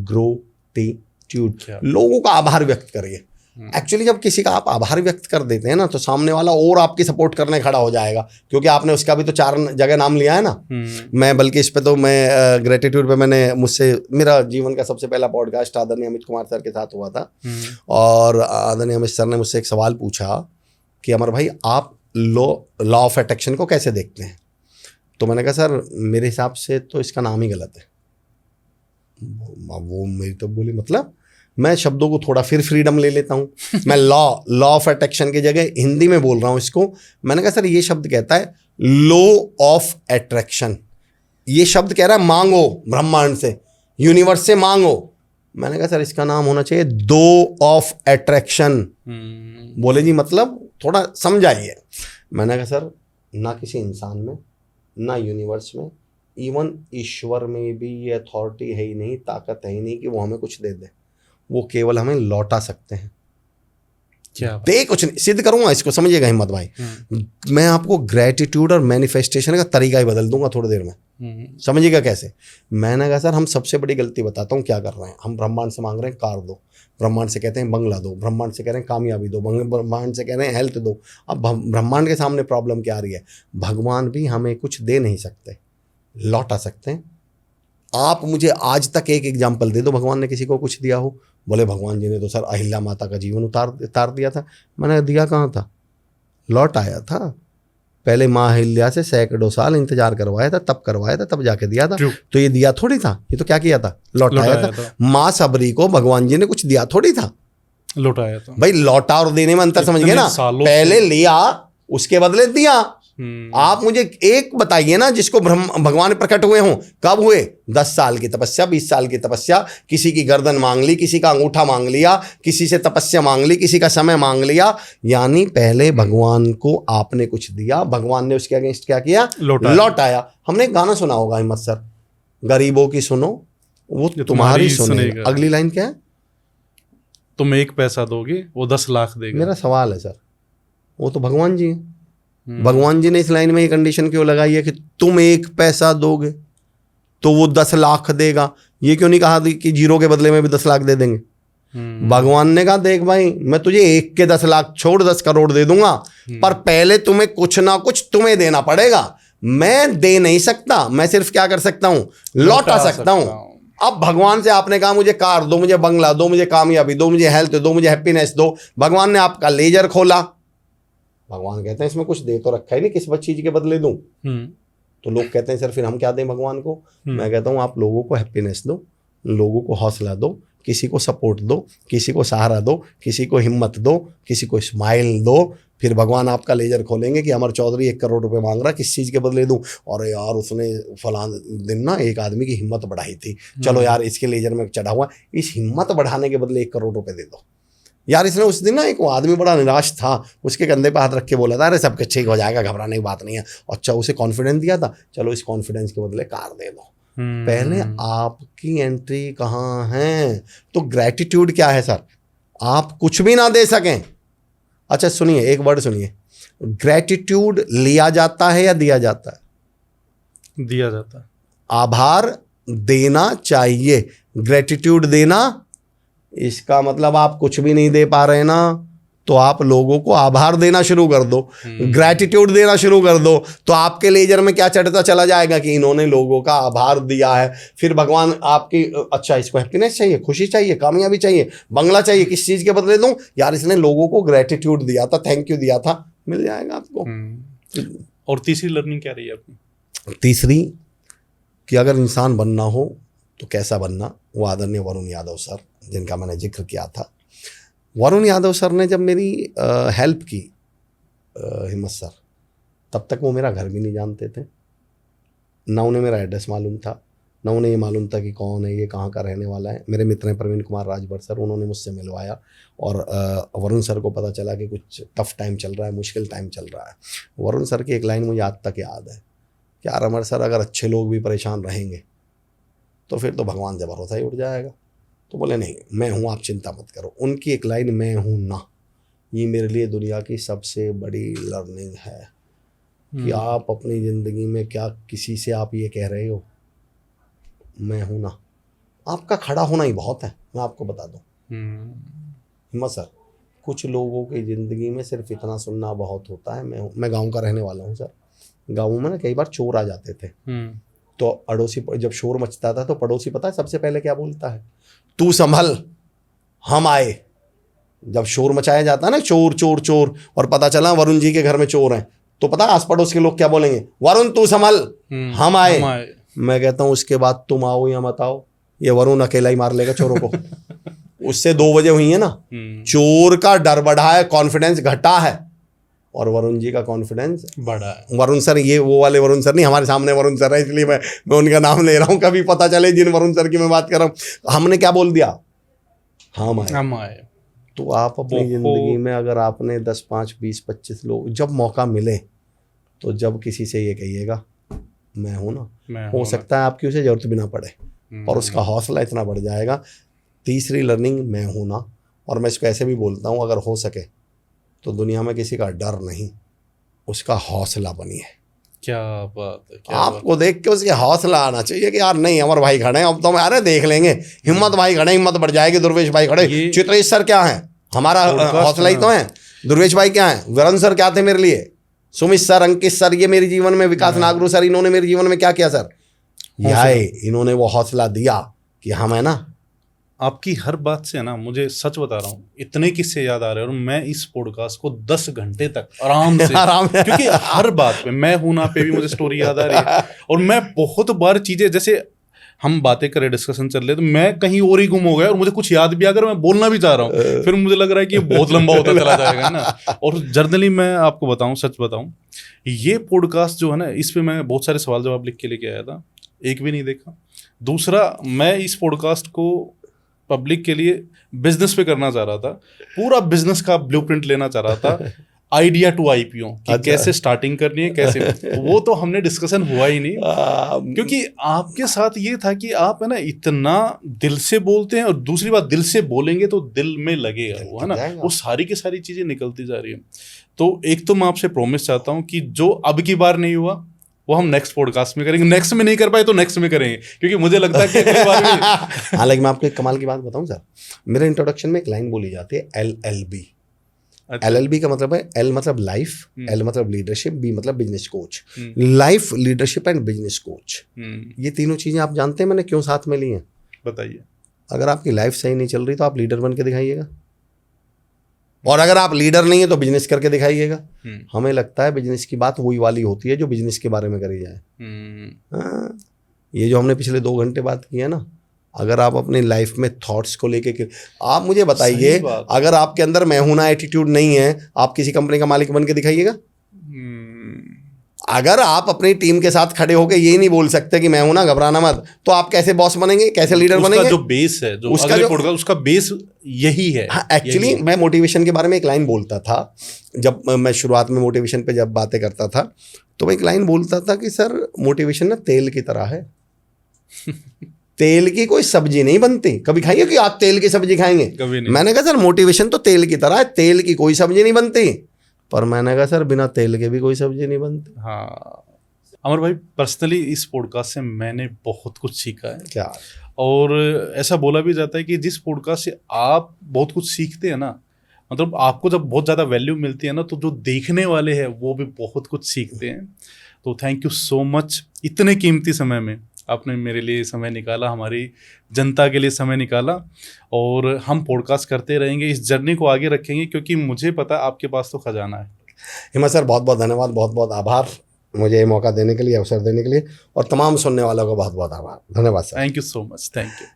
ग्रोटिट्यूड। लोगों का आभार व्यक्त करिए। एक्चुअली जब किसी का आप आभार व्यक्त कर देते हैं ना, तो सामने वाला और आपकी सपोर्ट करने खड़ा हो जाएगा, क्योंकि आपने उसका भी तो 4 जगह नाम लिया है ना। मैं बल्कि इस पे तो मैं ग्रेटिट्यूड पे मैंने मेरा जीवन का सबसे पहला पॉडकास्ट आदरणीय अमित कुमार सर के साथ हुआ था, और आदरणीय अमित सर ने मुझसे एक सवाल पूछा कि अमर भाई आप लॉ ऑफ अट्रैक्शन को कैसे देखते हैं? तो मैंने कहा सर मेरे हिसाब से तो इसका नाम ही गलत है। वो मेरी तो बोली मतलब मैं शब्दों को थोड़ा फिर फ्रीडम ले लेता हूँ। मैं लॉ ऑफ अट्रैक्शन की जगह हिंदी में बोल रहा हूँ इसको। मैंने कहा सर ये शब्द कहता है लॉ ऑफ अट्रैक्शन, ये शब्द कह रहा है मांगो ब्रह्मांड से, यूनिवर्स से मांगो। मैंने कहा सर इसका नाम होना चाहिए दो ऑफ अट्रैक्शन। बोले जी मतलब थोड़ा समझाइए। मैंने कहा सर ना किसी इंसान में, ना यूनिवर्स में, इवन ईश्वर में भी ये अथॉरिटी है ही नहीं, ताकत है ही नहीं कि वो हमें कुछ दे दे। वो केवल हमें लौटा सकते हैं। क्या दे कुछ नहीं, सिद्ध करूंगा इसको, समझिएगा हिम्मत भाई। मैं आपको ग्रेटिट्यूड और मैनिफेस्टेशन का तरीका ही बदल दूंगा थोड़ी देर में, समझिएगा कैसे। मैंने कहा सर हम सबसे बड़ी गलती बताता हूँ क्या कर रहे हैं। हम ब्रह्मांड से मांग रहे हैं कार दो, ब्रह्मांड से कहते हैं बंगला दो, ब्रह्मांड से कह रहे हैं कामयाबी दो, ब्रह्मांड से कह रहे हैं हेल्थ दो। अब ब्रह्मांड के सामने प्रॉब्लम क्या आ रही है? भगवान भी हमें कुछ दे नहीं सकते, लौटा सकते हैं। आप मुझे आज तक एक एग्जाम्पल दे दो भगवान ने किसी को कुछ दिया हो। बोले भगवान जी ने तो सर अहिल्या माता का जीवन उतार दिया था। मैंने दिया कहाँ था? लौट आया था। पहले माँ अहिल्या से सैकड़ों साल इंतजार करवाया था, तब जाके दिया था। तो ये दिया थोड़ी था, ये तो क्या किया था? लौटाया था। माँ सबरी को भगवान जी ने कुछ दिया थोड़ी था, लौटाया था। भाई लौटा और देने में अंतर समझिए ना। पहले लिया उसके बदले दिया। आप मुझे एक बताइए ना जिसको भगवान प्रकट हुए हों, कब हुए? 10 साल की तपस्या, 20 साल की तपस्या, किसी की गर्दन मांग ली, किसी का अंगूठा मांग लिया, किसी से तपस्या मांग ली, किसी का समय मांग लिया। यानी पहले भगवान को आपने कुछ दिया, भगवान ने उसके अगेंस्ट क्या किया? लौटाया। हमने एक गाना सुना होगा हिम्मत सर, गरीबों की सुनो वो तुम्हारी सुनेगा। अगली लाइन क्या है? तुम 1 पैसा दोगे वो 10 लाख देगा। मेरा सवाल है सर, वो तो भगवान जी हैं। भगवान जी ने इस लाइन में ये कंडीशन क्यों लगाई है कि तुम 1 पैसा दोगे तो वो 10 लाख देगा? ये क्यों नहीं कहा कि 0 के बदले में भी 10 लाख दे देंगे? भगवान ने कहा देख भाई मैं तुझे 1 के 10 लाख छोड़ 10 करोड़ दे दूंगा, पर पहले तुम्हें कुछ ना कुछ तुम्हें देना पड़ेगा। मैं दे नहीं सकता, मैं सिर्फ क्या कर सकता हूं? लौटा सकता हूं। अब भगवान से आपने कहा मुझे कार दो, मुझे बंगला दो, मुझे कामयाबी दो, मुझे हेल्थ दो, मुझे हैप्पीनेस दो। भगवान ने आपका लेजर खोला, भगवान कहते हैं इसमें कुछ दे तो रखा ही नहीं, किस चीज के बदले दूं? तो लोग कहते हैं सर फिर हम क्या दें भगवान को? मैं कहता हूं आप लोगों को हैप्पीनेस दो, लोगों को हौसला दो, किसी को सपोर्ट दो, किसी को सहारा दो, किसी को हिम्मत दो, किसी को स्माइल दो। फिर भगवान आपका लेजर खोलेंगे कि अमर चौधरी 1 करोड़ रुपए मांग रहा, किस चीज़ के बदले दूं? और यार उसने फलां दिन ना एक आदमी की हिम्मत बढ़ाई थी, चलो यार इसके लेजर में चढ़ा हुआ, इस हिम्मत बढ़ाने के बदले 1 करोड़ रुपए दे दो। यार इसने उस दिन ना एक वो आदमी बड़ा निराश था, उसके कंधे पे हाथ रख के बोला था अरे सब कुछ ठीक हो जाएगा, घबराने की बात नहीं है। अच्छा उसे कॉन्फिडेंस दिया था, चलो इस कॉन्फिडेंस के बदले कार दे दो। पहले आपकी एंट्री कहाँ है? तो ग्रेटिट्यूड क्या है सर? आप कुछ भी ना दे सकें। अच्छा सुनिए, एक वर्ड सुनिए, ग्रेटिट्यूड लिया जाता है या दिया जाता है? दिया जाता है। आभार देना चाहिए, ग्रेटिट्यूड देना इसका मतलब आप कुछ भी नहीं दे पा रहे ना, तो आप लोगों को आभार देना शुरू कर दो, ग्रैटिट्यूड देना शुरू कर दो, तो आपके लेजर में क्या चढ़ता चला जाएगा कि इन्होंने लोगों का आभार दिया है। फिर भगवान आपकी, अच्छा इसको हैप्पीनेस चाहिए, खुशी चाहिए, कामयाबी चाहिए, बंगला चाहिए, किस चीज़ के बदले दूं? यार इसने लोगों को ग्रैटिट्यूड दिया था, थैंक यू दिया था, मिल जाएगा आपको। और तीसरी लर्निंग क्या रही है आपकी? तीसरी कि अगर इंसान बनना हो तो कैसा बनना, वो आदरणीय वरुण यादव सर, जिनका मैंने जिक्र किया था। वरुण यादव सर ने जब मेरी हेल्प की, हिम्मत सर, तब तक वो मेरा घर भी नहीं जानते थे, ना उन्हें मेरा एड्रेस मालूम था, ना उन्हें ये मालूम था कि कौन है ये, कहाँ का रहने वाला है। मेरे मित्र हैं प्रवीण कुमार राजभर सर, उन्होंने मुझसे मिलवाया और वरुण सर को पता चला कि कुछ टफ टाइम चल रहा है, मुश्किल टाइम चल रहा है। वरुण सर की एक लाइन मुझे आज तक याद है कि यार अमर सर, अगर अच्छे लोग भी परेशान रहेंगे तो फिर तो भगवान से भरोसा ही उठ जाएगा। तो बोले नहीं, मैं हूँ, आप चिंता मत करो। उनकी एक लाइन, मैं हूँ ना, ये मेरे लिए दुनिया की सबसे बड़ी लर्निंग है कि आप अपनी ज़िंदगी में क्या किसी से आप ये कह रहे हो, मैं हूँ ना, आपका खड़ा होना ही बहुत है। मैं आपको बता दूँ हिम्मत सर, कुछ लोगों की ज़िंदगी में सिर्फ इतना सुनना बहुत होता है, मैं गाँव का रहने वाला हूँ सर। गाँव में ना कई बार चोर आ जाते थे, तो अड़ोसी, जब शोर मचता था तो पड़ोसी पता है सबसे पहले क्या बोलता है? तू संभल, हम आए। जब शोर मचाया जाता है ना, चोर चोर चोर, और पता चला वरुण जी के घर में चोर हैं, तो पता है आस पड़ोस के लोग क्या बोलेंगे? वरुण तू संभल, हम आए। मैं कहता हूँ उसके बाद तुम आओ या मत आओ, ये वरुण अकेला ही मार लेगा चोरों को। उससे 2 वजह हुई है ना, चोर का डर बढ़ा है, कॉन्फिडेंस घटा है, और वरुण जी का कॉन्फिडेंस बढ़ा है। वरुण सर, ये वो वाले वरुण सर नहीं, हमारे सामने वरुण सर है, इसलिए मैं उनका नाम ले रहा हूँ, कभी पता चले जिन वरुण सर की मैं बात कर रहा हूँ। हमने क्या बोल दिया? हम आए। तो आप अपनी ज़िंदगी में अगर आपने 10, 5, 20, 25 लोग, जब मौका मिले तो जब किसी से ये कहिएगा मैं हूँ ना, हो सकता है आपकी उसे ज़रूरत भी ना पड़े, और उसका हौसला इतना बढ़ जाएगा। तीसरी लर्निंग, मैं हूँ ना, और मैं इसको ऐसे भी बोलता हूँ, अगर हो सके तो दुनिया में किसी का डर नहीं, उसका हौसला बनिए। क्या बात है, आपको देख के उसके हौसला आना चाहिए कि यार नहीं, अमर भाई खड़े हैं, अब तो अरे देख लेंगे, हिम्मत भाई खड़े, हिम्मत बढ़ जाएगी, दुर्वेश भाई खड़े, चित्रेश सर क्या है, हमारा हौसला ही तो है। दुर्वेश भाई क्या है, वरुण सर क्या थे मेरे लिए, सुमित सर, अंकित सर, ये मेरे जीवन में, विकास नागरू सर, इन्होंने मेरे जीवन में क्या किया सर? इन्होंने वो हौसला दिया कि हम है ना। आपकी हर बात से है ना, मुझे सच बता रहा हूँ, इतने किस्से याद आ रहे हैं, और मैं इस पॉडकास्ट को 10 घंटे तक आराम से क्योंकि हर बात पे मैं हूं ना पे भी मुझे स्टोरी याद आ रही है, और मैं बहुत बार चीजें, जैसे हम बातें कर रहे, डिस्कशन चल रहे, तो मैं कहीं और ही गुम हो गया, और मुझे कुछ याद भी आकर मैं बोलना भी चाह रहा हूँ, फिर मुझे लग रहा है कि ये बहुत लंबा होता चला जाएगा ना। और जर्नली मैं आपको बताऊं, सच बताऊं, ये पॉडकास्ट जो है ना, इस पे मैं बहुत सारे सवाल जवाब लिख के लेके आया था, एक भी नहीं देखा। दूसरा, मैं इस पॉडकास्ट को पब्लिक के लिए बिजनेस पे करना चाह रहा था, पूरा बिजनेस का ब्लूप्रिंट लेना चाह रहा था, आइडिया टू आईपीओ कि कैसे स्टार्टिंग करनी है, कैसे, वो तो हमने डिस्कशन हुआ ही नहीं, क्योंकि आपके साथ ये था कि आप है ना इतना दिल से बोलते हैं, और दूसरी बात, दिल से बोलेंगे तो दिल में लगेगा वो, है ना, वो सारी की सारी चीजें निकलती जा रही है। तो एक तो मैं आपसे प्रॉमिस चाहता हूँ कि जो अब की बार नहीं हुआ वो हम नेक्स्ट पॉडकास्ट में करेंगे, नेक्स्ट में नहीं कर पाए तो नेक्स्ट में करेंगे, क्योंकि मुझे लगता है कि हालांकि मैं आपको एक कमाल की बात बताऊं सर, मेरे इंट्रोडक्शन में एक लाइन बोली जाती है, LLB। LLB का मतलब है, L मतलब लाइफ, L मतलब लीडरशिप, B मतलब business coach. Life, leadership and business coach, ये तीनों चीजें आप जानते हैं मैंने क्यों साथ में ली हैं? बताइए। अगर आपकी लाइफ सही नहीं चल रही तो आप लीडर बन के दिखाइएगा, और अगर आप लीडर नहीं है तो बिजनेस करके दिखाइएगा। हमें लगता है बिजनेस की बात वही वाली होती है जो बिजनेस के बारे में करी जाए। ये जो हमने पिछले 2 घंटे बात की है ना, अगर आप अपनी लाइफ में थॉट्स को लेके, आप मुझे बताइए, अगर आपके अंदर मैं हूं ना एटीट्यूड नहीं है, आप किसी कंपनी का मालिक बन के दिखाइएगा? अगर आप अपनी टीम के साथ खड़े होकर ये नहीं बोल सकते कि मैं हूं ना, घबराना मत, तो आप कैसे बॉस बनेंगे, कैसे लीडर बनेंगे? जो बेस है, जो उसका बेस यही है। हाँ, एक्चुअली मैं मोटिवेशन के बारे में एक लाइन बोलता था, जब मैं शुरुआत में मोटिवेशन पे जब बातें करता था, तो मैं एक लाइन बोलता था कि सर मोटिवेशन ना तेल की तरह है। तेल की कोई सब्जी नहीं बनती, कभी खाइए कि आप तेल की सब्जी खाएंगे? कभी नहीं। मैंने कहा सर मोटिवेशन तो तेल की तरह है, तेल की कोई सब्जी नहीं बनती। पर मैंने कहा सर बिना तेल के भी कोई सब्जी नहीं बनती। हाँ अमर भाई, पर्सनली इस पॉडकास्ट से मैंने बहुत कुछ सीखा है। क्या? और ऐसा बोला भी जाता है कि जिस पॉडकास्ट से आप बहुत कुछ सीखते हैं ना, मतलब आपको जब बहुत ज़्यादा वैल्यू मिलती है ना, तो जो देखने वाले हैं वो भी बहुत कुछ सीखते हैं। तो थैंक यू सो मच, इतने कीमती समय में आपने मेरे लिए समय निकाला, हमारी जनता के लिए समय निकाला। और हम पॉडकास्ट करते रहेंगे, इस जर्नी को आगे रखेंगे, क्योंकि मुझे पता है आपके पास तो खजाना है। हिम्मत सर, बहुत बहुत धन्यवाद, बहुत बहुत आभार मुझे ये मौका देने के लिए, अवसर देने के लिए, और तमाम सुनने वालों का बहुत बहुत आभार। धन्यवाद sir. Thank you so much, thank you.